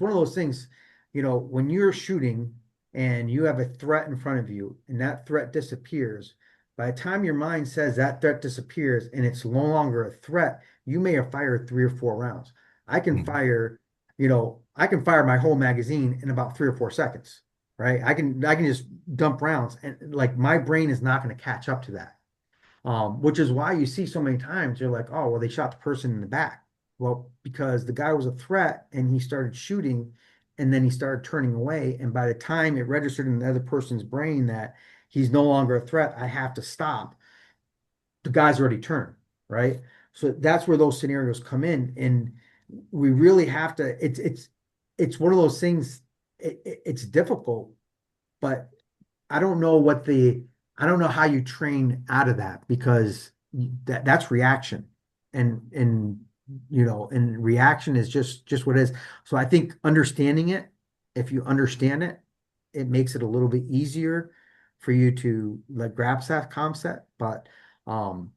one of those things, when you're shooting and you have a threat in front of you and that threat disappears, by the time your mind says that threat disappears and it's no longer a threat, you may have fired 3 or 4 rounds. I can Mhm. fire, I can fire my whole magazine in about 3 or 4 seconds, right? I can just dump rounds, and like my brain is not going to catch up to that. Which is why you see so many times you're like, oh, well, they shot the person in the back. Well, because the guy was a threat and he started shooting, and then he started turning away. And by the time it registered in the other person's brain that he's no longer a threat, I have to stop, the guy's already turned, right? So that's where those scenarios come in. And we really have to, it's one of those things, it's difficult, but I don't know I don't know how you train out of that, because that's reaction, and and reaction is just what it is. So I think understanding it, if you understand it, it makes it a little bit easier for you to like grasp that concept. But um,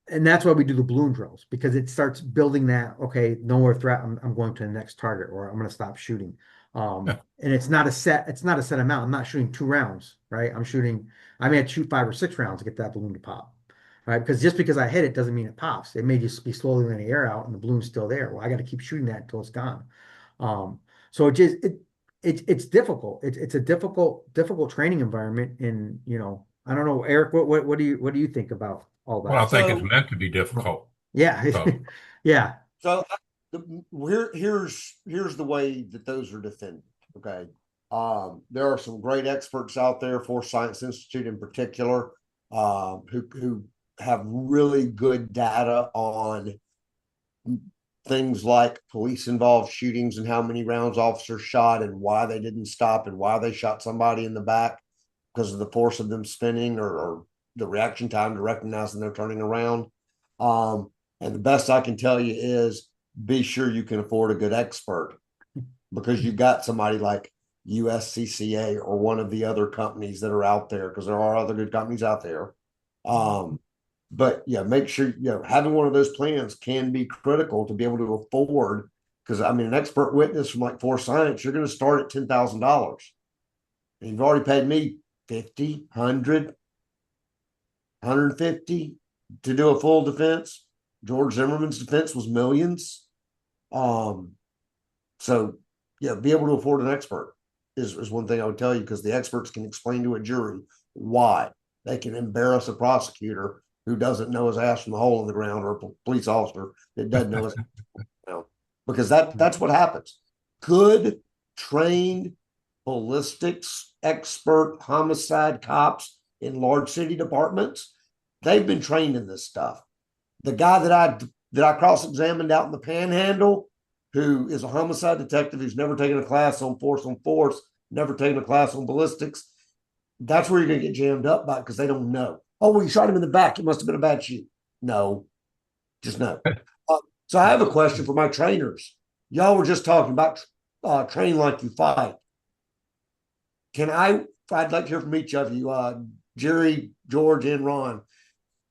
and that's why we do the balloon drills, because it starts building that, okay, no more threat, I'm going to the next target, or I'm going to stop shooting. And it's not a set amount. I'm not shooting 2 rounds, right? I may have to shoot 5 or 6 rounds to get that balloon to pop, right? Because just because I hit it doesn't mean it pops. It may just be slowly letting the air out and the balloon's still there. Well, I got to keep shooting that until it's gone. So it's difficult. It's a difficult training environment. And I don't know, Eric, what do you think about all Well, I that? think So, it's meant to be difficult. Yeah. So, Yeah. so here's the way that those are defended. Okay. There are some great experts out there, Force Science Institute in particular, who have really good data on things like police involved shootings and how many rounds officers shot and why they didn't stop and why they shot somebody in the back because of the force of them spinning, or the reaction time to recognizing they're turning around. And the best I can tell you is be sure you can afford a good expert, because you've got somebody like USCCA or one of the other companies that are out there, because there are other good companies out there. But yeah, make sure having one of those plans can be critical to be able to afford. Because I mean, an expert witness from like Force Science, you're going to start at $10,000, and you've already paid me 50, 100, 150 to do a full defense. George Zimmerman's defense was millions. So yeah, be able to afford an expert is one thing I would tell you, because the experts can explain to a jury why. They can embarrass a prosecutor who doesn't know his ass from the hole in the ground, or a police officer that doesn't know his ass from the ground, because that's what happens. Good trained ballistics expert homicide cops in large city departments, they've been trained in this stuff. The guy that I cross-examined out in the Panhandle, who is a homicide detective who's never taken a class on force, never taken a class on ballistics, that's where you're going to get jammed up by, because they don't know. Oh, well, you shot him in the back. It must have been a bad shoot. No, just no. So I have a question for my trainers. Y'all were just talking about train like you fight. I'd like to hear from each of you, Jerry, George, and Ron.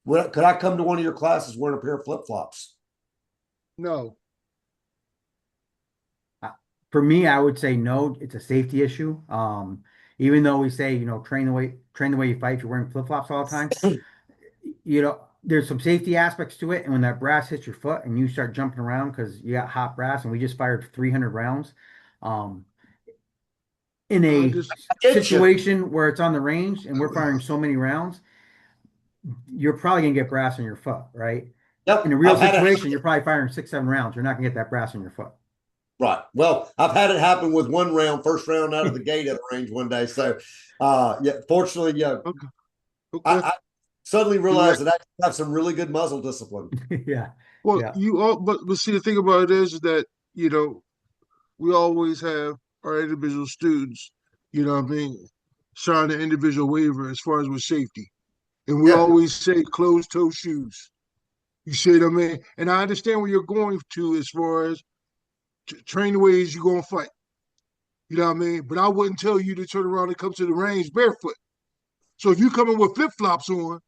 Could I come to one of your classes wearing a pair of flip-flops? No. For me, I would say no. It's a safety issue. Even though we say, train the way you fight, you're wearing flip-flops all the time. There's some safety aspects to it. And when that brass hits your foot and you start jumping around because you got hot brass, and we just fired 300 rounds, in a situation where it's on the range and we're firing so many rounds, you're probably gonna get brass on your foot, right? Yep. In a real situation, you're probably firing 6, 7 rounds. You're not gonna get that brass on your foot. Right. Well, I've had it happen with one round, first round out of the gate at a range one day. So, yeah, fortunately, Okay. I suddenly realized that I have some really good muzzle discipline. Yeah. Well, Yeah. but see, the thing about it is that we always have our individual students, what I mean, sign an individual waiver as far as with safety, and we Yeah. always say closed toe shoes. You see what I mean? And I understand where you're going to as far as train the ways you're gonna fight. You know what I mean? But I wouldn't tell you to turn around and come to the range barefoot. So if you come in with flip flops on,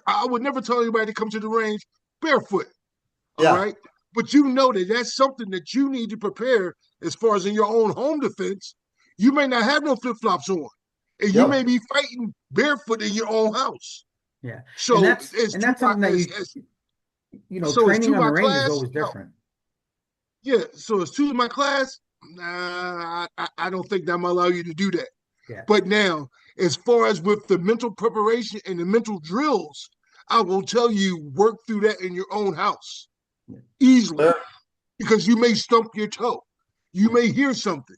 I would never tell anybody to come to the range barefoot. All Yeah. right. But you know that that's something that you need to prepare as far as in your own home defense. You may not have no flip flops on, and you may be fighting barefoot in your own house. Yeah. So and that's something that training on the range is always different. Yeah. So as to my class, nah, I don't think that I'm allow you to do that. Yeah. But now, as far as with the mental preparation and the mental drills, I will tell you work through that in your own house easily, because you may stump your toe. You may hear something.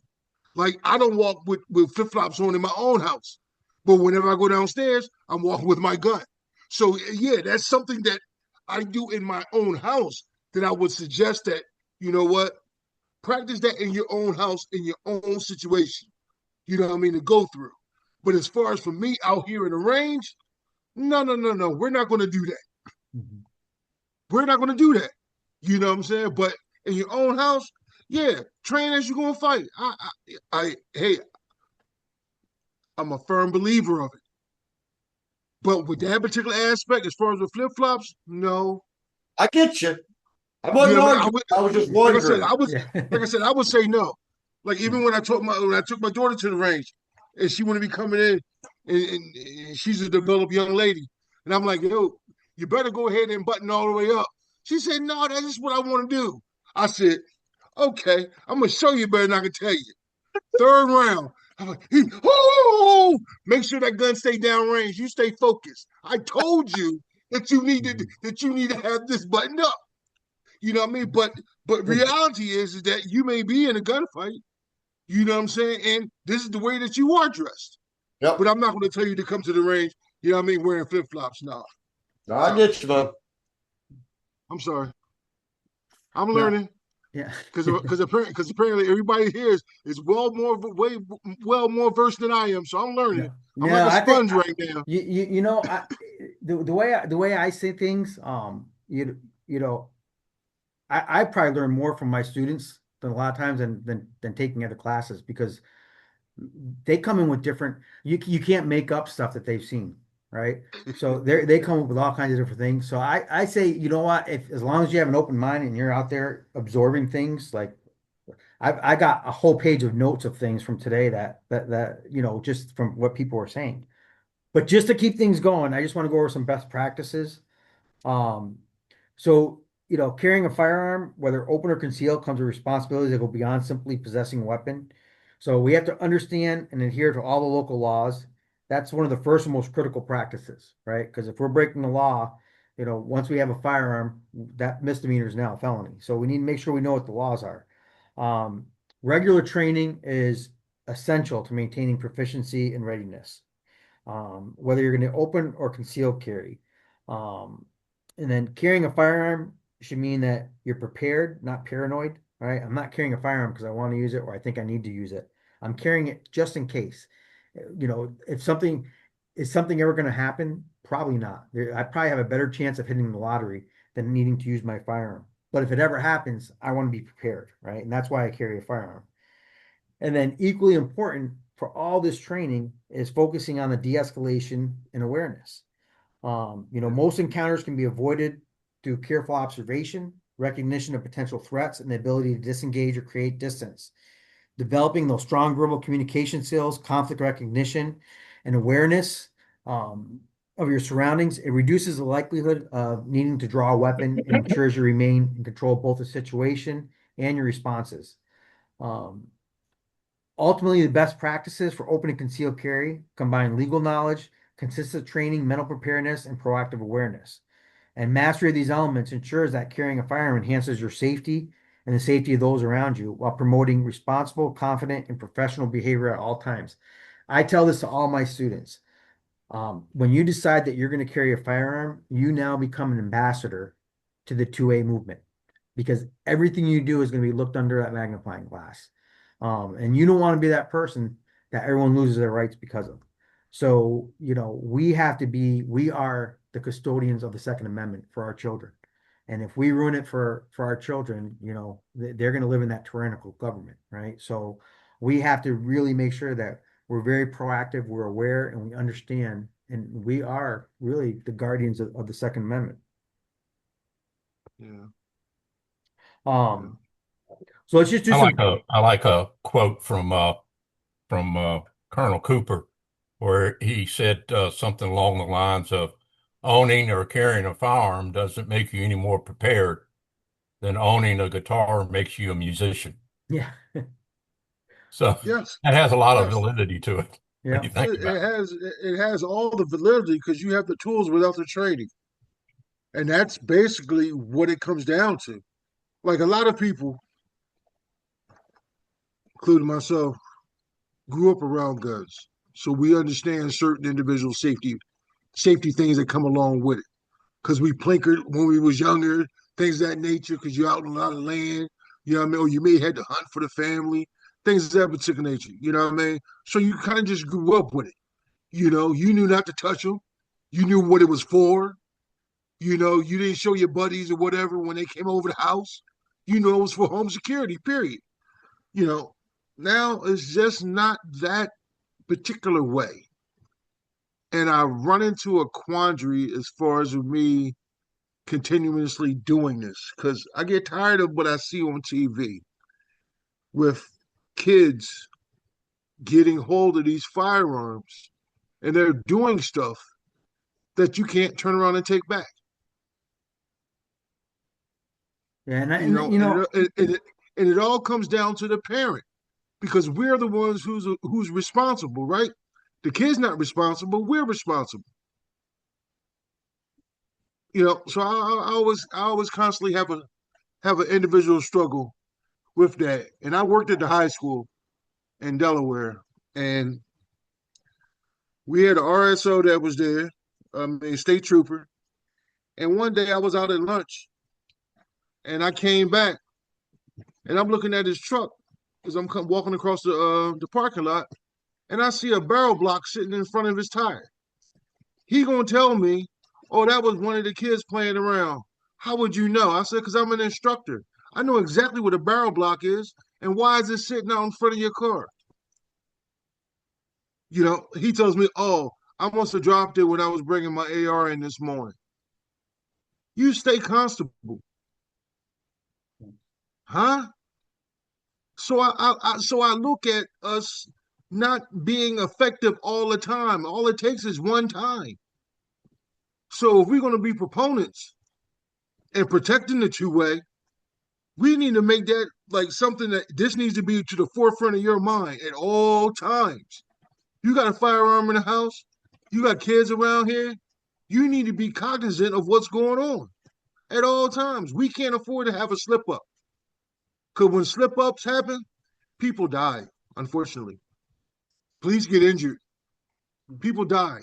Like I don't walk with flip flops on in my own house, but whenever I go downstairs, I'm walking with my gun. So yeah, that's something that I do in my own house that I would suggest that you know what, practice that in your own house in your own situation. You know what I mean to go through. But as far as for me out here in the range, no, no, no, no, we're not going to do that. Mhm. We're not going to do that. You know what I'm saying? But in your own house, yeah, train as you're going to fight. Hey, I'm a firm believer of it. But with that particular aspect, as far as the flip flops, no. I get you. I You wasn't know what I mean? arguing. I was just Like I said, wondering. Yeah. I would say no. Like Yeah. even when I took my daughter to the range, and she wanted to be coming in, and she's a developed young lady, and I'm like, yo, you better go ahead and button all the way up. She said, no, that's just what I want to do. I said, okay, I'm gonna show you better than I can tell you. Third round. I'm like, oh, make sure that gun stay downrange. You stay focused. I told you that you need to have this buttoned up. You know what I mean? But reality is that you may be in a gunfight. You know what I'm saying? And this is the way that you are dressed. Yep. But I'm not going to tell you to come to the range. You know what I mean? Wearing flip flops. No, I get you, man. I'm sorry. I'm No. learning Yeah. because apparently everybody here is way more versed than I am. So I'm learning. I'm like No, a I think sponge right now. you know the way I say things, you know, I probably learn more from my students than a lot of times than taking other classes because they come in with different. You can't make up stuff that they've seen, right? So they come up with all kinds of different things. So I say, you know what, if as long as you have an open mind and you're out there absorbing things, like I got a whole page of notes of things from today that you know just from what people were saying. But just to keep things going, I just want to go over some best practices. Um, so, you know, carrying a firearm, whether open or concealed, comes with responsibilities that go beyond simply possessing a weapon. So we have to understand and adhere to all the local laws. That's one of the first and most critical practices, right? Because if we're breaking the law, you know, once we have a firearm, that misdemeanor is now a felony. So we need to make sure we know what the laws are. Um, Regular training is essential to maintaining proficiency and readiness, whether you're going to open or conceal carry. Um, and then carrying a firearm should mean that you're prepared, not paranoid. Right? I'm not carrying a firearm because I want to use it or I think I need to use it. I'm carrying it just in case. You know, if something is something ever going to happen, probably not. I probably have a better chance of hitting the lottery than needing to use my firearm. But if it ever happens, I want to be prepared, right? And that's why I carry a firearm. And then equally important for all this training is focusing on the de-escalation and awareness. You know, most encounters can be avoided through careful observation, recognition of potential threats, and the ability to disengage or create distance. Developing those strong verbal communication skills, conflict recognition, and awareness of your surroundings, it reduces the likelihood of needing to draw a weapon and ensures you remain in control of both the situation and your responses. Um, Ultimately, the best practices for open and concealed carry combine legal knowledge, consistent training, mental preparedness, and proactive awareness. And mastery of these elements ensures that carrying a firearm enhances your safety and the safety of those around you while promoting responsible, confident, and professional behavior at all times. I tell this to all my students. When you decide that you're going to carry a firearm, you now become an ambassador to the 2A movement because everything you do is going to be looked under that magnifying glass. And you don't want to be that person that everyone loses their rights because of. So, you know, we are the custodians of the Second Amendment for our children. And if we ruin it for our children, you know, they're going to live in that tyrannical government, right? So we have to really make sure that we're very proactive, we're aware, and we understand, and we are really the guardians of the Second Amendment. Yeah. Um, so let's just do some. I like a quote from Colonel Cooper, where he said something along the lines of owning or carrying a firearm doesn't make you any more prepared than owning a guitar makes you a musician. Yeah, So Yes. that has a lot of Yes. validity to it when yeah, you think about it. It has all the validity because you have the tools without the training. And that's basically what it comes down to. Like a lot of people, including myself, grew up around guns, so we understand certain individual safety things that come along with it. Because we plinkered when we was younger, things of that nature. Because you're out on a lot of land, you know what I mean, or you may have to hunt for the family, things of that particular nature. You know what I mean? So you kind of just grew up with it. You know, you knew not to touch them. You knew what it was for. You know, you didn't show your buddies or whatever when they came over the house. You know, it was for home security. Period. You know, now it's just not that particular way. And I run into a quandary as far as me continuously doing this because I get tired of what I see on TV with kids getting hold of these firearms and they're doing stuff that you can't turn around and take back. Yeah, You know, you know, and it all comes down to the parent because we're the ones who's responsible, right? The kid's not responsible. We're responsible. You know, so I always constantly have an individual struggle with that. And I worked at the high school in Delaware, and we had an RSO that was there, a state trooper. And one day I was out at lunch, and I came back, and I'm looking at his truck as I'm walking across the parking lot, and I see a barrel block sitting in front of his tire. He gonna tell me, "Oh, that was one of the kids playing around." How would you know? I said, "Because I'm an instructor. I know exactly what a barrel block is, and why is it sitting out in front of your car?" You know, he tells me, "Oh, I must have dropped it when I was bringing my AR in this morning." You stay constable, huh? So I look at us not being effective all the time. All it takes is one time. So if we're going to be proponents and protecting the two-way, we need to make that like something that this needs to be to the forefront of your mind at all times. You got a firearm in the house, you got kids around here, you need to be cognizant of what's going on at all times. We can't afford to have a slip up. Because when slip ups happen, people die, unfortunately. Police get injured, people die.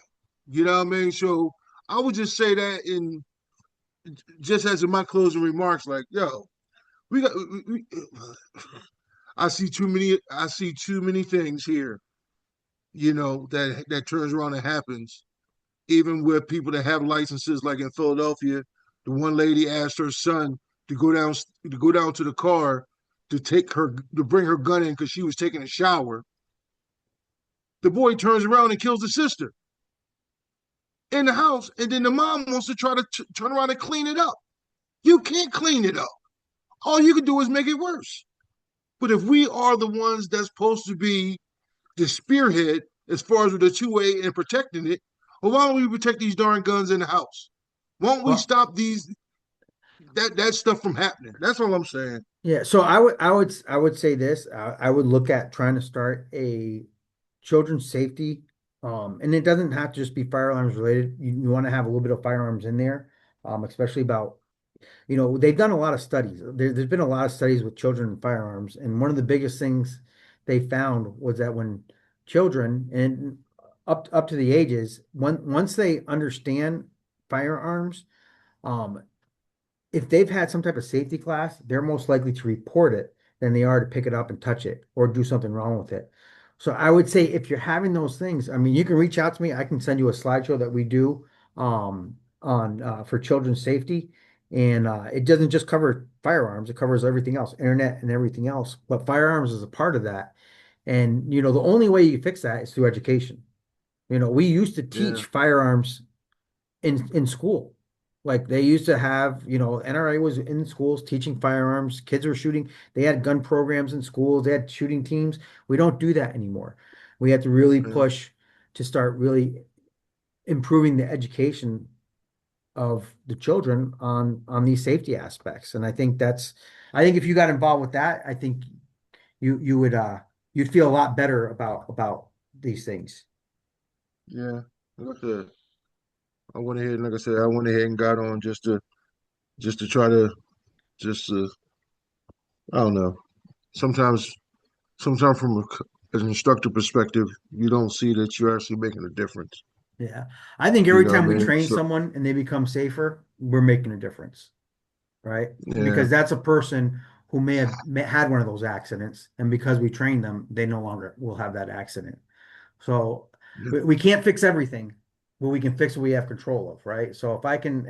You know what I mean? So I would just say that in just as in my closing remarks, like, yo, we got I see too many things here, you know, that turns around and happens. Even with people that have licenses, like in Philadelphia, the one lady asked her son to go down to the car to bring her gun in because she was taking a shower. The boy turns around and kills the sister in the house, and then the mom wants to try to turn around and clean it up. You can't clean it up. All you can do is make it worse. But if we are the ones that's supposed to be the spearhead as far as with the two-way and protecting it, well, why don't we protect these darn guns in the house? Won't we well, stop that stuff from happening? That's all I'm saying. yeah. So I would say this. I would look at trying to start a children's safety, and it doesn't have to just be firearms related. You want to have a little bit of firearms in there, especially about, you know, they've done a lot of studies. There's been a lot of studies with children and firearms, and one of the biggest things they found was that when children and up to the ages, once they understand firearms, um, if they've had some type of safety class, they're most likely to report it than they are to pick it up and touch it or do something wrong with it. So I would say if you're having those things, I mean, you can reach out to me. I can send you a slideshow that we do on for children's safety. And it doesn't just cover firearms, it covers everything else, internet and everything else. But firearms is a part of that. And you know, the only way you fix that is through education. You know, we used to Yeah, teach firearms in school. Like they used to have, you know, NRA was in schools teaching firearms. Kids were shooting. They had gun programs in schools. They had shooting teams. We don't do that anymore. We have to really yeah, push to start really improving the education of the children on these safety aspects. And I think if you got involved with that, I think you would you'd feel a lot better about these things. yeah. Like I said, like I said, I went ahead and got on just to try to just I don't know. Sometimes sometimes from as an instructor perspective, you don't see that you're actually making a difference. Yeah. I think You every know what time I we mean? train So someone and they become safer, we're making a difference, right? yeah, Because that's a person who may have had one of those accidents, and because we train them, they no longer will have that accident. So yeah, we can't fix everything, but we can fix what we have control of, right? So if I can,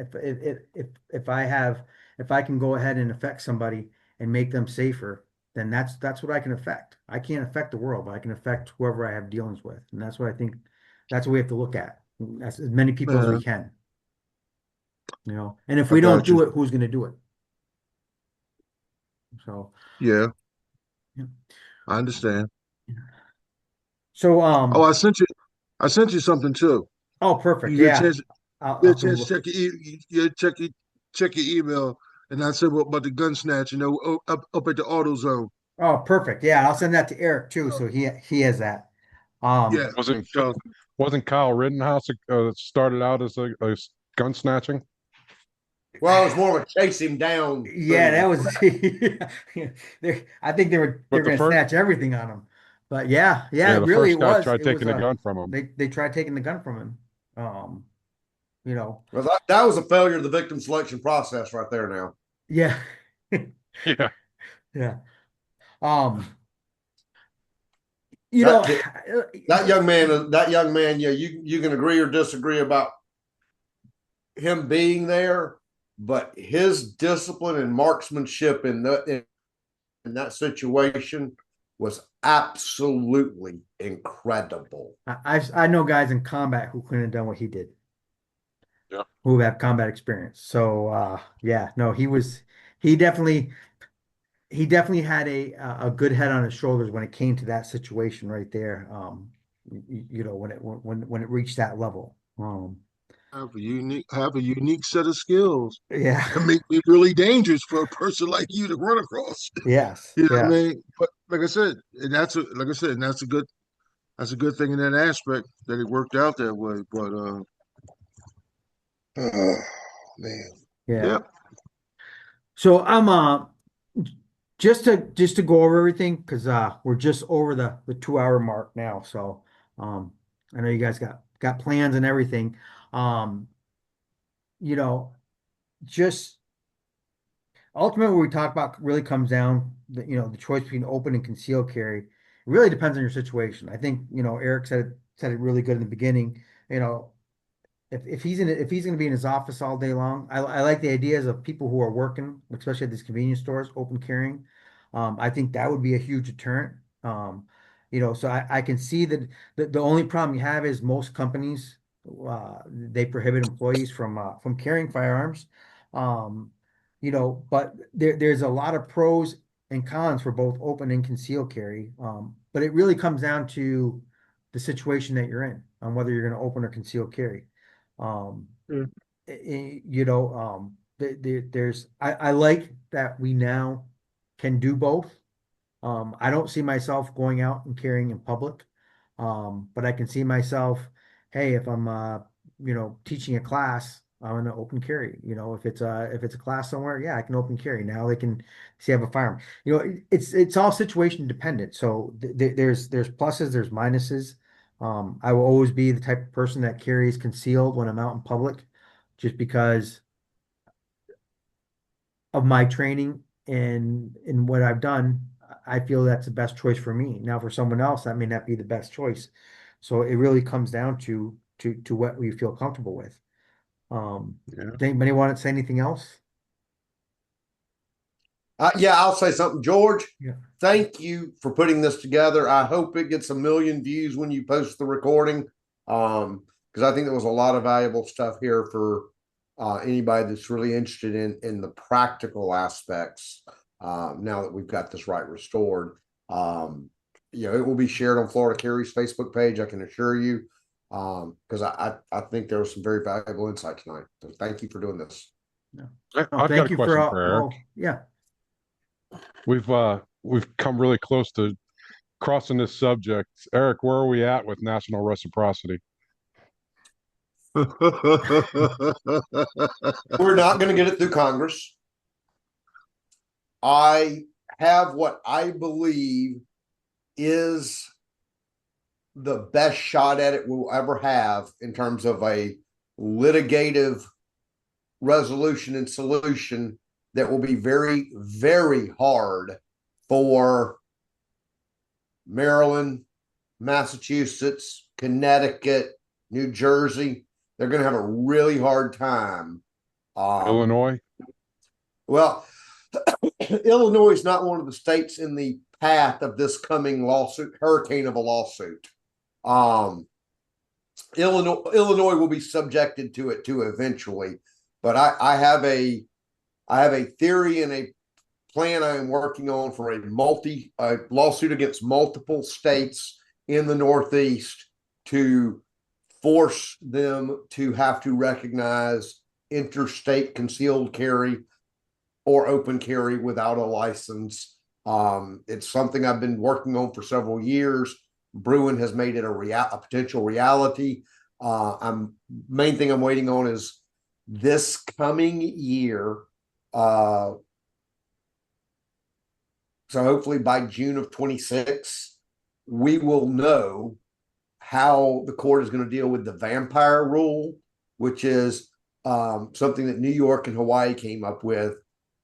if I have, if I can go ahead and affect somebody and make them safer, then that's what I can affect. I can't affect the world, but I can affect whoever I have dealings with, and that's what I think. That's what we have to look at. As many people as we man, can, And if I we don't got you. do it, who's going to do it? So, Yeah, yeah. I understand. So, Oh, I sent you something too. oh, You perfect. get a Yeah, chance, I'll get a have to chance to look. check check your email. And I said about the gun snatch, up at the auto zone. Oh, perfect. Yeah, I'll send that to Eric too, so he has that. Yeah. Wasn't So wasn't Kyle Rittenhouse started out as a gun snatching? Well, it was more of a chase him down Yeah, that thing. was. I think they're But the going to first, snatch everything on him. But yeah, yeah, it the really first guy was. tried It was taking the gun from him. they tried taking the gun from him. Um, you know, Well, that was a failure of the victim selection process right there now. yeah, Yeah, yeah. Um, you know, That that young man, yeah, you can agree or disagree about him being there, but his discipline and marksmanship in that situation was absolutely incredible. I know guys in combat who couldn't have done what he did, yeah. who have combat experience. So yeah, no, he definitely he definitely had a good head on his shoulders when it came to that situation right there. When it reached that level. have a unique set of skills Yeah. that make me really dangerous for a person like you to run across. Yes. You know what I Yes. mean? But like I said, like I said, and that's a good thing in that aspect that it worked out that way. But oh, man, Yeah. yeah. So I'm just to go over everything because we're just over the 2 hour mark now. So um I know you guys got plans and everything. Um, you know, just ultimately what we talk about really comes down the choice between open and concealed carry. It really depends on your situation. I think, Eric said it really good in the beginning. You know, if he's going to be in his office all day long, I like the ideas of people who are working, especially at these convenience stores, open carrying. I think that would be a huge deterrent. So I can see that the only problem you have is most companies they prohibit employees from carrying firearms. Um, but there's a lot of pros and cons for both open and concealed carry. But it really comes down to the situation that you're in on whether you're going to open or conceal carry. Um, Yeah. I like that we now can do both. I don't see myself going out and carrying in public. But I can see myself, hey, if I'm teaching a class, I'm gonna open carry. If it's a class somewhere, yeah, I can open carry. Now they can see I have a firearm. It's all situation dependent. So there's pluses, there's minuses. I will always be the type of person that carries concealed when I'm out in public, just because of my training and in what I've done. I feel that's the best choice for me. Now, for someone else, that may not be the best choice. So it really comes down to what we feel comfortable with. Yeah. Does anybody want to say anything else? Yeah, I'll say something, George. Yeah. Thank you for putting this together. I hope it gets 1 million views when you post the recording, because I think there was a lot of valuable stuff here for anybody that's really interested in the practical aspects. Now that we've got this right restored, it will be shared on Florida Carry's Facebook page. I can assure you, because I think there was some very valuable insight tonight. So thank you for doing this. No. I've got Thank a you question for Eric. yeah. We've come really close to crossing this subject. Eric, where are we at with national reciprocity? We're not going to get it through Congress. I have what I believe is the best shot at it we'll ever have in terms of a litigative resolution and solution that will be very, very hard for Maryland, Massachusetts, Connecticut, New Jersey. They're going to have a really hard time. Illinois? Well, Illinois is not one of the states in the path of this coming hurricane of a lawsuit. Illinois will be subjected to it too eventually, but I have a theory and a plan I am working on for a lawsuit against multiple states in the Northeast to force them to have to recognize interstate concealed carry or open carry without a license. It's something I've been working on for several years. Bruin has made it a potential reality. Main thing I'm waiting on is this coming year. So hopefully by June of 26, we will know how the court is going to deal with the vampire rule, which is something that New York and Hawaii came up with.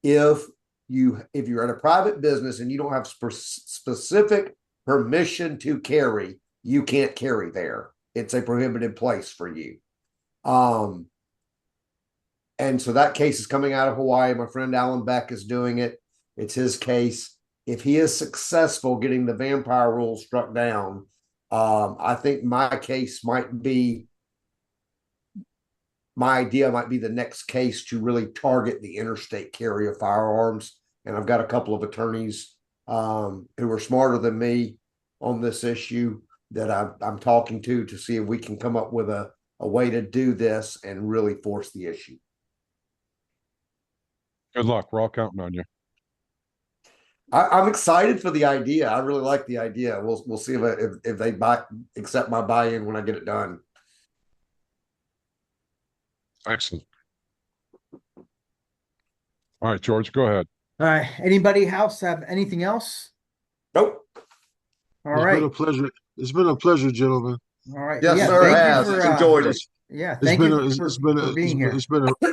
If you're at a private business and you don't have specific permission to carry, you can't carry there. It's a prohibited place for you. And so that case is coming out of Hawaii. My friend Alan Beck is doing it. It's his case. If he is successful getting the vampire rule struck down, I think my idea might be the next case to really target the interstate carry of firearms. And I've got a couple of attorneys who are smarter than me on this issue that I'm talking to see if we can come up with a way to do this and really force the issue. Good luck. We're all counting on you. I'm excited for the idea. I really like the idea. We'll see if they accept my buy-in when I get it done. Excellent. All right, George, go ahead. All right. Anybody else have anything else? Nope. All It's right. been a pleasure. It's been a pleasure, gentlemen. All right. Yes, Yeah, sir. thank you Has for, enjoyed it. Yeah, It's thank been you a, for being here. it's been a real